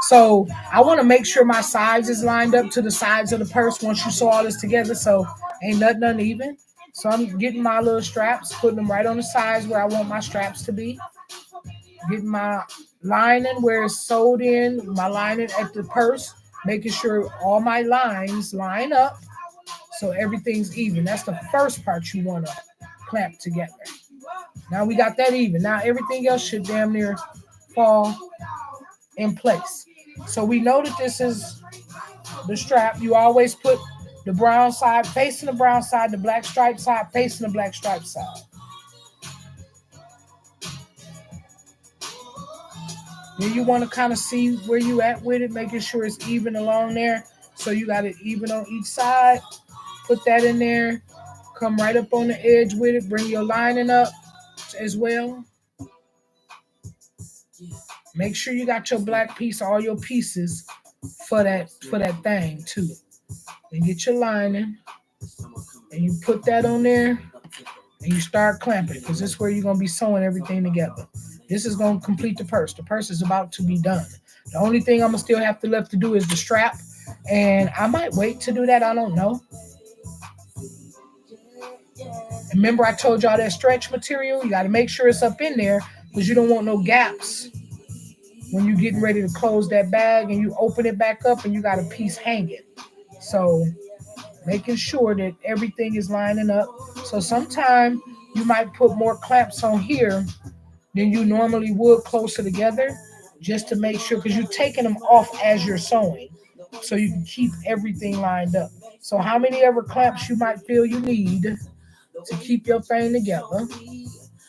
So I want to make sure my sides is lined up to the sides of the purse once you sew all this together, so ain't nothing uneven. So I'm getting my little straps, putting them right on the sides where I want my straps to be. Getting my lining where it's sewed in, my lining at the purse, making sure all my lines line up so everything's even. That's the first part you want to clamp together. Now we got that even. Now everything else should damn near fall in place. So we know that this is the strap. You always put the brown side facing the brown side, the black stripe side facing the black stripe side. Then you want to kind of see where you at with it, making sure it's even along there. So you got it even on each side. Put that in there. Come right up on the edge with it. Bring your lining up as well. Make sure you got your black piece, all your pieces for that thing too. And get your lining, and you put that on there, and you start clamping, because this is where you're gonna be sewing everything together. This is gonna complete the purse. The purse is about to be done. The only thing I'm gonna still have to left to do is the strap, and I might wait to do that. I don't know. Remember I told y'all that stretch material, you got to make sure it's up in there, because you don't want no gaps when you're getting ready to close that bag and you open it back up and you got a piece hanging. So making sure that everything is lining up. So sometimes you might put more clamps on here than you normally would closer together, just to make sure, because you're taking them off as you're sewing, so you can keep everything lined up. So how many ever clamps you might feel you need to keep your thing together,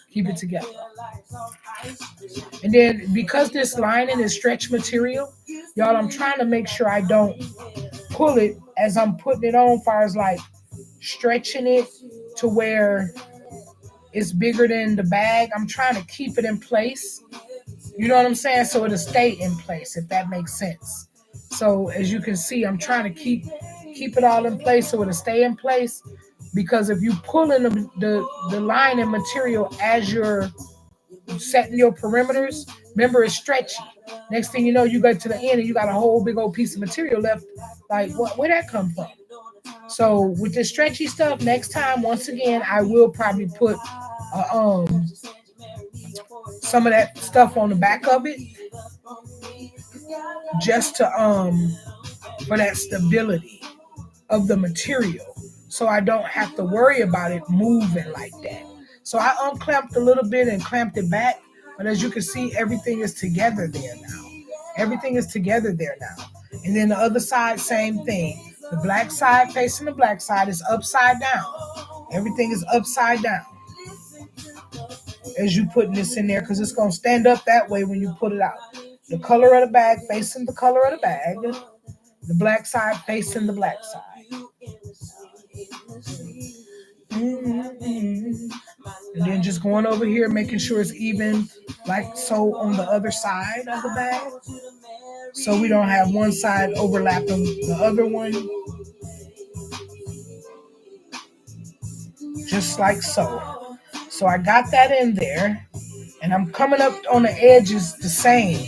keep it together. And then because this lining is stretch material, y'all, I'm trying to make sure I don't pull it as I'm putting it on, far as like stretching it to where it's bigger than the bag. I'm trying to keep it in place. You know what I'm saying? So it'll stay in place, if that makes sense. So as you can see, I'm trying to keep it all in place so it'll stay in place. Because if you pull in the line and material as you're setting your perimeters, remember it's stretchy. Next thing you know, you get to the end and you got a whole big old piece of material left. Like, where'd that come from? So with the stretchy stuff, next time, once again, I will probably put some of that stuff on the back of it, just to for that stability of the material, so I don't have to worry about it moving like that. So I unclamped a little bit and clamped it back, but as you can see, everything is together there now. Everything is together there now. And then the other side, same thing. The black side facing the black side is upside down. Everything is upside down as you putting this in there, because it's going to stand up that way when you put it out. The color of the bag facing the color of the bag. The black side facing the black side. And then just going over here, making sure it's even, like so, on the other side of the bag. So we don't have one side overlapping the other one. Just like so. So I got that in there. And I'm coming up on the edges the same.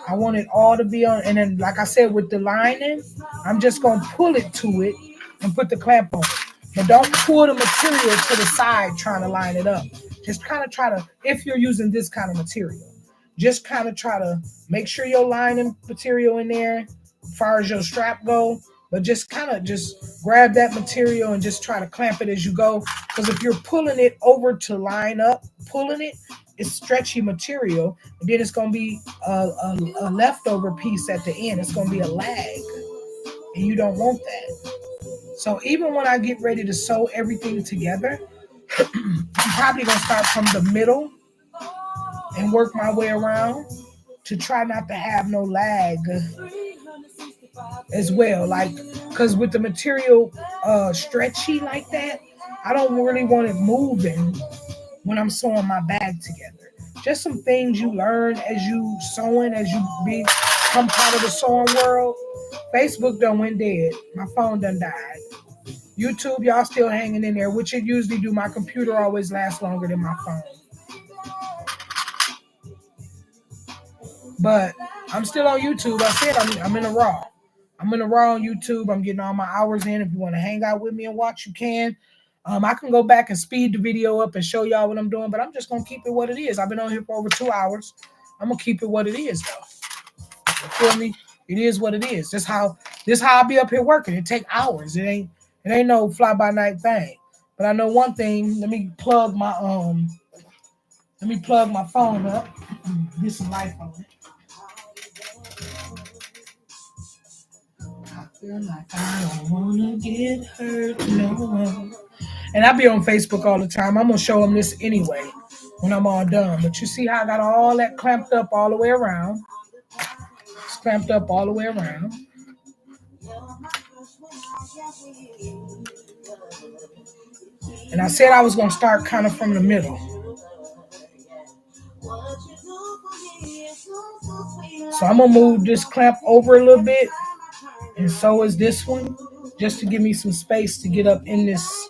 I want it all to be on. And then, like I said, with the lining, I'm just going to pull it to it and put the clamp on it. But don't pull the material to the side trying to line it up. Just kind of try to, if you're using this kind of material, just kind of try to make sure your lining material in there as far as your strap go. But just kind of just grab that material and just try to clamp it as you go. Because if you're pulling it over to line up, pulling it, it's stretchy material. And then it's going to be a leftover piece at the end. It's going to be a lag. And you don't want that. So even when I get ready to sew everything together, I'm probably going to start from the middle and work my way around to try not to have no lag as well. Like, because with the material stretchy like that, I don't really want it moving when I'm sewing my bag together. Just some things you learn as you sewing, as you become part of the sewing world. Facebook done went dead. My phone done died. YouTube, y'all still hanging in there, which it usually do. My computer always lasts longer than my phone. But I'm still on YouTube. I said I'm in a raw. I'm in a raw on YouTube. I'm getting all my hours in. If you want to hang out with me and watch, you can. I can go back and speed the video up and show y'all what I'm doing, but I'm just going to keep it what it is. I've been on here for over 2 hours. I'm going to keep it what it is, though. You feel me? It is what it is. This how I be up here working. It take hours. It ain't no fly-by-night thing. But I know one thing. Let me plug my phone up. Get some life on it. I feel like I don't want to get hurt, no. And I be on Facebook all the time. I'm going to show them this anyway when I'm all done. But you see how I got all that clamped up all the way around. It's clamped up all the way around. And I said I was going to start kind of from the middle. So I'm going to move this clamp over a little bit. And so is this one. Just to give me some space to get up in this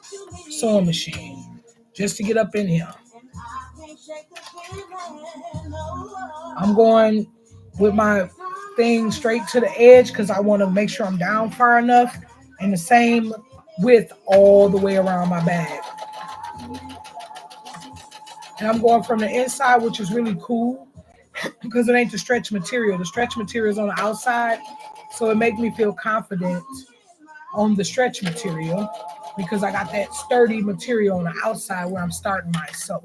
sewing machine. Just to get up in here. I'm going with my thing straight to the edge because I want to make sure I'm down far enough. And the same width all the way around my bag. And I'm going from the inside, which is really cool because it ain't the stretch material. The stretch material is on the outside, so it makes me feel confident on the stretch material because I got that sturdy material on the outside where I'm starting my sew.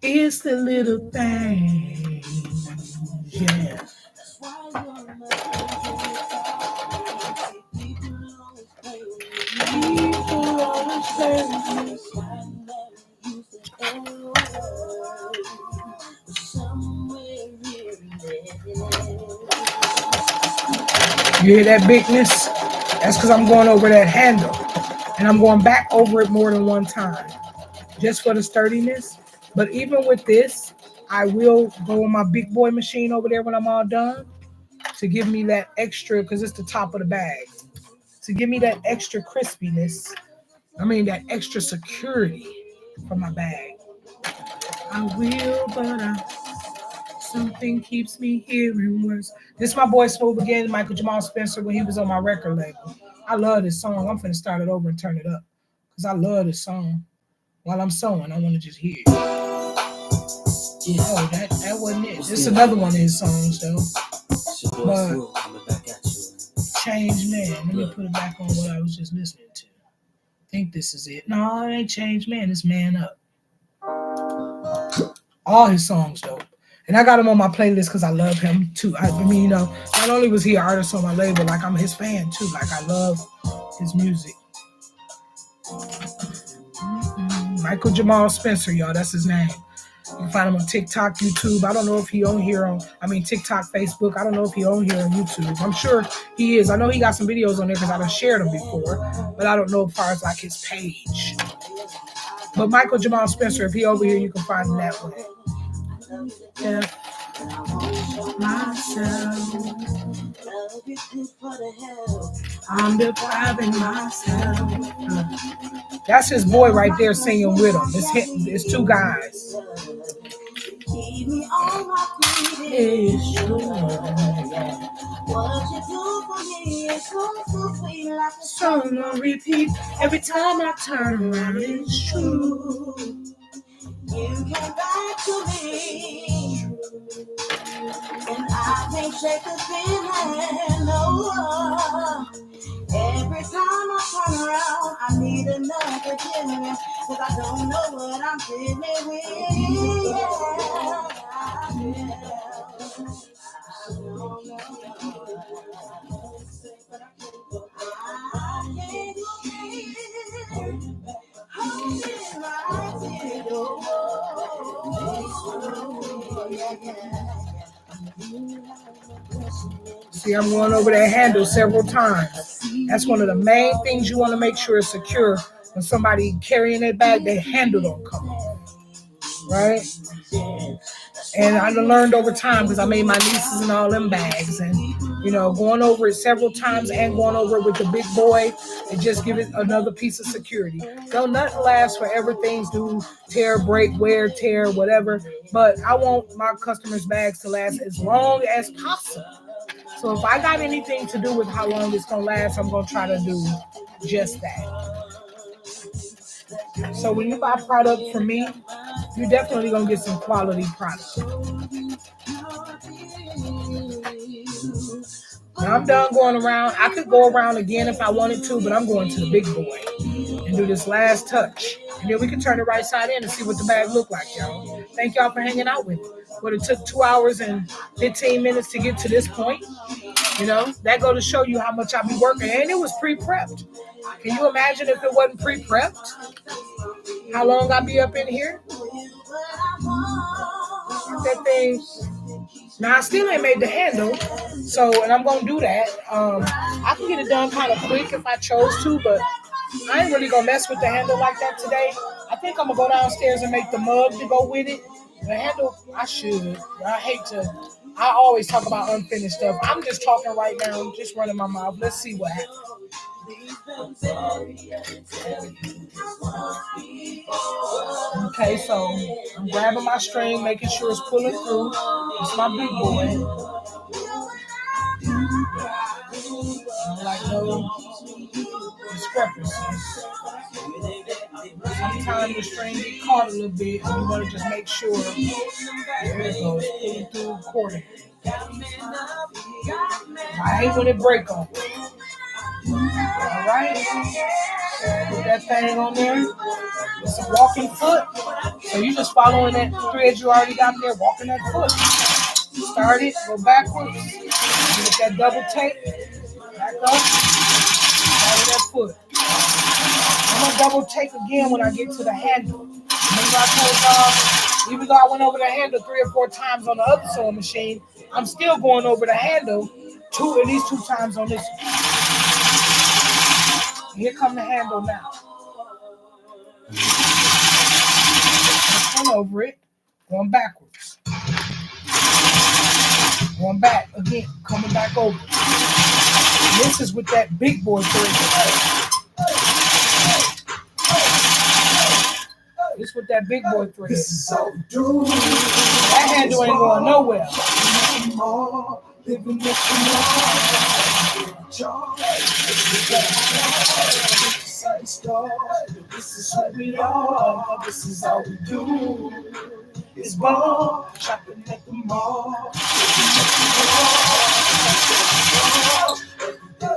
It's the little thing, yeah. You hear that bigness? That's because I'm going over that handle. And I'm going back over it more than one time. Just for the sturdiness. But even with this, I will go on my big boy machine over there when I'm all done. To give me that extra, because it's the top of the bag. To give me that extra crispiness. That extra security for my bag. I will, but something keeps me hearing words. This is my boy Smooth again, Michael Jamal Spencer, when he was on my record label. I love this song. I'm finna start it over and turn it up. Because I love this song. While I'm sewing, I want to just hear it. Yeah. Oh, that wasn't it. This is another one of his songs, though. But Changed Man. Let me put it back on what I was just listening to. I think this is it. No, it ain't Changed Man. It's Man Up. All his songs, though. And I got him on my playlist because I love him, too. Not only was he an artist on my label, like I'm his fan, too. Like, I love his music. Michael Jamal Spencer, y'all. That's his name. You can find him on TikTok, YouTube. I don't know if he on here TikTok, Facebook. I don't know if he on here on YouTube. I'm sure he is. I know he got some videos on there because I've shared them before, but I don't know as far as like his page. But Michael Jamal Spencer, if he over here, you can find him that way. Yeah. Myself. I'm depriving myself. That's his boy right there singing with him. It's two guys. Keep me on my feet. It's true. What you do for me is so sweet, like a song on repeat. Every time I turn around, it's true. You came back to me, and I can't shake the feeling. No. Every time I turn around, I need another feeling, 'cause I don't know what I'm feeling with. See, I'm going over that handle several times. That's one of the main things you want to make sure is secure. When somebody carrying their bag, their handle don't come off, right? And I learned over time because I made my nieces and all them bags, and going over it several times and going over it with the big boy, and just give it another piece of security. Don't nothing last forever. Things do tear, break, wear, tear, whatever. But I want my customers' bags to last as long as possible. So if I got anything to do with how long it's gonna last, I'm gonna try to do just that. So when you buy product from me, you're definitely gonna get some quality product. Now I'm done going around. I could go around again if I wanted to, but I'm going to the big boy and do this last touch. And then we can turn it right side in and see what the bag look like, y'all. Thank y'all for hanging out with me. But it took 2 hours and 15 minutes to get to this point. That go to show you how much I be working. And it was pre-prepped. Can you imagine if it wasn't pre-prepped? How long I be up in here? That thing. Now I still ain't made the handle. And I'm gonna do that. I can get it done kind of quick if I chose to, but I ain't really gonna mess with the handle like that today. I think I'm gonna go downstairs and make the mug to go with it. The handle, I should. I always talk about unfinished stuff. I'm just talking right now, just running my mouth. Let's see what happens. Okay, so I'm grabbing my string, making sure it's pulling through. It's my big boy. I don't like no discrepancies. Sometimes the string get caught a little bit, and you want to just make sure. There it goes, pulling through accordingly. I hate when it break on. All right, put that thing on there. It's a walking foot, so you just following that thread you already got there, walking that foot. Start it, go backwards, get that double tape, back up, follow that foot. I'm gonna double take again when I get to the handle. Remember I told y'all, even though I went over the handle 3 or 4 times on the other sewing machine, I'm still going over the handle at least 2 times on this one. Here come the handle now. Let's go over it, going backwards. Going back again, coming back over. This is with that big boy thread. This with that big boy thread. This is all we do. That handle ain't going nowhere. Living with this is what we are. This is all we do. It's ball, shopping at the mall.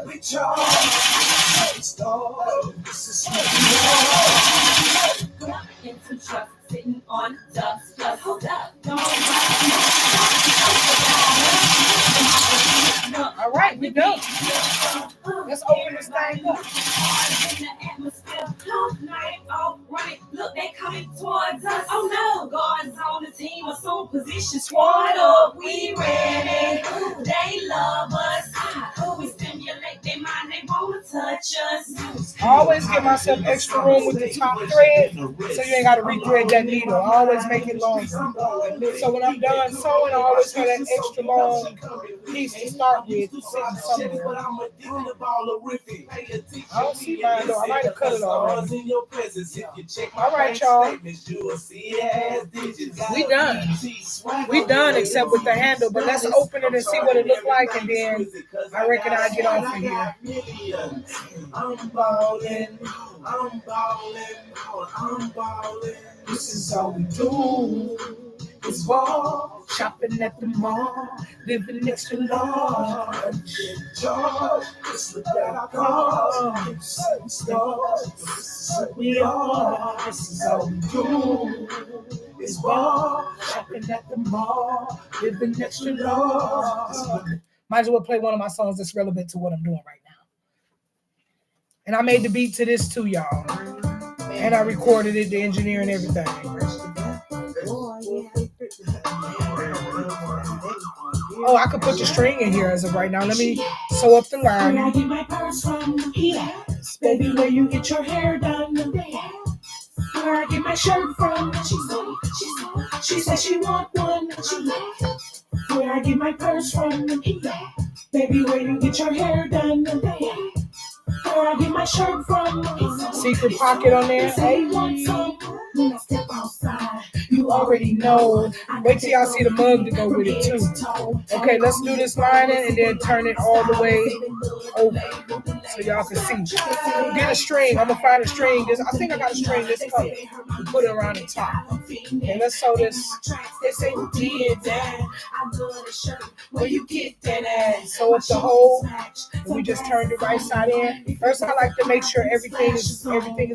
We charge. This is what we are. Into trust, sitting on dust. Just hold up. All right, we done. Let's open this thing up. Look, they coming towards us. Oh no, God's on his musician squad up, we ready. They love us. We stimulate their mind, they wanna touch us. I always give myself extra room with the top thread, so you ain't got to rethread that needle. I always make it longer. So when I'm done sewing, I always have that extra long piece to start with sitting somewhere. I don't see mine though. I might have cut it already. All right, y'all. We done except with the handle, but let's open it and see what it look like, and then I reckon I'll get off of here. I'm ballin'. This is all we do. It's ball, shopping at the mall, living extra large. It's the that cars, we are. This is all we do. It's ball, shopping at the mall, living extra large. Might as well play one of my songs that's relevant to what I'm doing right now. And I made the beat to this too, y'all. And I recorded it, the engineer and everything. Oh, I could put the string in here as of right now. Let me sew up the line. Where I get my purse from, baby, where you get your hair done. Where I get my shirt from, she said she want one. Where I get my purse from, baby, where you get your hair done. Where I get my shirt from, Secret pocket on there. say you want some. When I step outside, You already know. Wait till y'all see the mug to go with it too. Okay, let's do this lining and then turn it all the way over so y'all can see. Get a string. I'm gonna find a string. I think I got a string this color. We put it around the top. And let's sew this. They say who did that? I love the shirt. Where you get that at? Sew up the hole. And we just turned the right side in. First, I like to make sure everything is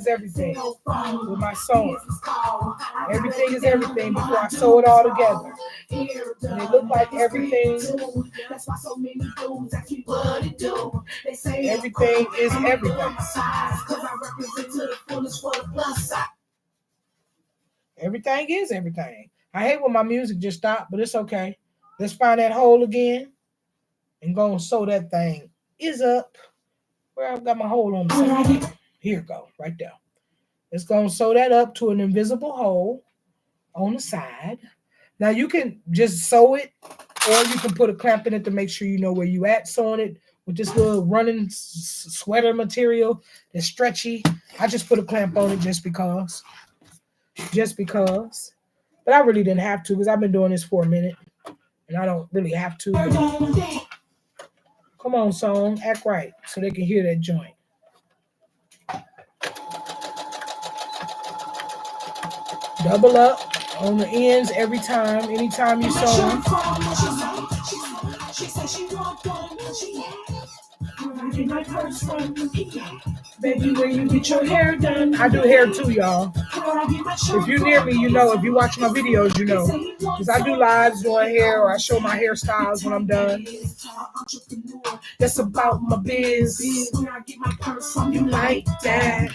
everything with my sewing. Everything is everything before I sew it all together. And it look like everything. That's why so many dudes ask me what it do. They say Everything is everything. Cause I represent to the fullest for the plus side. Everything is everything. I hate when my music just stopped, but it's okay. Let's find that hole again and go and sew that thing is up. Where I've got my hole on the side. Here it go, right there. Let's go and sew that up to an invisible hole on the side. Now you can just sew it, or you can put a clamp in it to make sure you know where you at sewing it with this little running sweater material that's stretchy. I just put a clamp on it just because. But I really didn't have to because I've been doing this for a minute and I don't really have to. Come on, song, act right so they can hear that joint. Double up on the ends every time, anytime you sew. She said she want one. Where I get my purse from, baby, where you get your hair done. I do hair too, y'all. If you're near me, you know. If you watch my videos, you know. Because I do lives doing hair, or I show my hairstyles when I'm done. That's about my biz. Where I get my purse from, you like that.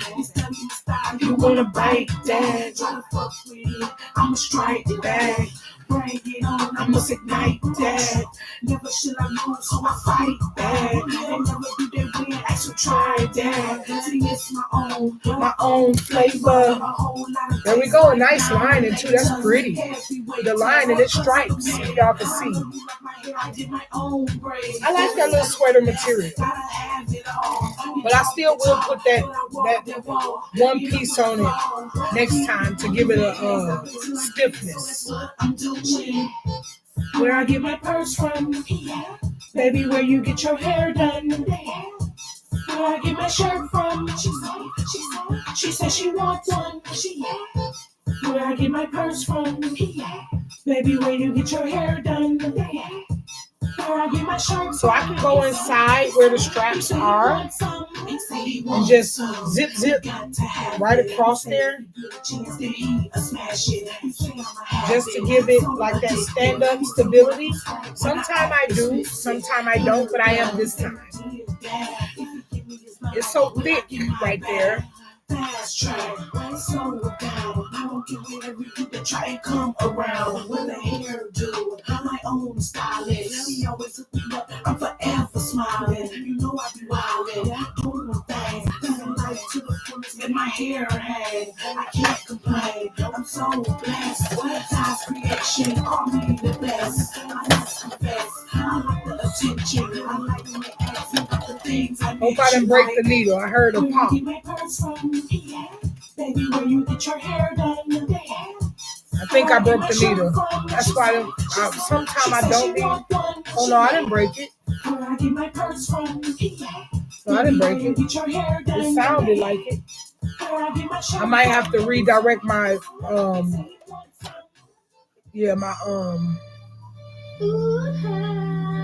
You wanna bite that. Try to fuck with it, I'ma strike back. Bring it on, I must ignite that. Never should I lose, so I fight back. And never do that win, actually try that. See, it's my own flavor. There we go, a nice lining too. That's pretty. The line and it stripes, so y'all can see. I like that little sweater material, but I still will put that one piece on it next time to give it a stiffness. Where I get my purse from, baby, where you get your hair done. Where I get my shirt from, she said she wants one. Where I get my purse from, baby, where you get your hair done. Where I get my shirt. So I can go inside where the straps are and just zip right across there, just to give it like that stand-up stability. Sometimes I do, sometimes I don't, but I am this time. It's so thick right there. fast track. So down. I don't care whatever you can try and come around. With a hairdo, I'm my own stylist. He always hook me up. I'm forever smiling. You know I be wildin', doing things. Living life to the fullest in my hair hang. I can't complain. I'm so blessed. God's creation, call me the best. I must confess. I like the attention. I like when they ask me about the things I Hope I didn't break the needle. I heard a pop. Baby, where you get your hair done today? I think I broke the needle. That's why sometimes I don't be. Oh no, I didn't break it. Where I get my purse from? No, I didn't break it. It sounded like it. I might have to redirect my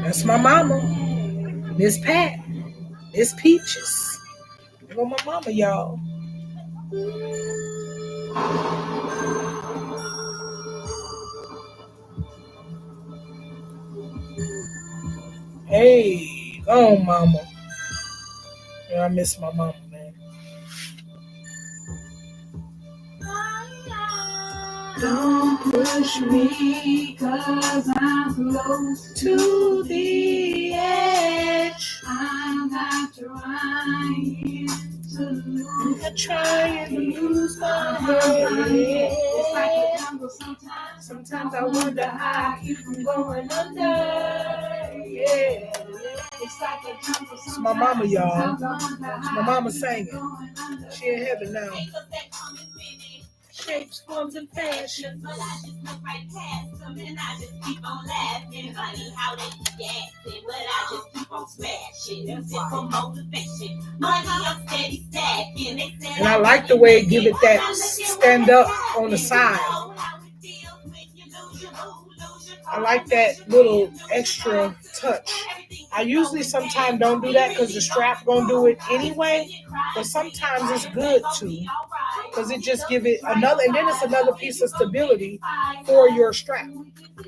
that's my mama. Miss Pat. Miss Peaches. There go my mama, y'all. Hey, oh mama. Yeah, I miss my mama, man. Don't push me, 'cause I'm close to the edge. I'm not trying to lose. I'm trying to lose my head. It's like a jungle sometimes. Sometimes I wonder how I keep from going under. Yeah. It's like a jungle It's my mama, y'all. It's my mama singing. She in heaven now. Shapes, forms, and fashion. But I just look right past them and I just keep on laughing. Funny how they be acting, but I just keep on smashing. Music for motivation. Money I'm steady stacking. They said And I like the way it give it that stand up on the side. I like that little extra touch. I usually sometimes don't do that because the strap gonna do it anyway. But sometimes it's good too, because it just give it another, and then it's another piece of stability for your strap.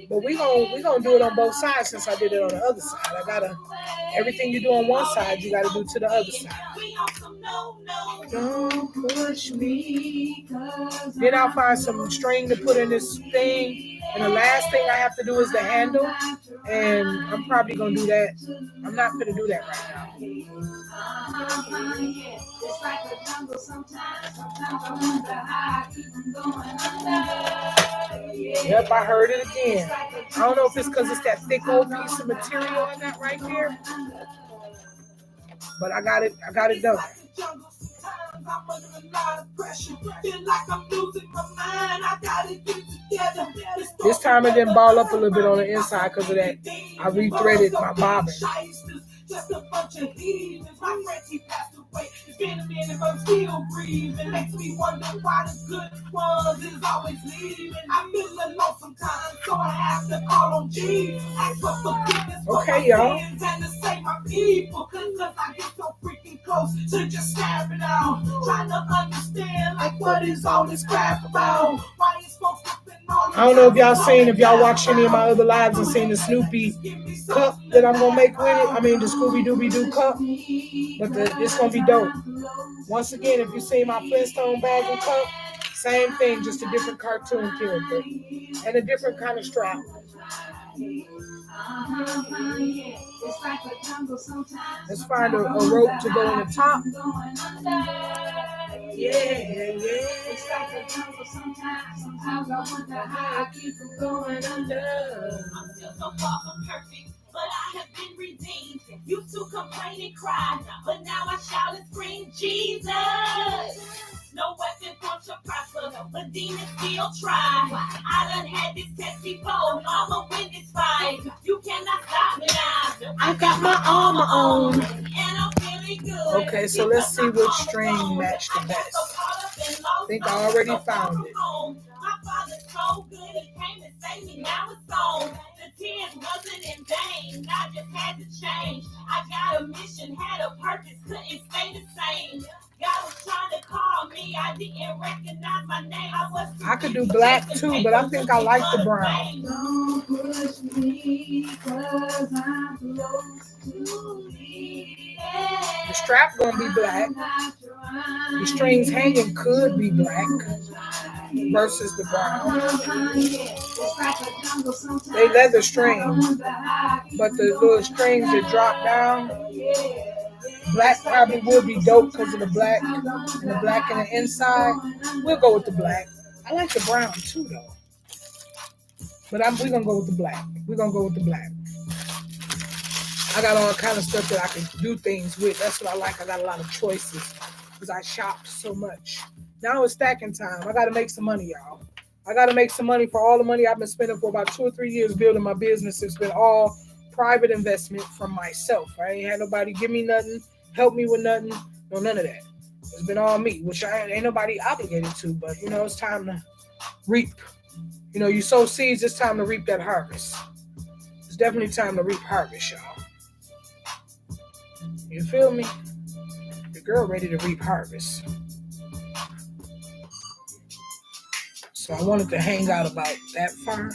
But we gonna do it on both sides since I did it on the other side. I gotta everything you do on one side, you gotta do to the other side. Don't push me. Then I'll find some string to put in this thing, and the last thing I have to do is the handle, and I'm probably gonna do that. I'm not gonna do that right now. It's like a jungle sometimes. Sometimes I wonder how I keep from going under. Yep, I heard it again. I don't know if it's because it's that thick old piece of material I got right there, but I got it done. I'm under a lot of pressure. Feel like I'm losing my mind. I gotta get together. This time it didn't ball up a little bit on the inside because of that. I rethreaded my bobbin. Just a bunch of heathens. My friend, he passed away. It's been a minute, but I'm still breathing. Makes me wonder why the good ones is always leaving. I feel alone sometimes, so I have to call on Jesus. Ask for forgiveness for Okay, my y'all. sins and to save my people. Cause I get so freaking close to just staring out. Trying to understand, like, what is all this crap about? Why is folks flipping all I don't know if y'all seen, if y'all watched any of my other lives and seen the Snoopy cup that I'm gonna make with it. I mean the Scooby Dooby Doo cup, but it's gonna be dope. Once again, if you see my Flintstone bag and cup, same thing, just a different cartoon character and a different kind of strap. Let's find a rope to go in the top. Yeah. It's like a jungle sometimes. Sometimes I wonder how I keep from going under. I'm still so far from perfect, but I have been redeemed. Used to complain and cry, but now I shout and scream, Jesus. No weapon formed shall prosper, but demons still try. I done had this test before, I'ma win this fight. You cannot stop me now. I got my armor on. And I'm feeling good. Okay, so let's see which string matched the best. I think I already found it. My father's so good, he came and saved me, now it's gone. The tears wasn't in vain, I just had to change. I got a mission, had a purpose, couldn't stay the same. God was trying to call me, I didn't recognize my name. I could do black too, but I think I like the brown. Don't push me, 'cause I'm close to the edge. The strap gonna be black. I'm not trying The strings hanging could be black versus the brown. They leather strings, but the little strings that drop down, black probably would be dope because of the black and the black in the inside. We'll go with the black. I like the brown too though. But we're gonna go with the black. We're gonna go with the black. I got all kind of stuff that I can do things with. That's what I like. I got a lot of choices because I shopped so much. Now it's stacking time. I got to make some money, y'all. I got to make some money for all the money I've been spending for about 2 or 3 years building my business. It's been all private investment from myself. I ain't had nobody give me nothing, help me with nothing, no none of that. It's been all me, which I ain't nobody obligated to. But you know, it's time to reap. You know, you sow seeds. It's time to reap that harvest. It's definitely time to reap harvest, y'all. You feel me? The girl ready to reap harvest. So I wanted to hang out about that far.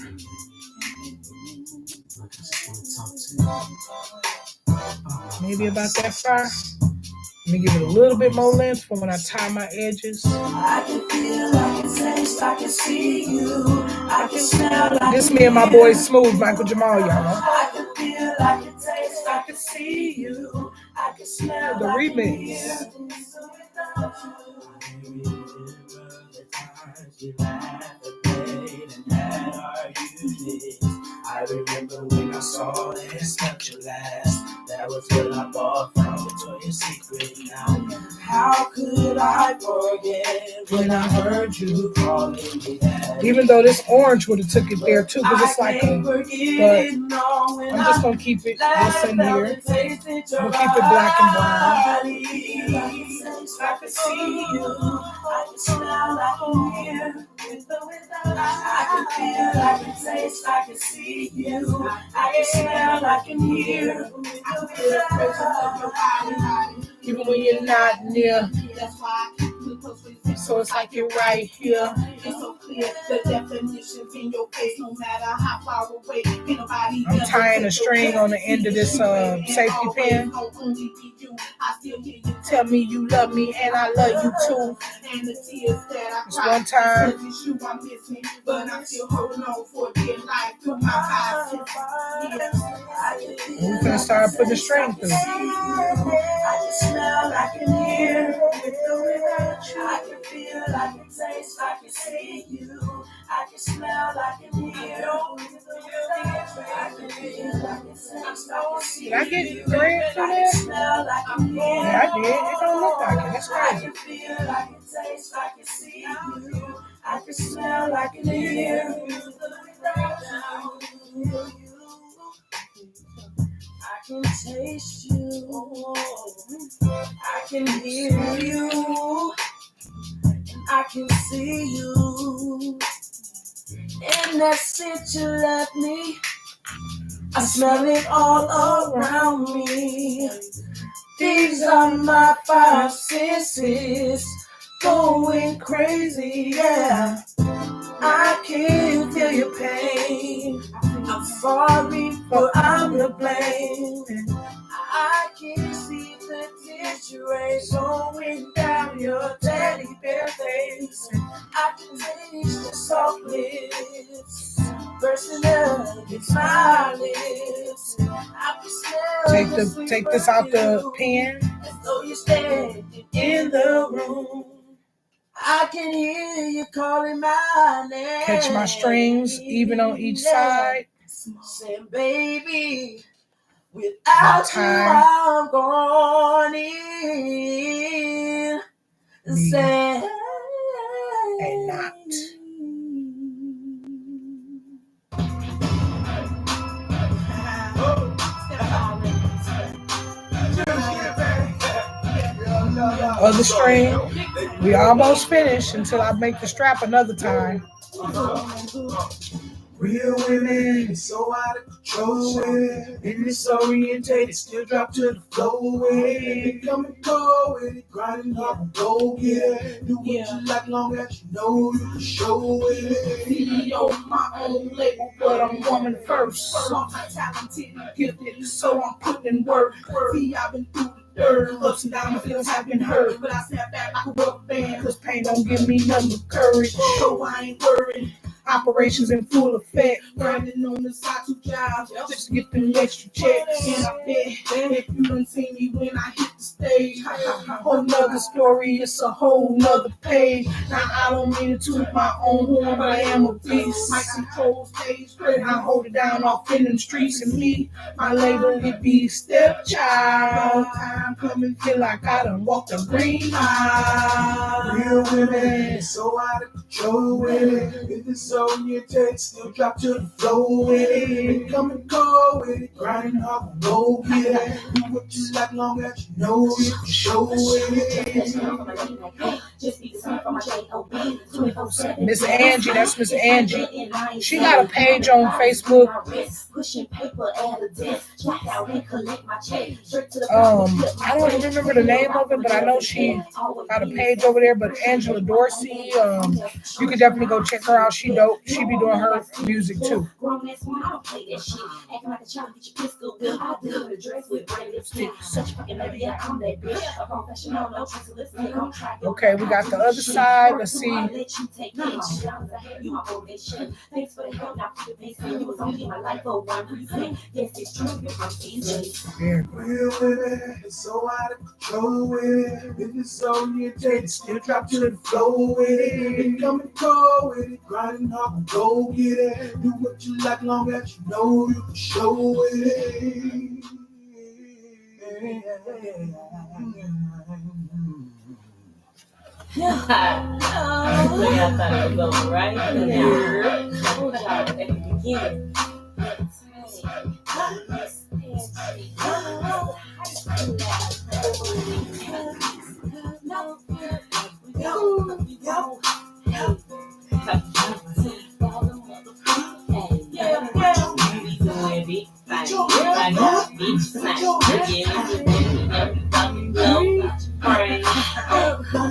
Maybe about that far. Let me give it a little bit more length for when I tie my edges. I can feel, I can taste, I can see you. I can smell, I This me and my boy Smooth, Michael Jamal, y'all. I can feel, I can taste, I can see you. I can smell The remix. I remember when I saw that Snapchat last. That was when I bought from Victoria's Secret. Now, how could I forget when I heard you calling me that? Even though this orange would have took it there too, because it's like a, but I'm just gonna keep it this in here. We'll keep it black and brown. I can see you, I can smell, I can hear. I can feel, I can taste, I can see you. I can smell, I can hear. I can feel the presence of your body. Even when you're not near. That's why I keep you close with you. So it's like you're right here. It's so clear, the definitions in your face, no matter how far away. I'm tying a string on the end of this safety pin. Tell me you love me and I love you too. It's one time. We're gonna start putting the string through. I can smell, I can hear. I can feel, I can taste, I can see you. I can smell, I can hear. I can feel, I can taste, I can see you. Did I get thread through there? Yeah, I did. It don't look like it. That's I crazy. can feel, I can taste, I can see you. I can smell, I can hear. I can taste you. I can hear you. I can see you. In that scent you left me, I smell it all around me. These are my 5 senses going crazy, yeah. I can feel your pain. I'm sorry, but I'm to blame. I can see the tears rays going down your teddy bear face. I can taste the soft lips bursting up in my lips. I can smell Take this out the pen. as though you're standing in the room. I can hear you calling my name. Catch my strings even on each side. Say, baby, without you, I'm going in. Say, And not. Other string. We almost finished until I make the strap another time. real women, it's so out of control. In this orientated, still drop to the floor. They come and go with it, grinding up and go get it. Do what you like, long as you know you can show it. CEO, my own label, but I'm woman first. Multi-talented, gifted, so I'm putting in work. See, I've been through the dirt. Ups and downs, feelings have been hurt, but I snap back like a rubber band, cause pain don't give me nothing but courage. So I ain't worried. Operations in full effect, grinding on the side 2 jobs just to get them extra checks. And I bet if you done seen me when I hit the stage, whole nother story, it's a whole nother page. Now I don't mean to toot my own horn, but I am a beast. Mic control stage, I hold it down off in them streets, and me, my label it be Stepchild. Time coming, feel like I done walked a green mile. Real women, so out of control with it. If it's on your tape, still drop to the flow with it. Come and go with it, grinding hard, go get it. Do what you like, long as you know it, for show with it. Miss Angie, that's Miss Angie. She got a page on Facebook. I don't remember the name of it, but I know she got a page over there. But Angela Dorsey, you could definitely go check her out. She dope. She be doing her music too. Okay, we got the other side. Let's see. Yeah. Real women, it's so out of control with it. If it's on your tape, still drop to the flow with it. Come and go with it, grinding hard, go get it. Do what you like, long as you know you can show with it. I thought it was going right here. Hold on at the beginning.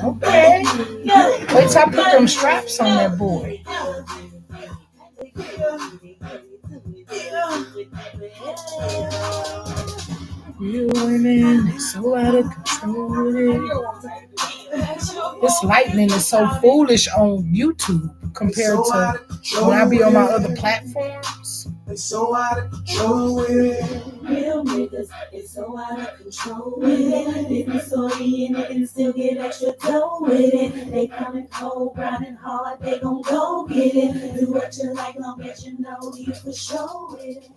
Okay. Wait till I put them straps on that boy. Real women, so out of control with it. This lightning is so foolish on YouTube compared to when I be on my other platforms. It's so out of control with it. Real niggas, it's so out of control with it. If you sorry in it and still get extra dough with it. They coming cold, grinding hard, they gon' go get it. Do what you like, long as you know you for sure with it.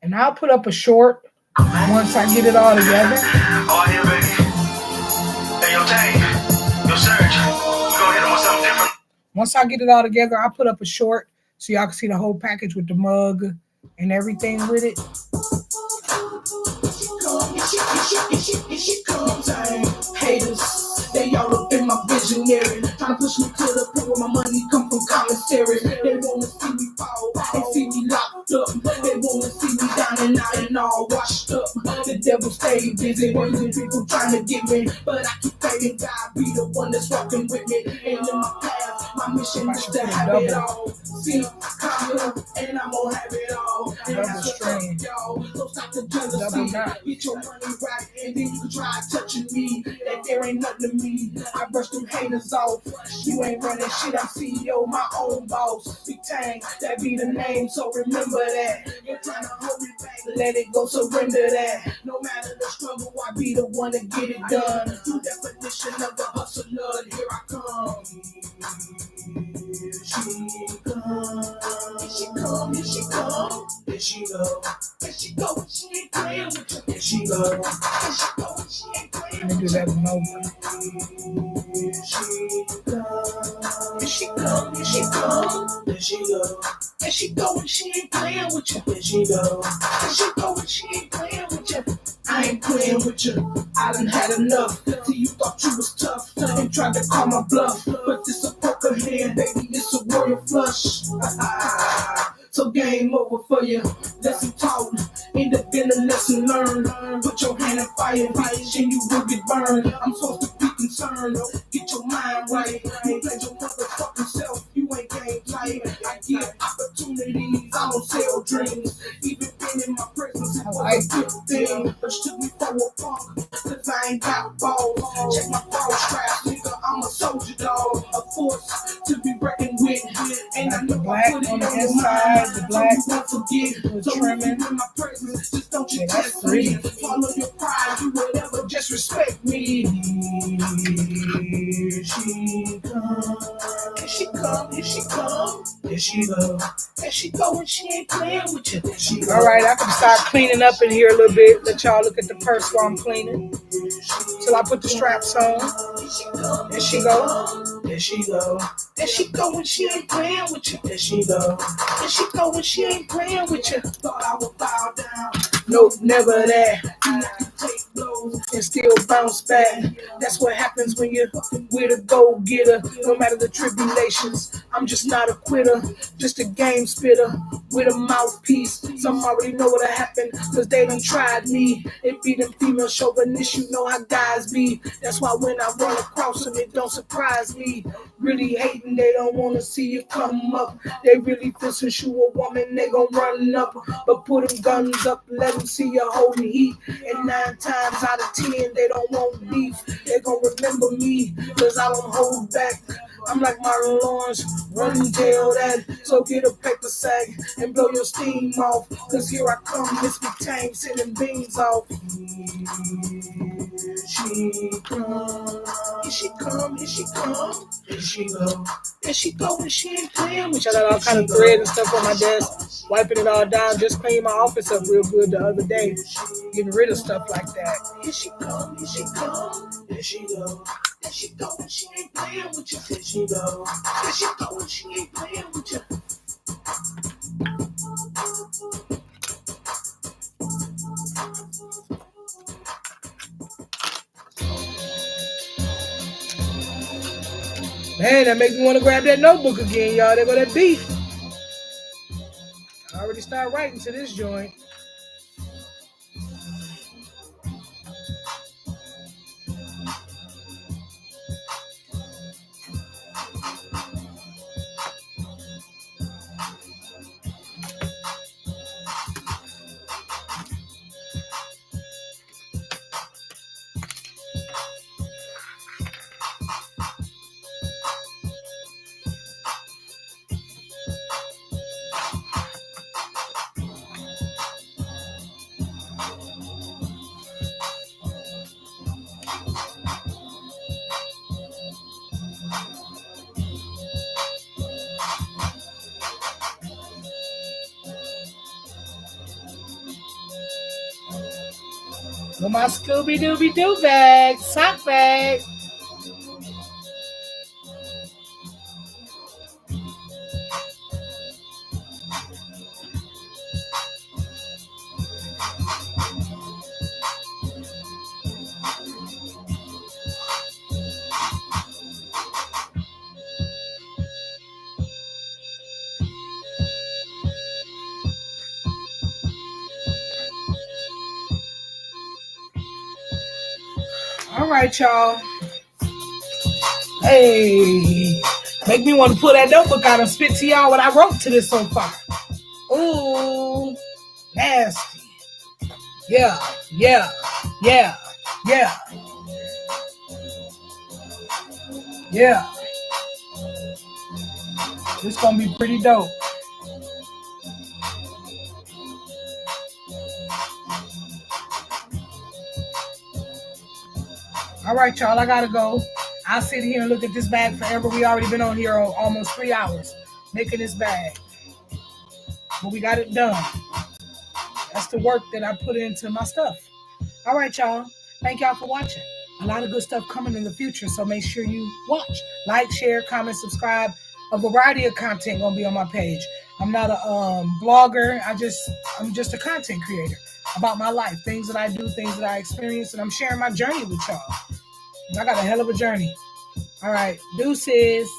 And I'll put up a short once I get it all together. Oh, yeah, baby. Hey, yo, Tank. Yo, Serge. We gonna hit him with something different. Once I get it all together, I'll put up a short so y'all can see the whole package with the mug and everything with it. Haters, they all up in my visionary, trying to push me to the point where my money come from commissary. They wanna see me fall, they see me locked up. They wanna see me down and out and all washed up. The devil stay busy, working people trying to get me, but I keep praying God be the one that's walking with me. And in my path, my mission is to have it all. See, come here and I'm gonna have it all. And that's what's up, y'all. So stop the jealousy. Get your money right, and then you can try touching me. That there ain't nothing to me. I brush them haters off. You ain't running shit. I'm CEO, my own boss. Big Tang, that be the name. So remember that. You're trying to hold me back, let it go. Surrender that. No matter the struggle, I be the one to get it done. True definition of the hustler. Here I come. Here she come. Here she come. Here she go. Here she go. She ain't playing with you. Here she go. Here she go. She ain't playing Let me do that one over. Here she come. Here she come. Here she go. Here she go. And she ain't playing with you. Here she go. Here she go. And she ain't playing with you. I ain't playing with you. I done had enough. See, you thought you was tough and tried to call my bluff, but this a poker hand, baby. It's a royal flush. So game over for you. Lesson taught, end up in a lesson learned. Put your hand in fire, bitch, and you will get burned. I'm supposed to be concerned. Get your mind right. You played your motherfucking self. You ain't game tight. I give opportunities. I don't sell dreams. Even being in my presence, it was a good thing. But she took me for a punk, cause I ain't got balls. Check my ball strap, nigga, I'm a soldier dog. A force to be reckoned with. And I know black I put it on the on your inside, mind, the black so you won't forget. with So trimming. if you in my presence, just don't you Yeah, that's test me. pretty. Follow your pride, do whatever, just respect me. Here she come, here she come, here she go. There she go and she ain't playing with you. There she go. All right, I can start cleaning up in here a little bit. Let y'all look at the purse while I'm cleaning. Till I put the straps on. There she go. There she go. There she go and she ain't playing with you. There she go. There she go and she ain't playing with you. Thought I would bow down. Nope, never that. I can take blows. And still bounce back. That's what happens when you're with a go-getter. No matter the tribulations, I'm just not a quitter. Just a game spitter with a mouthpiece. Some already know what'll happen, cause they done tried me. It be them female chauvinists, you know how guys be. That's why when I run across them, it don't surprise me. Really hating, they don't wanna see you come up. They really feel since you a woman, they gon' run up. But put them guns up, let them see you holding heat. And 9 times out of 10, they don't want beef. They gon' remember me, cause I don't hold back. I'm like Martin Lawrence, run and tell that. So get a paper sack and blow your steam off. Cause here I come, Miss McTame, sending beans off. She come, here she come, here she come, here she go. There she go and she ain't playing with I you. got all kind of thread and stuff on my desk, wiping it all down. Just cleaned my office up real good the other day, getting rid of stuff like that. Here she come, here she come, there she go. There she go and she ain't playing with you. There she go. There she go and she ain't playing with you. Man, that makes me want to grab that notebook again, y'all. There go that beef. I already started writing to this joint. With my Scooby-Dooby-Doo bag, sock bag. All right, y'all. Hey, make me want to pull that notebook out and spit to y'all what I wrote to this so far. Ooh, nasty. Yeah, yeah, yeah, yeah, yeah. This gonna be pretty dope. All right, y'all, I gotta go. I'll sit here and look at this bag forever. We already been on here almost 3 hours making this bag. But we got it done. That's the work that I put into my stuff. All right, y'all. Thank y'all for watching. A lot of good stuff coming in the future, so make sure you watch. Like, share, comment, subscribe. A variety of content gonna be on my page. I'm not a blogger. I'm just a content creator about my life, things that I do, things that I experience, and I'm sharing my journey with y'all. I got a hell of a journey. All right, deuces.